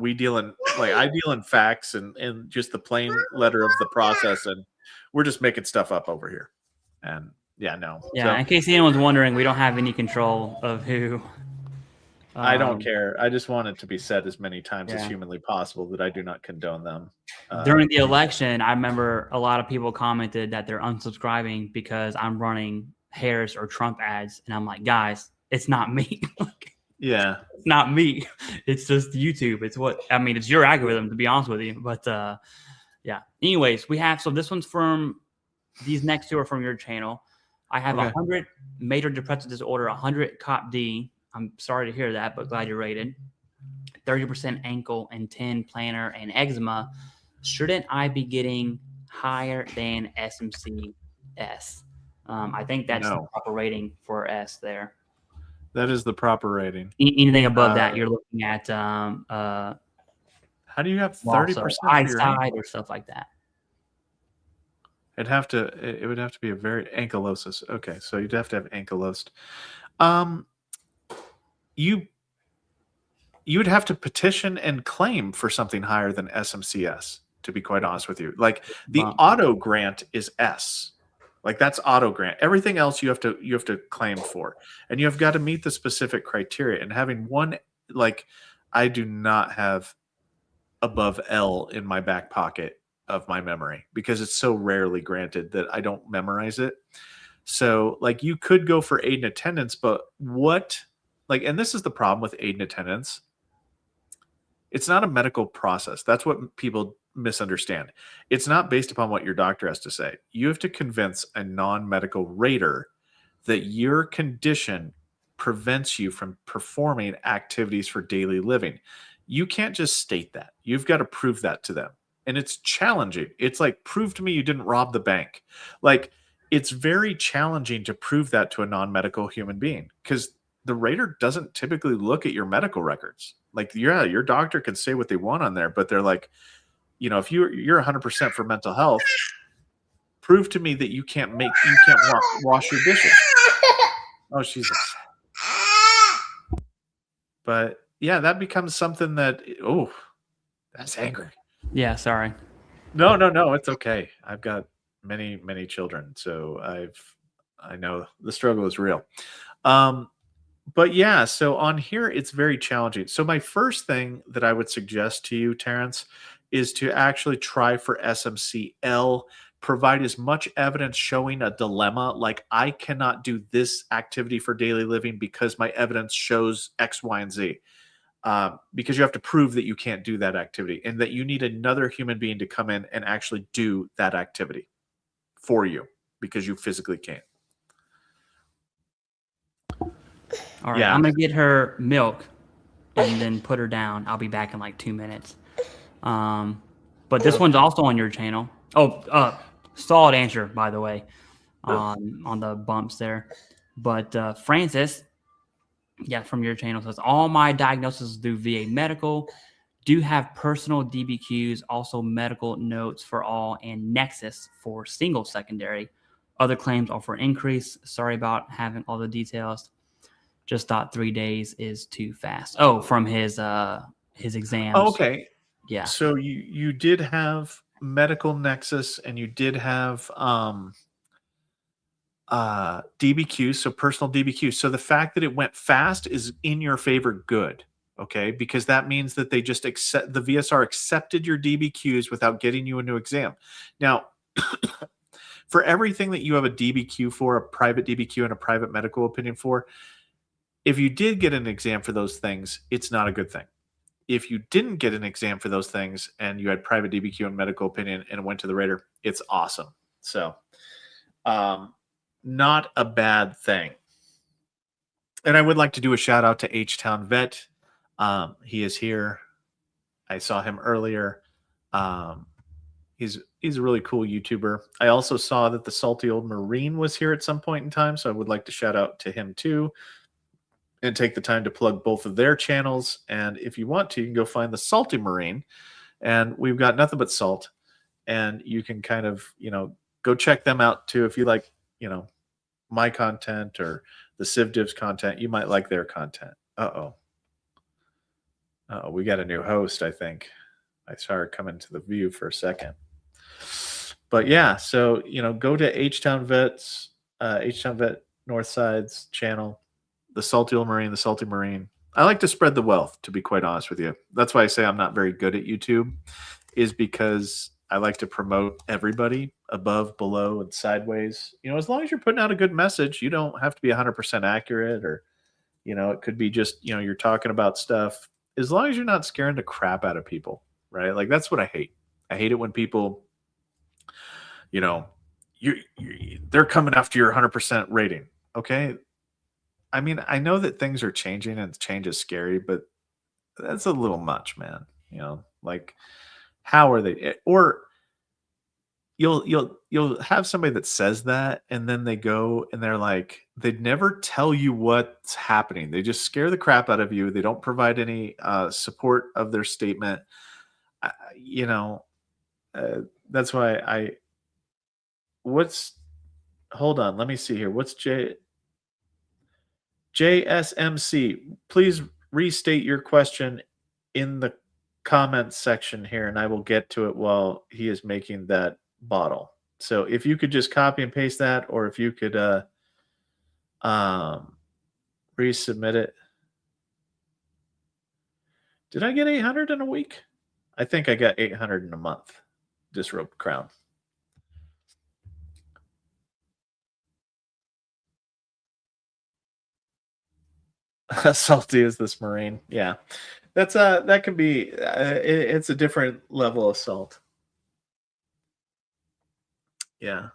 I deal in facts and just the plain letter of the process, and we're just making stuff up over here. And in case anyone's wondering, we don't have any control of who. I don't care. I just want it to be said as many times as humanly possible that I do not condone them. During the election, I remember a lot of people commented that they're unsubscribing because I'm running Harris or Trump ads. And I'm like, guys, it's not me. It's not me. It's just YouTube. It's your algorithm, to be honest with you. But anyways, so this one's from, these next two are from your channel. I have 100 major depressive disorder, 100 COPD. I'm sorry to hear that, but glad you're rated. 30% ankle and 10 plantar and eczema. Shouldn't I be getting higher than SMCS? I think that's the proper rating for S there. That is the proper rating. Anything above that, you're looking at how do you have 30% eyesight or stuff like that? It would have to be a very ankylosis. Okay, so you'd have to have ankylosed. You would have to petition and claim for something higher than SMCS, to be quite honest with you. Like the auto grant is S. Like that's auto grant. Everything else you have to claim for. And you have got to meet the specific criteria. And having one, like I do not have above L in my back pocket of my memory, because it's so rarely granted that I don't memorize it. So like you could go for aid and attendance, but what like, and this is the problem with aid and attendance. It's not a medical process. That's what people misunderstand. It's not based upon what your doctor has to say. You have to convince a non-medical rater that your condition prevents you from performing activities for daily living. You can't just state that. You've got to prove that to them. And it's challenging. It's like, prove to me you didn't rob the bank. Like, it's very challenging to prove that to a non-medical human being, because the rater doesn't typically look at your medical records. Like, yeah, your doctor can say what they want on there, but they're like, if you're 100% for mental health, prove to me that you can't wash your dishes. Oh, Jesus. But yeah, that becomes something that, oh, that's angry. Yeah, sorry. No, it's okay. I've got many, many children, so I know the struggle is real. But yeah, so on here, it's very challenging. So my first thing that I would suggest to you, Terrence, is to actually try for SMCL. Provide as much evidence showing a dilemma, like, I cannot do this activity for daily living because my evidence shows X, Y, and Z. Because you have to prove that you can't do that activity, and that you need another human being to come in and actually do that activity for you because you physically can't. All right, Yeah. I'm gonna get her milk and then put her down. I'll be back in like 2 minutes. But this one's also on your channel. Oh, solid answer, by the way, on the bumps there. But Francis, yeah, from your channel, says all my diagnoses through VA medical. Do have personal DBQs, also medical notes for all, and Nexus for single secondary. Other claims are for increase. Sorry about having all the details. Just thought 3 days is too fast. Oh, from his exams. Oh, okay. Yeah. So you did have medical nexus, and you did have DBQ, so personal DBQ. So the fact that it went fast is in your favor good, okay? Because that means that they just accept, the VSR accepted your DBQs without getting you a new exam. Now, for everything that you have a DBQ for, a private DBQ and a private medical opinion for, if you did get an exam for those things, it's not a good thing. If you didn't get an exam for those things and you had private DBQ and medical opinion and went to the rater, it's awesome. So, not a bad thing. And I would like to do a shout out to H-Town Vet. He is here. I saw him earlier. He's a really cool YouTuber. I also saw that the Salty Old Marine was here at some point in time, so I would like to shout out to him too, and take the time to plug both of their channels. And if you want to, you can go find the Salty Marine, and we've got nothing but salt. And you can kind of, go check them out too. If you like, my content or the Civ Divs content, you might like their content. Uh-oh, we got a new host, I think. I saw her come into the view for a second. But yeah, so, go to H-Town Vets, H-Town Vet Northside's channel, the Salty Old Marine, the Salty Marine. I like to spread the wealth, to be quite honest with you. That's why I say I'm not very good at YouTube, is because I like to promote everybody above, below, and sideways. As long as you're putting out a good message, you don't have to be 100% accurate, or, it could be just, you're talking about stuff. As long as you're not scaring the crap out of people, right? Like, that's what I hate. I hate it when people, they're coming after your 100% rating. Okay. I mean, I know that things are changing and change is scary, but that's a little much, man. Like, how are they? Or you'll have somebody that says that, and then they go and they're like, they'd never tell you what's happening. They just scare the crap out of you. They don't provide any support of their statement. That's why hold on, let me see here. What's JSMC? Please restate your question in the comments section here, and I will get to it while he is making that bottle. So if you could just copy and paste that, or if you could resubmit it. Did I get 800 in a week? I think I got 800 in a month. Disrobe crown. Salty as this Marine. Yeah. That can be, it's a different level of salt. Yeah.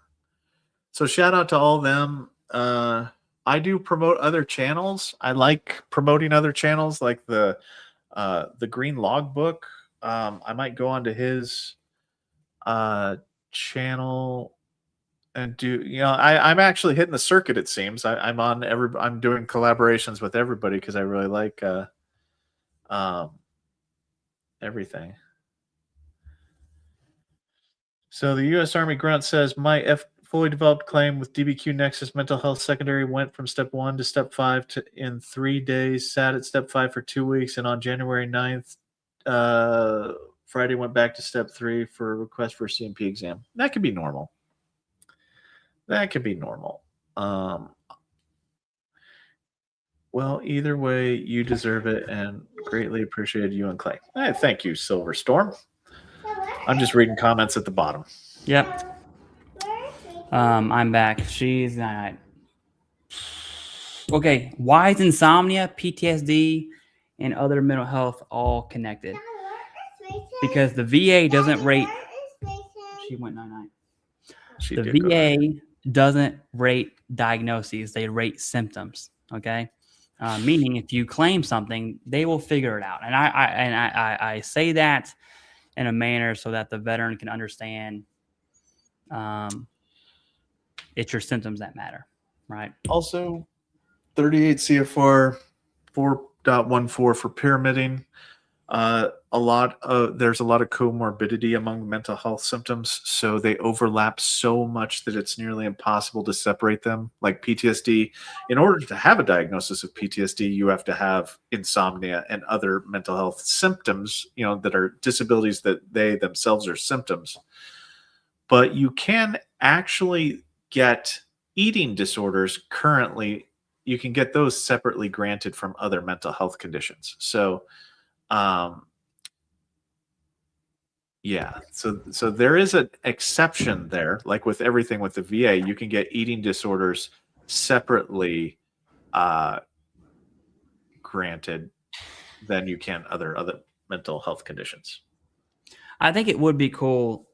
So shout out to all them. I do promote other channels. I like promoting other channels like the Green Logbook. I might go onto his channel and do, I'm actually hitting the circuit, it seems. I'm doing collaborations with everybody because I really like everything. So the U.S. Army grunt says my fully developed claim with DBQ Nexus mental health secondary went from step 1 to step 5 in 3 days, sat at step 5 for 2 weeks, and on January 9th, Friday went back to step 3 for a request for a CMP exam. That could be normal. That could be normal. Well, either way, you deserve it and greatly appreciated you and Clay. Thank you, Silver Storm. I'm just reading comments at the bottom. Yep. I'm back. She's not. Okay. Why is insomnia, PTSD, and other mental health all connected? Because the VA doesn't rate. She went 9-9. The VA doesn't rate diagnoses; they rate symptoms. Okay, meaning if you claim something, they will figure it out. And I say that in a manner so that the veteran can understand. It's your symptoms that matter, right? Also, 38 CFR 4.14 for pyramiding. There's a lot of comorbidity among mental health symptoms, so they overlap so much that it's nearly impossible to separate them. Like PTSD, in order to have a diagnosis of PTSD, you have to have insomnia and other mental health symptoms, that are disabilities that they themselves are symptoms. But you can actually get eating disorders currently. You can get those separately granted from other mental health conditions. So, yeah, so there is an exception there. Like with everything with the VA, you can get eating disorders separately granted than you can other mental health conditions. I think it would be cool.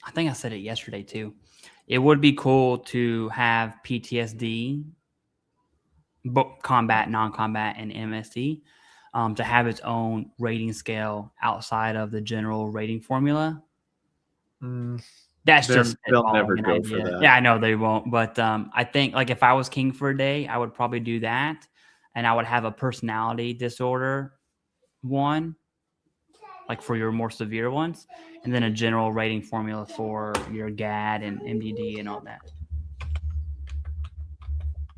I think I said it yesterday too. It would be cool to have PTSD, combat, non-combat, and MSD, to have its own rating scale outside of the general rating formula. That's they'll never go for that. Yeah, I know they won't. But I think like if I was king for a day, I would probably do that, and I would have a personality disorder one, like for your more severe ones, and then a general rating formula for your GAD and MDD and all that.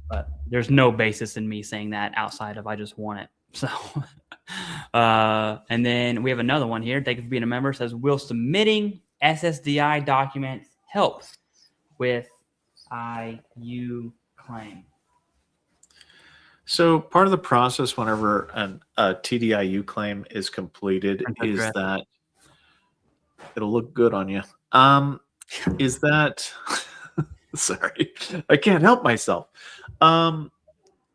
But there's no basis in me saying that outside of I just want it. So, and then we have another one here. Thank you for being a member. It says, will submitting SSDI documents help with IU claim? So part of the process whenever a TDIU claim is completed is that it'll look good on you. Is that sorry, I can't help myself.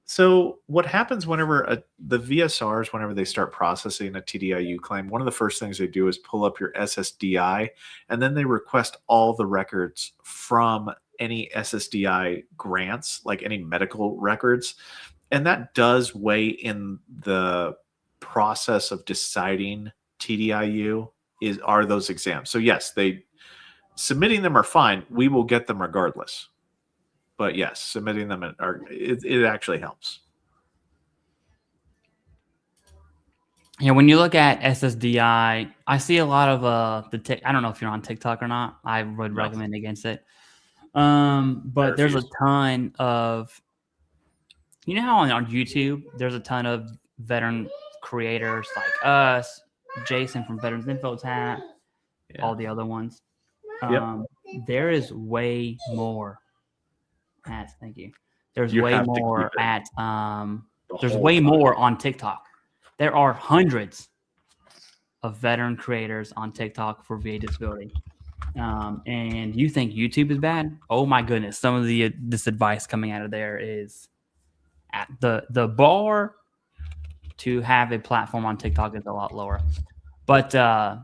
So what happens whenever the VSRs, whenever they start processing a TDIU claim, one of the first things they do is pull up your SSDI, and then they request all the records from any SSDI grants, like any medical records. And that does weigh in the process of deciding TDIU are those exams. So yes, submitting them are fine. We will get them regardless. But yes, submitting them it actually helps. Yeah, when you look at SSDI, I see a lot of I don't know if you're on TikTok or not. I would recommend against it. But there's a ton of, how on YouTube there's a ton of veteran creators like us, Jason from Veterans Info Tap, all the other ones. There is way more. Thank you. There's way more there's way more on TikTok. There are hundreds of veteran creators on TikTok for VA disability. And you think YouTube is bad? Oh my goodness. Some of this advice coming out of there is at the bar to have a platform on TikTok is a lot lower. But a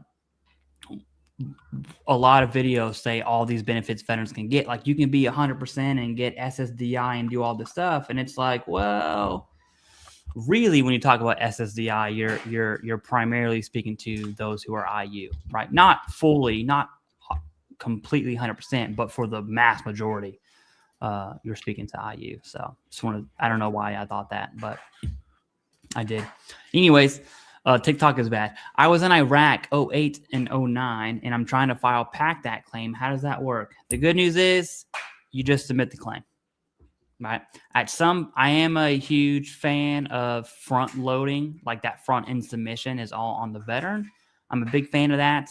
lot of videos say all these benefits veterans can get. Like you can be 100% and get SSDI and do all this stuff. And it's like, well, really, when you talk about SSDI, you're primarily speaking to those who are IU, right? Not fully, not completely 100%, but for the mass majority, you're speaking to IU. So just wanted, I don't know why I thought that, but I did. Anyways, TikTok is bad. I was in Iraq 08 and 09, and I'm trying to file PACT Act claim. How does that work? The good news is you just submit the claim, right? I am a huge fan of front loading, like that front end submission is all on the veteran. I'm a big fan of that,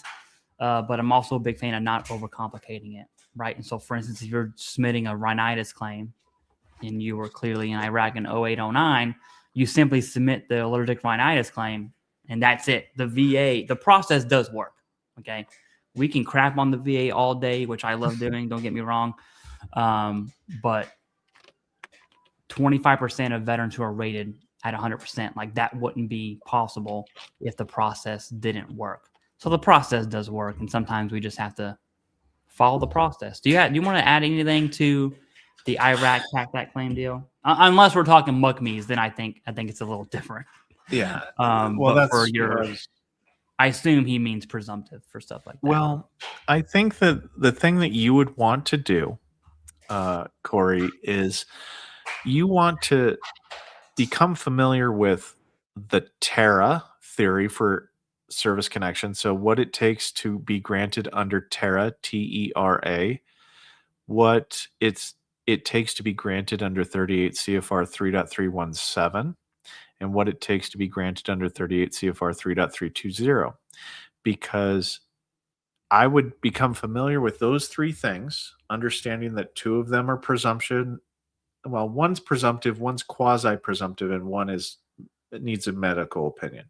but I'm also a big fan of not overcomplicating it, right? And so, for instance, if you're submitting a rhinitis claim and you were clearly in Iraq in 08, 09, you simply submit the allergic rhinitis claim, and that's it. The VA, the process does work, okay? We can crap on the VA all day, which I love doing, don't get me wrong, but 25% of veterans who are rated at 100%, like that wouldn't be possible if the process didn't work. So the process does work, and sometimes we just have to follow the process. Do you want to add anything to the Iraq PACT Act claim deal? Unless we're talking MUCMEs, then I think it's a little different. Yeah. Well, but for yours, I assume he means presumptive for stuff like that. Well, I think that the thing that you would want to do, Corey, is you want to become familiar with the TERA theory for service connection. So what it takes to be granted under TERA, TERA, what it takes to be granted under 38 CFR 3.317, and what it takes to be granted under 38 CFR 3.320. Because I would become familiar with those three things, understanding that two of them are presumption. Well, one's presumptive, one's quasi-presumptive, and one needs a medical opinion.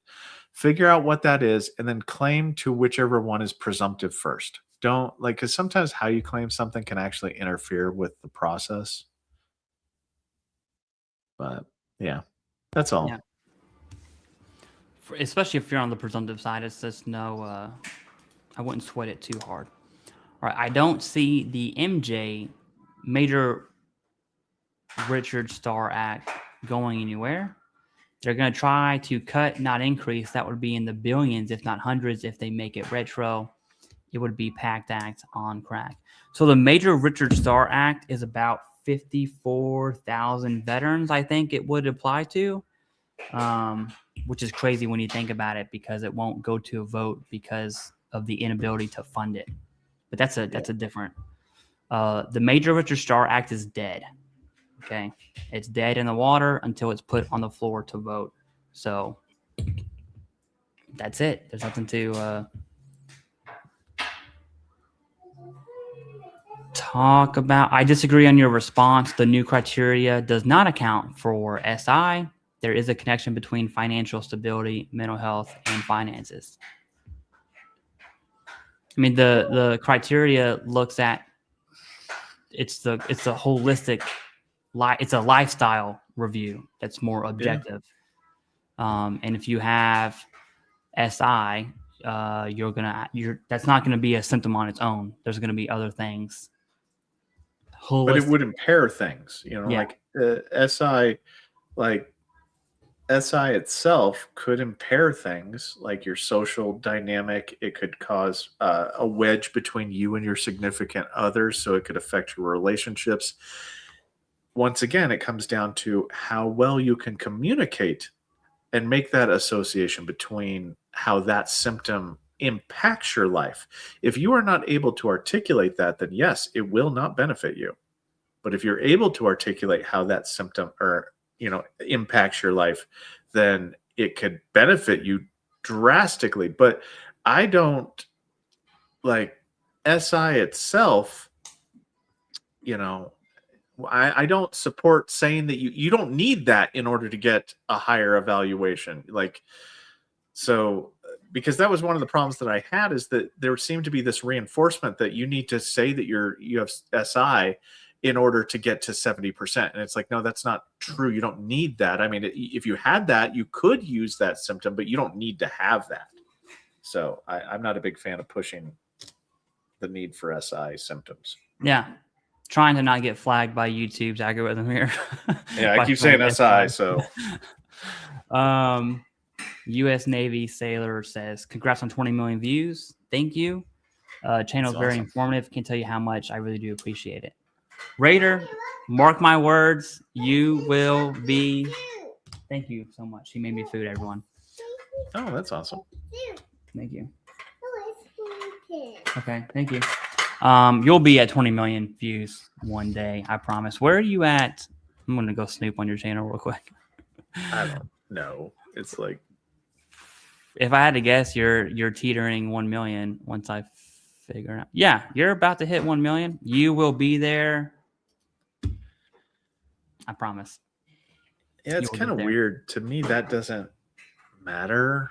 Figure out what that is, and then claim to whichever one is presumptive first. Don't because sometimes how you claim something can actually interfere with the process. But yeah, that's all. Yeah. Especially if you're on the presumptive side, it's just no. I wouldn't sweat it too hard. All right, I don't see the MJ Major Richard Starr Act going anywhere. They're going to try to cut, not increase. That would be in the billions, if not hundreds, if they make it retro. It would be PACT Act on crack. So the Major Richard Starr Act is about 54,000 veterans, I think it would apply to, which is crazy when you think about it, because it won't go to a vote because of the inability to fund it. But that's a different. The Major Richard Starr Act is dead. Okay, it's dead in the water until it's put on the floor to vote. So that's it. There's nothing to talk about. I disagree on your response. The new criteria does not account for SI. There is a connection between financial stability, mental health, and finances. I mean, the criteria looks at it's a holistic. It's a lifestyle review that's more objective. Yeah. And if you have SI, that's not going to be a symptom on its own. There's going to be other things. Holistic. But it would impair things, like SI, SI itself could impair things like your social dynamic. It could cause a wedge between you and your significant others, so it could affect your relationships. Once again, it comes down to how well you can communicate and make that association between how that symptom impacts your life. If you are not able to articulate that, then yes, it will not benefit you. But if you're able to articulate how that symptom impacts your life, then it could benefit you drastically. But I don't SI itself, I don't support saying that you don't need that in order to get a higher evaluation. Because that was one of the problems that I had, is that there seemed to be this reinforcement that you need to say that you have SI in order to get to 70%. And it's like, no, that's not true. You don't need that. I mean, if you had that, you could use that symptom, but you don't need to have that. So I'm not a big fan of pushing the need for SI symptoms. Yeah. Trying to not get flagged by YouTube's algorithm here. Yeah, I keep saying SI, so. U.S. Navy sailor says, congrats on 20 million views. Thank you. Channel is very informative. Can't tell you how much. I really do appreciate it. Raider, mark my words. You will be. Thank you so much. He made me food, everyone. Oh, that's awesome. Thank you. Okay, thank you. You'll be at 20 million views one day, I promise. Where are you at? I'm going to go snoop on your channel real quick. I don't know. It's like, if I had to guess, you're teetering 1 million once I figure it out. Yeah, you're about to hit 1 million. You will be there. I promise. Yeah, it's kind of weird. To me, that doesn't matter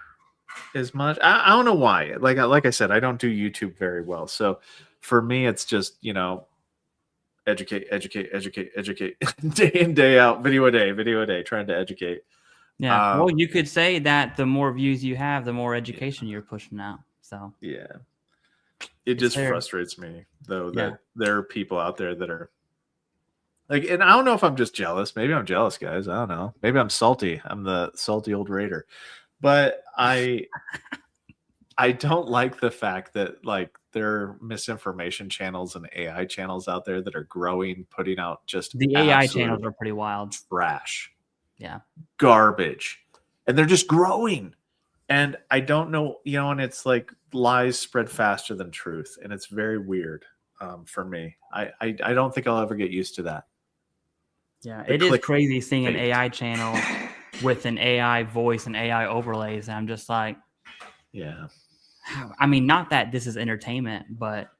as much. I don't know why. Like I said, I don't do YouTube very well. So for me, it's just, educate, day in, day out, video a day, trying to educate. Yeah. Well, you could say that the more views you have, the more education you're pushing out. So yeah, it just frustrates me though that there are people out there that are like, and I don't know if I'm just jealous. Maybe I'm jealous, guys. I don't know. Maybe I'm salty. I'm the salty old Raider, but I don't like the fact that like there are misinformation channels and AI channels out there that are growing, putting out just the AI channels are pretty wild. Trash. Yeah. Garbage. And they're just growing. And I don't know, and it's like lies spread faster than truth. And it's very weird for me. I don't think I'll ever get used to that. Yeah, it is crazy seeing an AI channel with an AI voice and AI overlays. And I'm just like, yeah. I mean, not that this is entertainment, but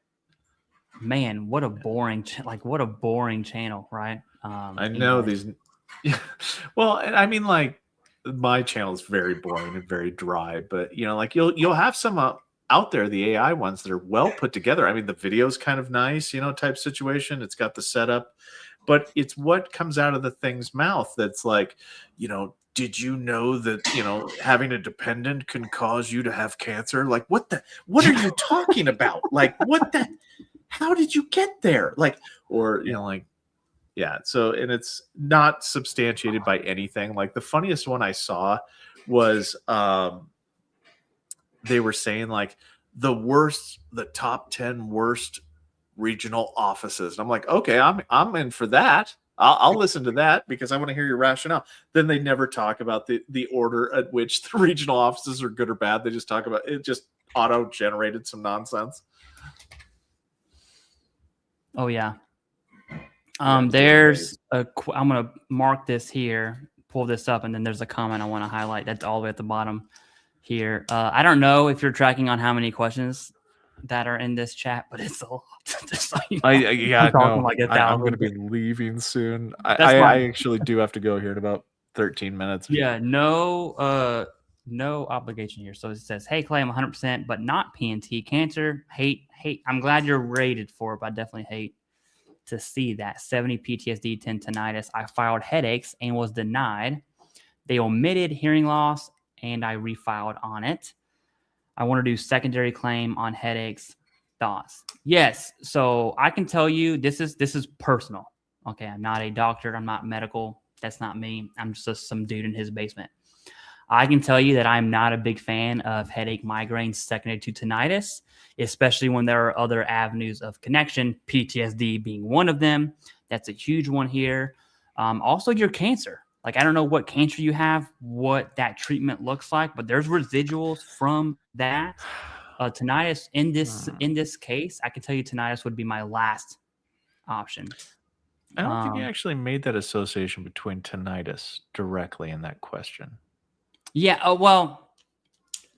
man, what a boring, what a boring channel, right? I know these. Well, and I mean, like my channel is very boring and very dry, but like you'll have some out there, the AI ones that are well put together. I mean, the video's kind of nice, type situation. It's got the setup, but it's what comes out of the thing's mouth that's like, did you know that, having a dependent can cause you to have cancer? Like, what are you talking about? Like, how did you get there? Like, or, like, yeah. So, and it's not substantiated by anything. Like the funniest one I saw was, they were saying like the top 10 worst regional offices. And I'm like, okay, I'm in for that. I'll listen to that because I want to hear your rationale. Then they never talk about the order at which the regional offices are good or bad. They just talk about it. Just auto-generated some nonsense. Oh yeah. There's I'm going to mark this here, pull this up, and then there's a comment I want to highlight. That's all the way at the bottom here. I don't know if you're tracking on how many questions that are in this chat, but it's a lot. Just like, I'm going to be leaving soon. I actually do have to go here in about 13 minutes. Yeah, no obligation here. So it says, hey, Clay, I'm 100%, but not PNT. Cancer, hate. I'm glad you're rated for it, but I definitely hate to see that. 70 PTSD, 10 tinnitus. I filed headaches and was denied. They omitted hearing loss, and I refiled on it. I want to do secondary claim on headaches. Thoughts? Yes. So I can tell you this is personal. Okay, I'm not a doctor. I'm not medical. That's not me. I'm just some dude in his basement. I can tell you that I'm not a big fan of headache migraines secondary to tinnitus, especially when there are other avenues of connection, PTSD being one of them. That's a huge one here. Also, your cancer. Like, I don't know what cancer you have, what that treatment looks like, but there's residuals from that. Tinnitus in this case, I can tell you tinnitus would be my last option. I don't think you actually made that association between tinnitus directly in that question. Yeah, well,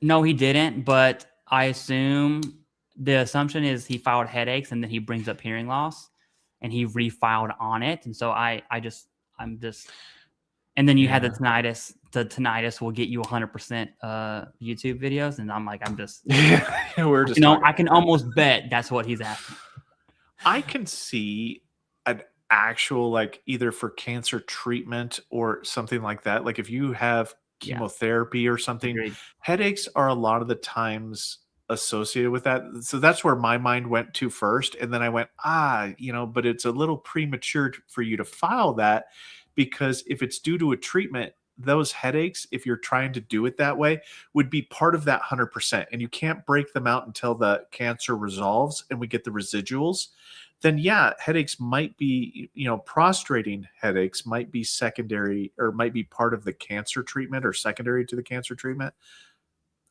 no, he didn't, but I assume the assumption is he filed headaches and then he brings up hearing loss and he refiled on it. And so I'm just, and then you had the tinnitus. The tinnitus will get you 100% YouTube videos. And I'm like, we're just, I can almost bet that's what he's asking. I can see actual, like either for cancer treatment or something like that, like if you have Yeah. chemotherapy or something, Agreed. headaches are a lot of the times associated with that. So that's where my mind went to first. And then I went, but it's a little premature for you to file that, because if it's due to a treatment, those headaches, if you're trying to do it that way, would be part of that 100%. And you can't break them out until the cancer resolves and we get the residuals. Then yeah, headaches might be, prostrating headaches might be secondary or might be part of the cancer treatment or secondary to the cancer treatment.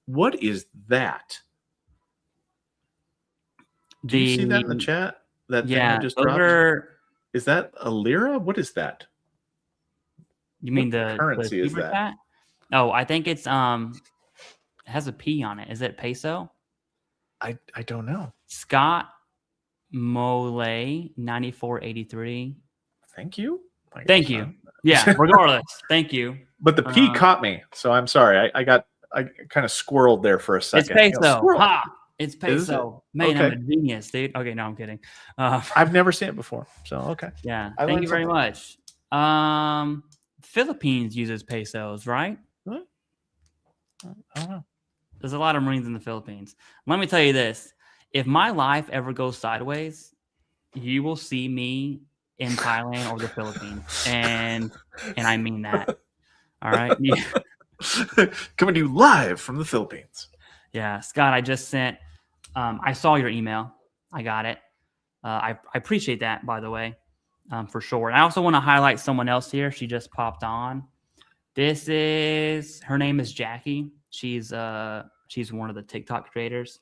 What is that? Do you see that in the chat? That thing that just those dropped? are. Is that a lira? What is that? You mean What the currency is super that? chat? Oh, I think it's it has a P on it. Is it peso? I don't know. Scott Mole 9483. Thank you. Thank you. Yeah, regardless. Thank you. But the P caught me, so I'm sorry. I kind of squirreled there for a second. It's peso. Ha! It's peso. Man, okay. I'm a genius, dude. Okay, no, I'm kidding. I've never seen it before, so okay. Yeah, thank you very much. Philippines uses pesos, right? What? I don't know. There's a lot of Marines in the Philippines. Let me tell you this. If my life ever goes sideways, you will see me in Thailand or the Philippines. And I mean that. All right? Yeah. Coming to you live from the Philippines. Yeah. Scott, I just sent I saw your email. I got it. I appreciate that, by the way, for sure. And I also want to highlight someone else here. She just popped on. Her name is Jackie. She's one of the TikTok creators,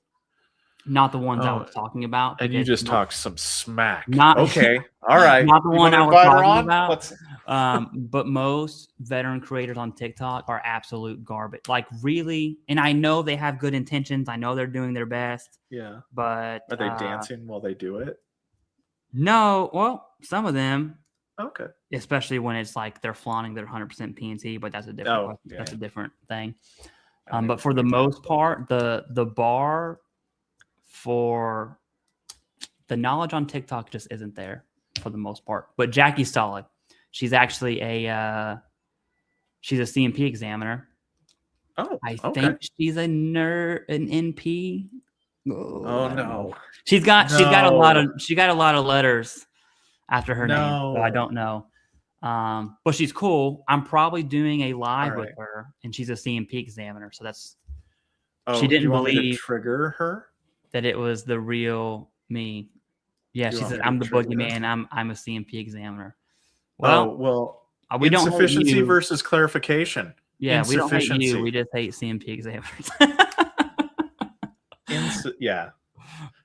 not the ones I was talking about. And you just talked some smack. Not okay, all right. Not the one I was talking about. But most veteran creators on TikTok are absolute garbage. Like really, and I know they have good intentions. I know they're doing their best. Yeah. But are they dancing while they do it? No. Well, some of them. Okay. Especially when it's like they're flaunting their 100% PNT, but that's a different. That's a different thing. But for the most part, the bar for the knowledge on TikTok just isn't there for the most part. But Jackie's solid. She's actually she's a CMP examiner. Oh, I think she's an NP. Oh no. She got a lot of letters after her name, so I don't know. But she's cool. I'm probably doing a live with her, and she's a CMP examiner. So that's. She didn't believe to trigger her that it was the real me. Yeah, she said, "I'm the boogeyman. I'm a CMP examiner." Well, we don't insufficiency versus clarification. Yeah, we don't hate you. We just hate CMP examiners. Yeah.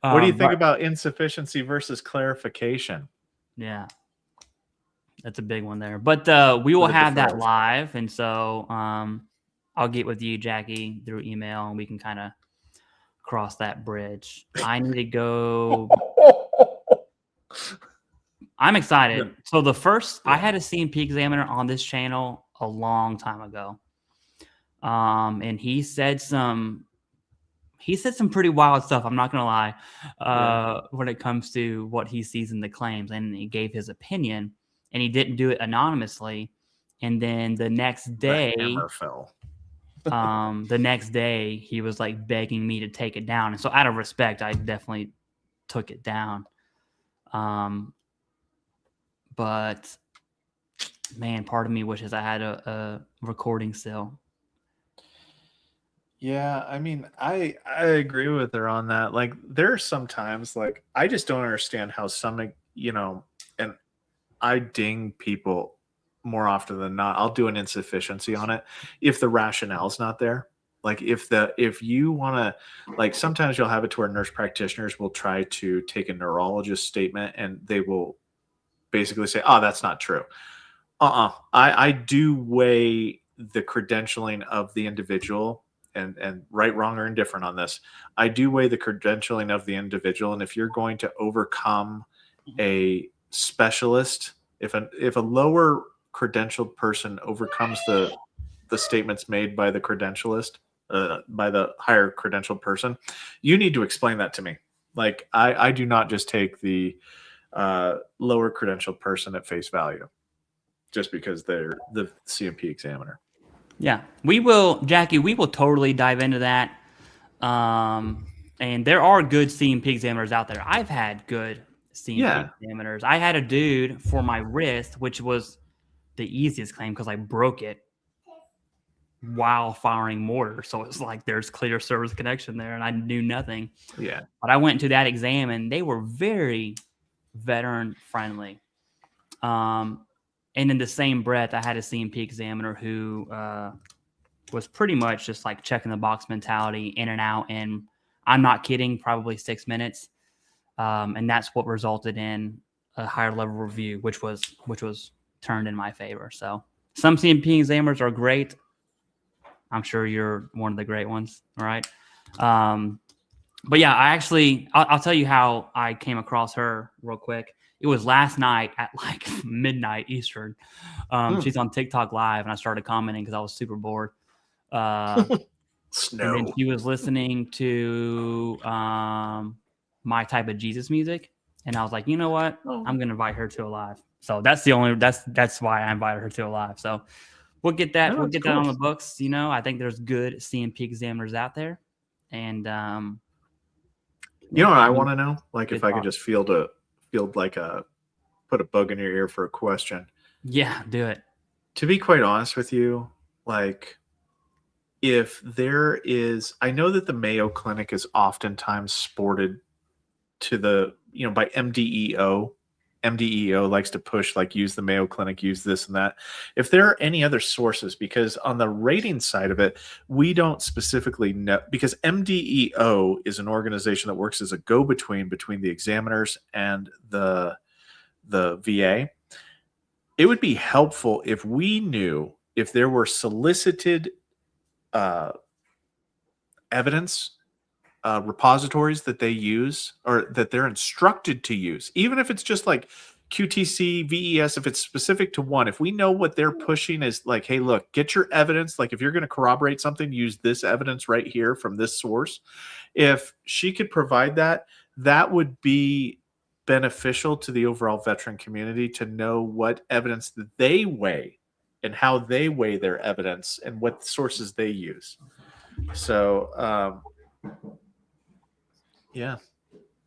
What do you think about insufficiency versus clarification? Yeah. That's a big one there. But we will have that live. And so I'll get with you, Jackie, through email, and we can kind of cross that bridge. I need to go. I'm excited. So I had a CMP examiner on this channel a long time ago. And he said some pretty wild stuff. I'm not going to lie when it comes to what he sees in the claims. And he gave his opinion. And he didn't do it anonymously. And then the next day, the hammer fell. The next day, he was like begging me to take it down. And so out of respect, I definitely took it down. But man, part of me wishes I had a recording still. Yeah, I mean, I agree with her on that. Like, there are some times, like, I just don't understand how some, and I ding people more often than not. I'll do an insufficiency on it if the rationale's not there. Like, if you want to, like, sometimes you'll have it to where nurse practitioners will try to take a neurologist statement and they will basically say, oh, that's not true. I do weigh the credentialing of the individual. And right, wrong, or indifferent on this. I do weigh the credentialing of the individual. And if you're going to overcome a specialist, if a lower credentialed person overcomes the statements made by the credentialist, by the higher credentialed person, you need to explain that to me. Like, I do not just take the lower credentialed person at face value, just because they're the CMP examiner. Yeah, we will, Jackie. We will totally dive into that. And there are good CMP examiners out there. I've had good CMP examiners. I had a dude for my wrist, which was the easiest claim because I broke it while firing mortar. So it's like there's clear service connection there, and I knew nothing. Yeah. But I went to that exam, and they were very veteran friendly. And in the same breath, I had a CMP examiner who was pretty much just like checking the box mentality, in and out. And I'm not kidding, probably 6 minutes. And that's what resulted in a higher level review, which was turned in my favor. So some CMP examiners are great. I'm sure you're one of the great ones, right? But yeah, I'll tell you how I came across her real quick. It was last night at like midnight Eastern. She's on TikTok Live, and I started commenting because I was super bored. And then she was listening to My Type of Jesus music, and I was like, you know what? I'm gonna invite her to a live. So that's why I invited her to a live. So we'll get that that on the books. You know, I think there's good CMP examiners out there, and you know what I want to know? Like, if I could just put a bug in your ear for a question. Yeah, do it. To be quite honest with you, like, if there is, I know that the Mayo Clinic is oftentimes sported to the, by MDEO. MDEO likes to push, like, use the Mayo Clinic, use this and that. If there are any other sources, because on the rating side of it, we don't specifically know, because MDEO is an organization that works as a go-between between the examiners and the VA. It would be helpful if we knew if there were solicited evidence repositories that they use, or that they're instructed to use, even if it's just like QTC, VES, if it's specific to one. If we know what they're pushing is like, hey, look, get your evidence. Like, if you're going to corroborate something, use this evidence right here from this source. If she could provide that, that would be beneficial to the overall veteran community to know what evidence that they weigh and how they weigh their evidence and what sources they use. So, yeah,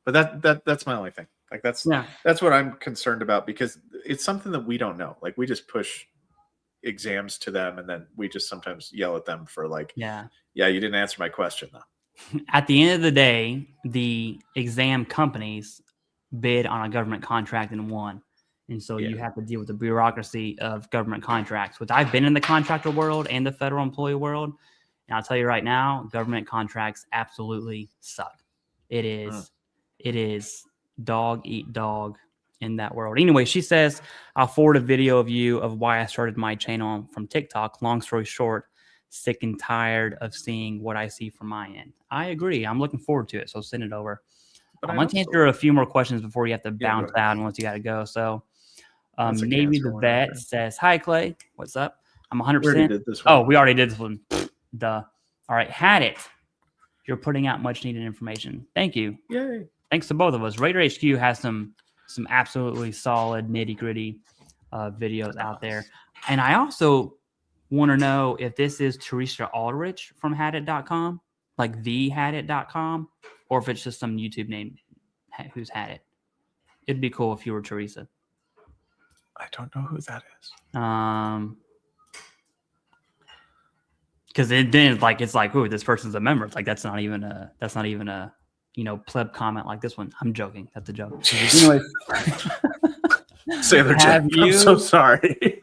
but that's my only thing. Like, that's what I'm concerned about, because it's something that we don't know. Like, we just push exams to them, and then we just sometimes yell at them for like, yeah, you didn't answer my question though. At the end of the day, the exam companies bid on a government contract and won. And so you have to deal with the bureaucracy of government contracts, which I've been in the contractor world and the federal employee world. And I'll tell you right now, government contracts absolutely suck. It is dog eat dog in that world. Anyway, she says, I'll forward a video of you of why I started my channel from TikTok. Long story short, sick and tired of seeing what I see from my end. I agree. I'm looking forward to it. So send it over. I'm going to answer a few more questions before you have to bounce out unless you got to go. So Navy the Vet says, hi, Clay. What's up? I'm 100%. Oh, we already did this one. Duh. All right. Had it. You're putting out much needed information. Thank you. Yay. Thanks to both of us. Raider HQ has some absolutely solid nitty gritty videos out there. And I also want to know if this is Teresa Aldrich from hadit.com, like thehadit.com, or if it's just some YouTube name who's had it. It'd be cool if you were Teresa. I don't know who that is. Because then it's like, oh, this person's a member. It's like that's not even a pleb comment like this one. I'm joking. That's a joke. Anyways, Sailor Jack, I'm so sorry.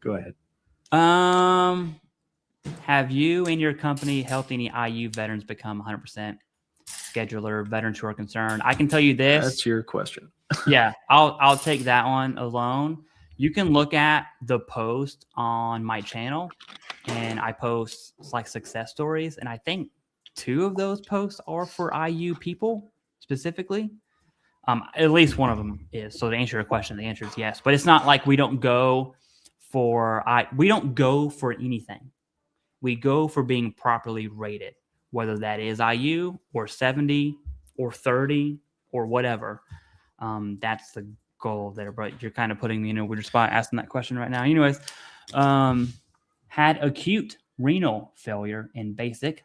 Go ahead. Have you and your company helped any IU veterans become 100% scheduler, veterans who are concerned? I can tell you this. That's your question. Yeah, I'll take that one alone. You can look at the post on my channel, and I post like success stories, and I think 2 of those posts are for IU people specifically. At least one of them is. So to answer your question, the answer is yes. But it's not like we don't go for anything. We go for being properly rated, whether that is IU or 70 or 30 or whatever. That's the goal there, but you're kind of putting me in a weird spot asking that question right now. Anyways, had acute renal failure in basic,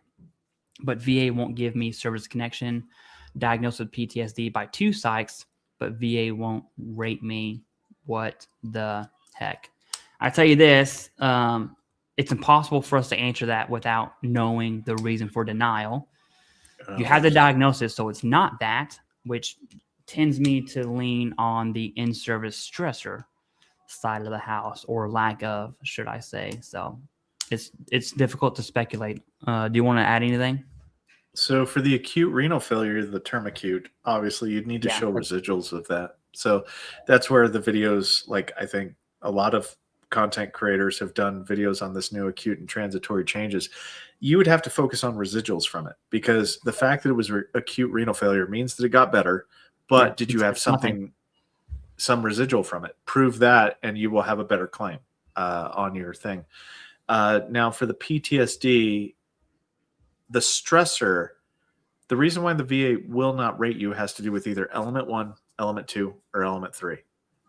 but VA won't give me service connection. Diagnosed with PTSD by 2 psychs, but VA won't rate me. What the heck? I tell you this, it's impossible for us to answer that without knowing the reason for denial. You have the diagnosis, so it's not that, which tends me to lean on the in-service stressor side of the house, or lack of, should I say. So it's difficult to speculate. Do you want to add anything? So for the acute renal failure, the term acute, obviously you'd need to show residuals of that. So that's where the videos, like I think a lot of content creators have done videos on this new acute and transitory changes. You would have to focus on residuals from it, because the fact that it was acute renal failure means that it got better, but did you have something, some residual from it? Prove that and you will have a better claim on your thing. Now for the PTSD, the stressor, the reason why the VA will not rate you has to do with either element 1, element 2, or element 3.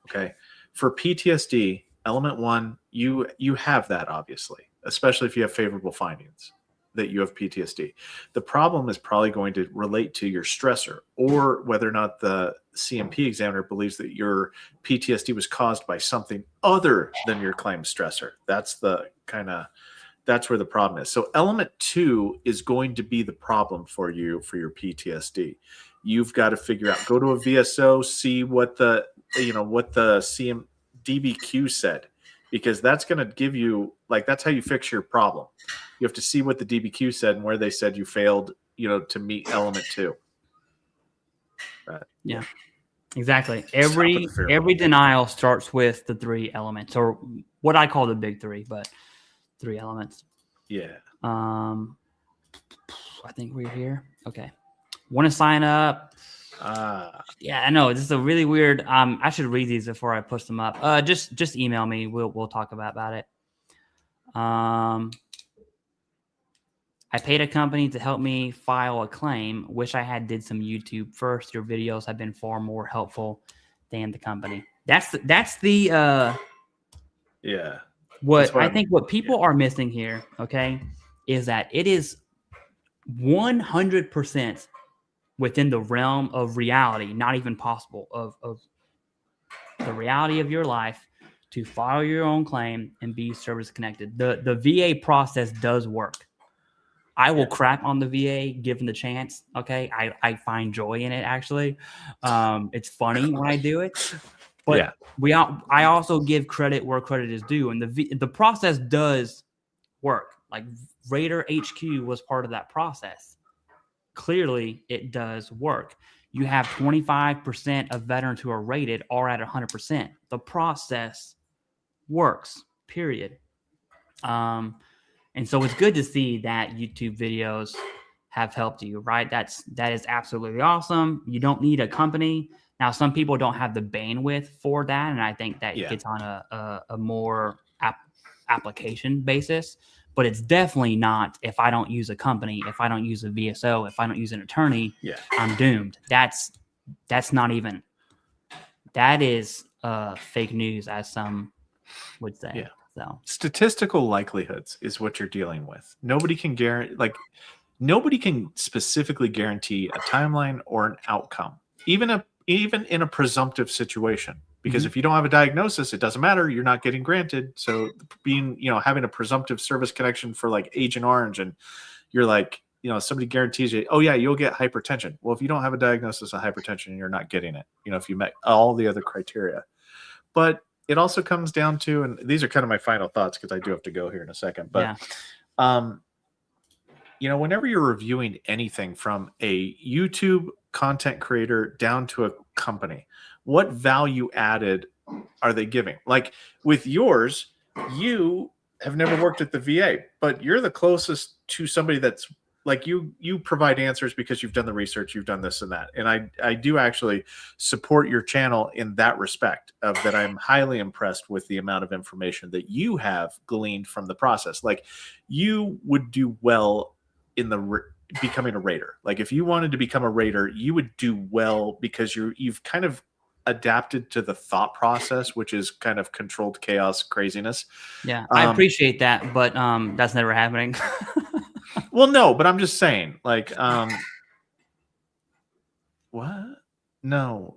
Okay. For PTSD, element 1, you have that, obviously, especially if you have favorable findings that you have PTSD. The problem is probably going to relate to your stressor, or whether or not the CMP examiner believes that your PTSD was caused by something other than your claimed stressor. That's where the problem is. So element 2 is going to be the problem for you for your PTSD. You've got to figure out, go to a VSO, see what the DBQ said, because that's going to give you, like, that's how you fix your problem. You have to see what the DBQ said and where they said you failed, to meet element 2. Yeah, exactly. Every denial starts with the 3 elements, or what I call the big 3, but 3 elements. Yeah. I think we're here. Okay. Want to sign up? Yeah, I know. This is a really weird. I should read these before I push them up. Just email me. We'll talk about it. I paid a company to help me file a claim. Wish I had did some YouTube first. Your videos have been far more helpful than the company. That's the yeah. What I think what people are missing here, okay, is that it is 100% within the realm of reality, not even possible, of the reality of your life to file your own claim and be service connected. The VA process does work. I will crap on the VA given the chance. Okay. I find joy in it, actually. It's funny when I do it. But I also give credit where credit is due. And the process does work. Like Raider HQ was part of that process. Clearly, it does work. You have 25% of veterans who are rated are at 100%. The process works, period. And so it's good to see that YouTube videos have helped you, right? That is absolutely awesome. You don't need a company. Now, some people don't have the bandwidth for that, and I think that gets on a more application basis. But it's definitely not, if I don't use a company, if I don't use a VSO, if I don't use an attorney, I'm doomed. That's not even, that is fake news, as some would say. Yeah. So statistical likelihoods is what you're dealing with. Nobody can nobody can specifically guarantee a timeline or an outcome, even in a presumptive situation. Because if you don't have a diagnosis, it doesn't matter. You're not getting granted. So having a presumptive service connection for like Agent Orange, and you're like, somebody guarantees you, oh yeah, you'll get hypertension. Well, if you don't have a diagnosis of hypertension, you're not getting it. If you met all the other criteria. But it also comes down to, and these are kind of my final thoughts because I do have to go here in a second, but whenever you're reviewing anything from a YouTube content creator down to a company, what value added are they giving? Like with yours, you have never worked at the VA, but you're the closest to somebody that's like you provide answers because you've done the research, you've done this and that. And I do actually support your channel in that respect, of that I'm highly impressed with the amount of information that you have gleaned from the process. Like you would do well in becoming a raider. Like if you wanted to become a raider, you would do well because you've kind of adapted to the thought process, which is kind of controlled chaos craziness. Yeah, I appreciate that, but that's never happening. Well, no, but I'm just saying, like, what? No,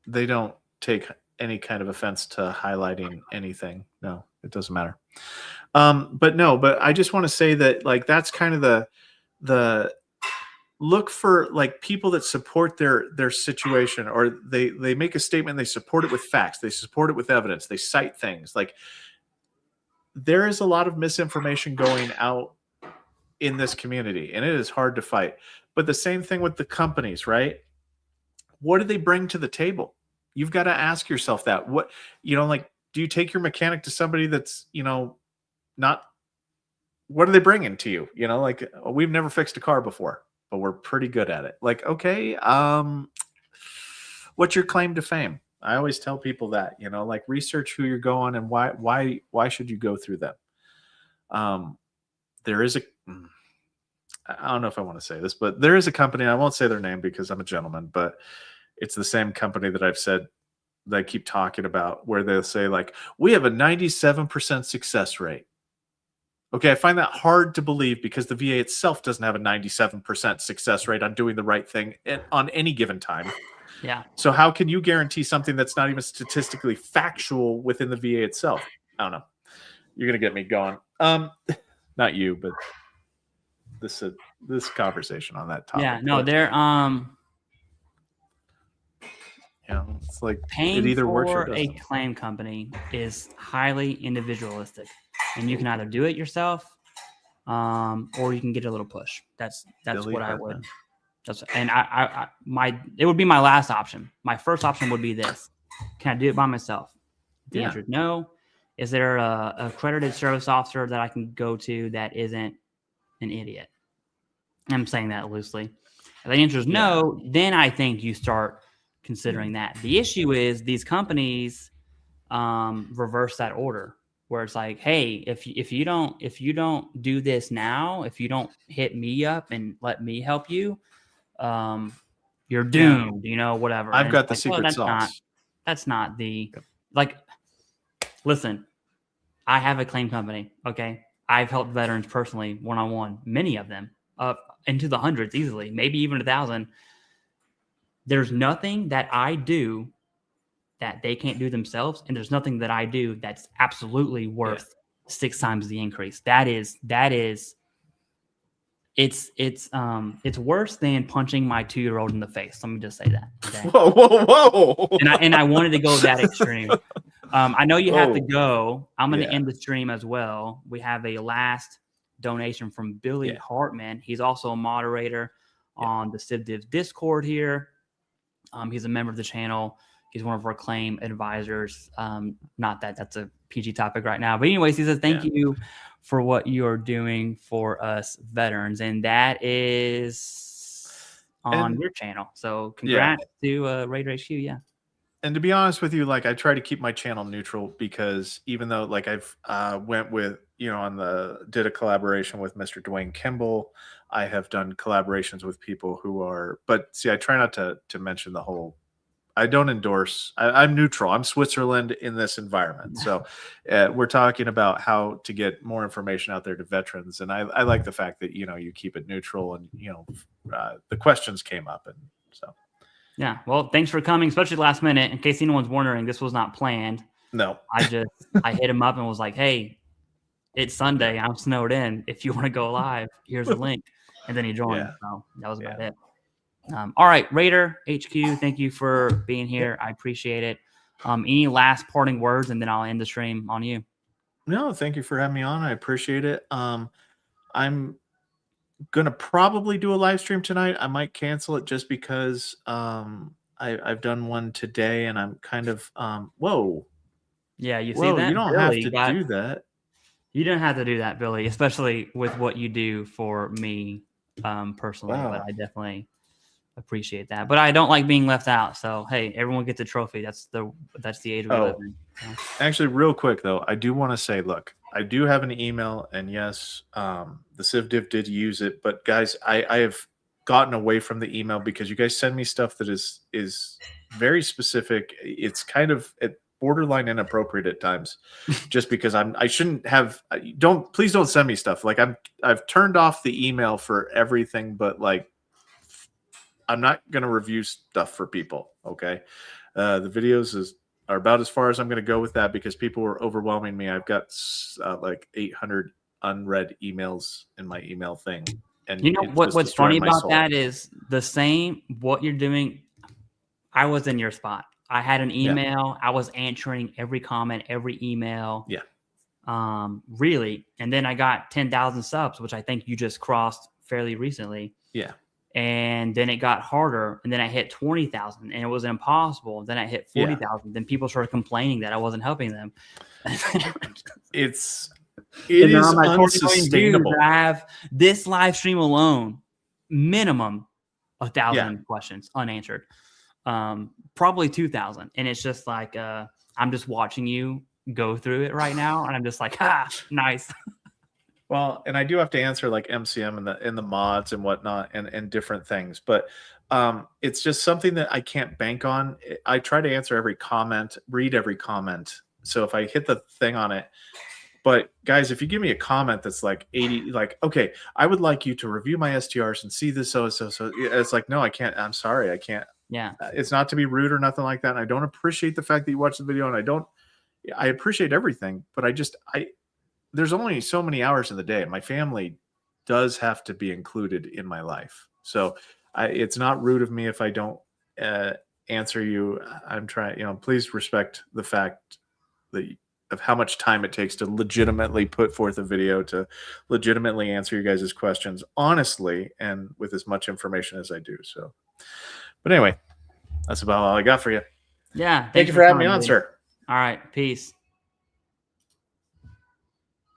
they don't take any kind of offense to highlighting anything. No, it doesn't matter. But I just want to say that, like, that's kind of the look for, like, people that support their situation, or they make a statement, they support it with facts, they support it with evidence, they cite things. Like, there is a lot of misinformation going out in this community, and it is hard to fight. But the same thing with the companies, right? What do they bring to the table? You've got to ask yourself that. What, like, do you take your mechanic to somebody that's, not, what are they bringing to you? Like, we've never fixed a car before, but we're pretty good at it. Like, okay, what's your claim to fame? I always tell people that, like, research who you're going and why should you go through them? There is I don't know if I want to say this, but there is a company, I won't say their name because I'm a gentleman, but it's the same company that I've said that I keep talking about, where they'll say, like, we have a 97% success rate. Okay, I find that hard to believe because the VA itself doesn't have a 97% success rate on doing the right thing on any given time. Yeah. So how can you guarantee something that's not even statistically factual within the VA itself? I don't know. You're going to get me going. Not you, but this conversation on that topic. Yeah, no, they're it's like paying it either for works or a doesn't. claim company is highly individualistic, and you can either do it yourself, or you can get a little push. That's Billy what Hartman. I would. And it would be my last option. My first option would be this: can I do it by myself? The answer is no. Is there a accredited service officer that I can go to that isn't an idiot? I'm saying that loosely. If the answer is no, then I think you start considering that. The issue is these companies reverse that order, where it's like, hey, if you don't do this now, if you don't hit me up and let me help you, you're doomed. Whatever. I've And got the like, secret sauce. That's not the like. Listen, I have a claim company. Okay, I've helped veterans personally, one-on-one, many of them, into the hundreds easily, maybe even 1,000. There's nothing that I do that they can't do themselves, and there's nothing that I do that's absolutely worth 6 times the increase. It's worse than punching my 2-year-old in the face. Let me just say that. Okay? Whoa! And I wanted to go that extreme. I know you have to go. I'm going to end the stream as well. We have a last donation from Billy Hartman. He's also a moderator on the Civ Div Discord here. He's a member of the channel. He's one of our claim advisors. Not that that's a PG topic right now. But anyways, he says, thank you for what you're doing for us veterans. And that is on your channel. So congrats to Raider HQ. Yeah. And to be honest with you, like, I try to keep my channel neutral, because even though, like, I've went with, did a collaboration with Mr. Dwayne Kimball, I have done collaborations with people who are, but see, I try not to mention the whole, I don't endorse, I'm neutral. I'm Switzerland in this environment. So we're talking about how to get more information out there to veterans. And I like the fact that, you keep it neutral, and, the questions came up, and so. Yeah, well, thanks for coming, especially last minute. In case anyone's wondering, this was not planned. No. I hit him up and was like, hey, it's Sunday. I'm snowed in. If you want to go live, here's the link. And then he joined. So that was about it. All right, Raider HQ, thank you for being here. I appreciate it. Any last parting words, and then I'll end the stream on you. No, thank you for having me on. I appreciate it. I'm gonna probably do a live stream tonight. I might cancel it just because I've done one today, and I'm kind of whoa. Yeah, you see that? You don't have to do that. You don't have to do that, Billy, especially with what you do for me personally. Wow. But I definitely appreciate that. But I don't like being left out. So hey, everyone gets a trophy. That's the age we live in. Actually, real quick though, I do want to say, look, I do have an email, and yes, the Civ Div did use it, but guys, I have gotten away from the email because you guys send me stuff that is very specific. It's kind of borderline inappropriate at times, just because I shouldn't have. Please don't send me stuff. Like I've turned off the email for everything, but like I'm not going to review stuff for people. Okay, the videos are about as far as I'm going to go with that because people were overwhelming me. I've got like 800 unread emails in my email thing. And you know what's funny about that is the same what you're doing. I was in your spot. I had an email. I was answering every comment, every email. Yeah. Really. And then I got 10,000 subs, which I think you just crossed fairly recently. Yeah. And then it got harder. And then I hit 20,000 and it was impossible. Then I hit 40,000. Yeah. Then people started complaining that I wasn't helping them. It is unsustainable. I have this live stream alone, minimum 1,000 questions unanswered, probably 2,000, and it's just like I'm just watching you go through it right now, and I'm just like, nice. Well, and I do have to answer like MCM and the mods and whatnot and different things, but it's just something that I can't bank on. I try to answer every comment, read every comment. So if I hit the thing on it. But guys, if you give me a comment that's like 80, like, okay, I would like you to review my STRs and see this. So it's like, no, I can't. I'm sorry. I can't. Yeah. It's not to be rude or nothing like that. And I don't appreciate the fact that you watch the video, and I appreciate everything, but there's only so many hours in the day. My family does have to be included in my life. So it's not rude of me if I don't answer you. I'm trying, please respect the fact of how much time it takes to legitimately put forth a video, to legitimately answer you guys' questions honestly and with as much information as I do. So, but anyway, that's about all I got for you. Yeah. Thank you for having me on, sir. All right. Peace.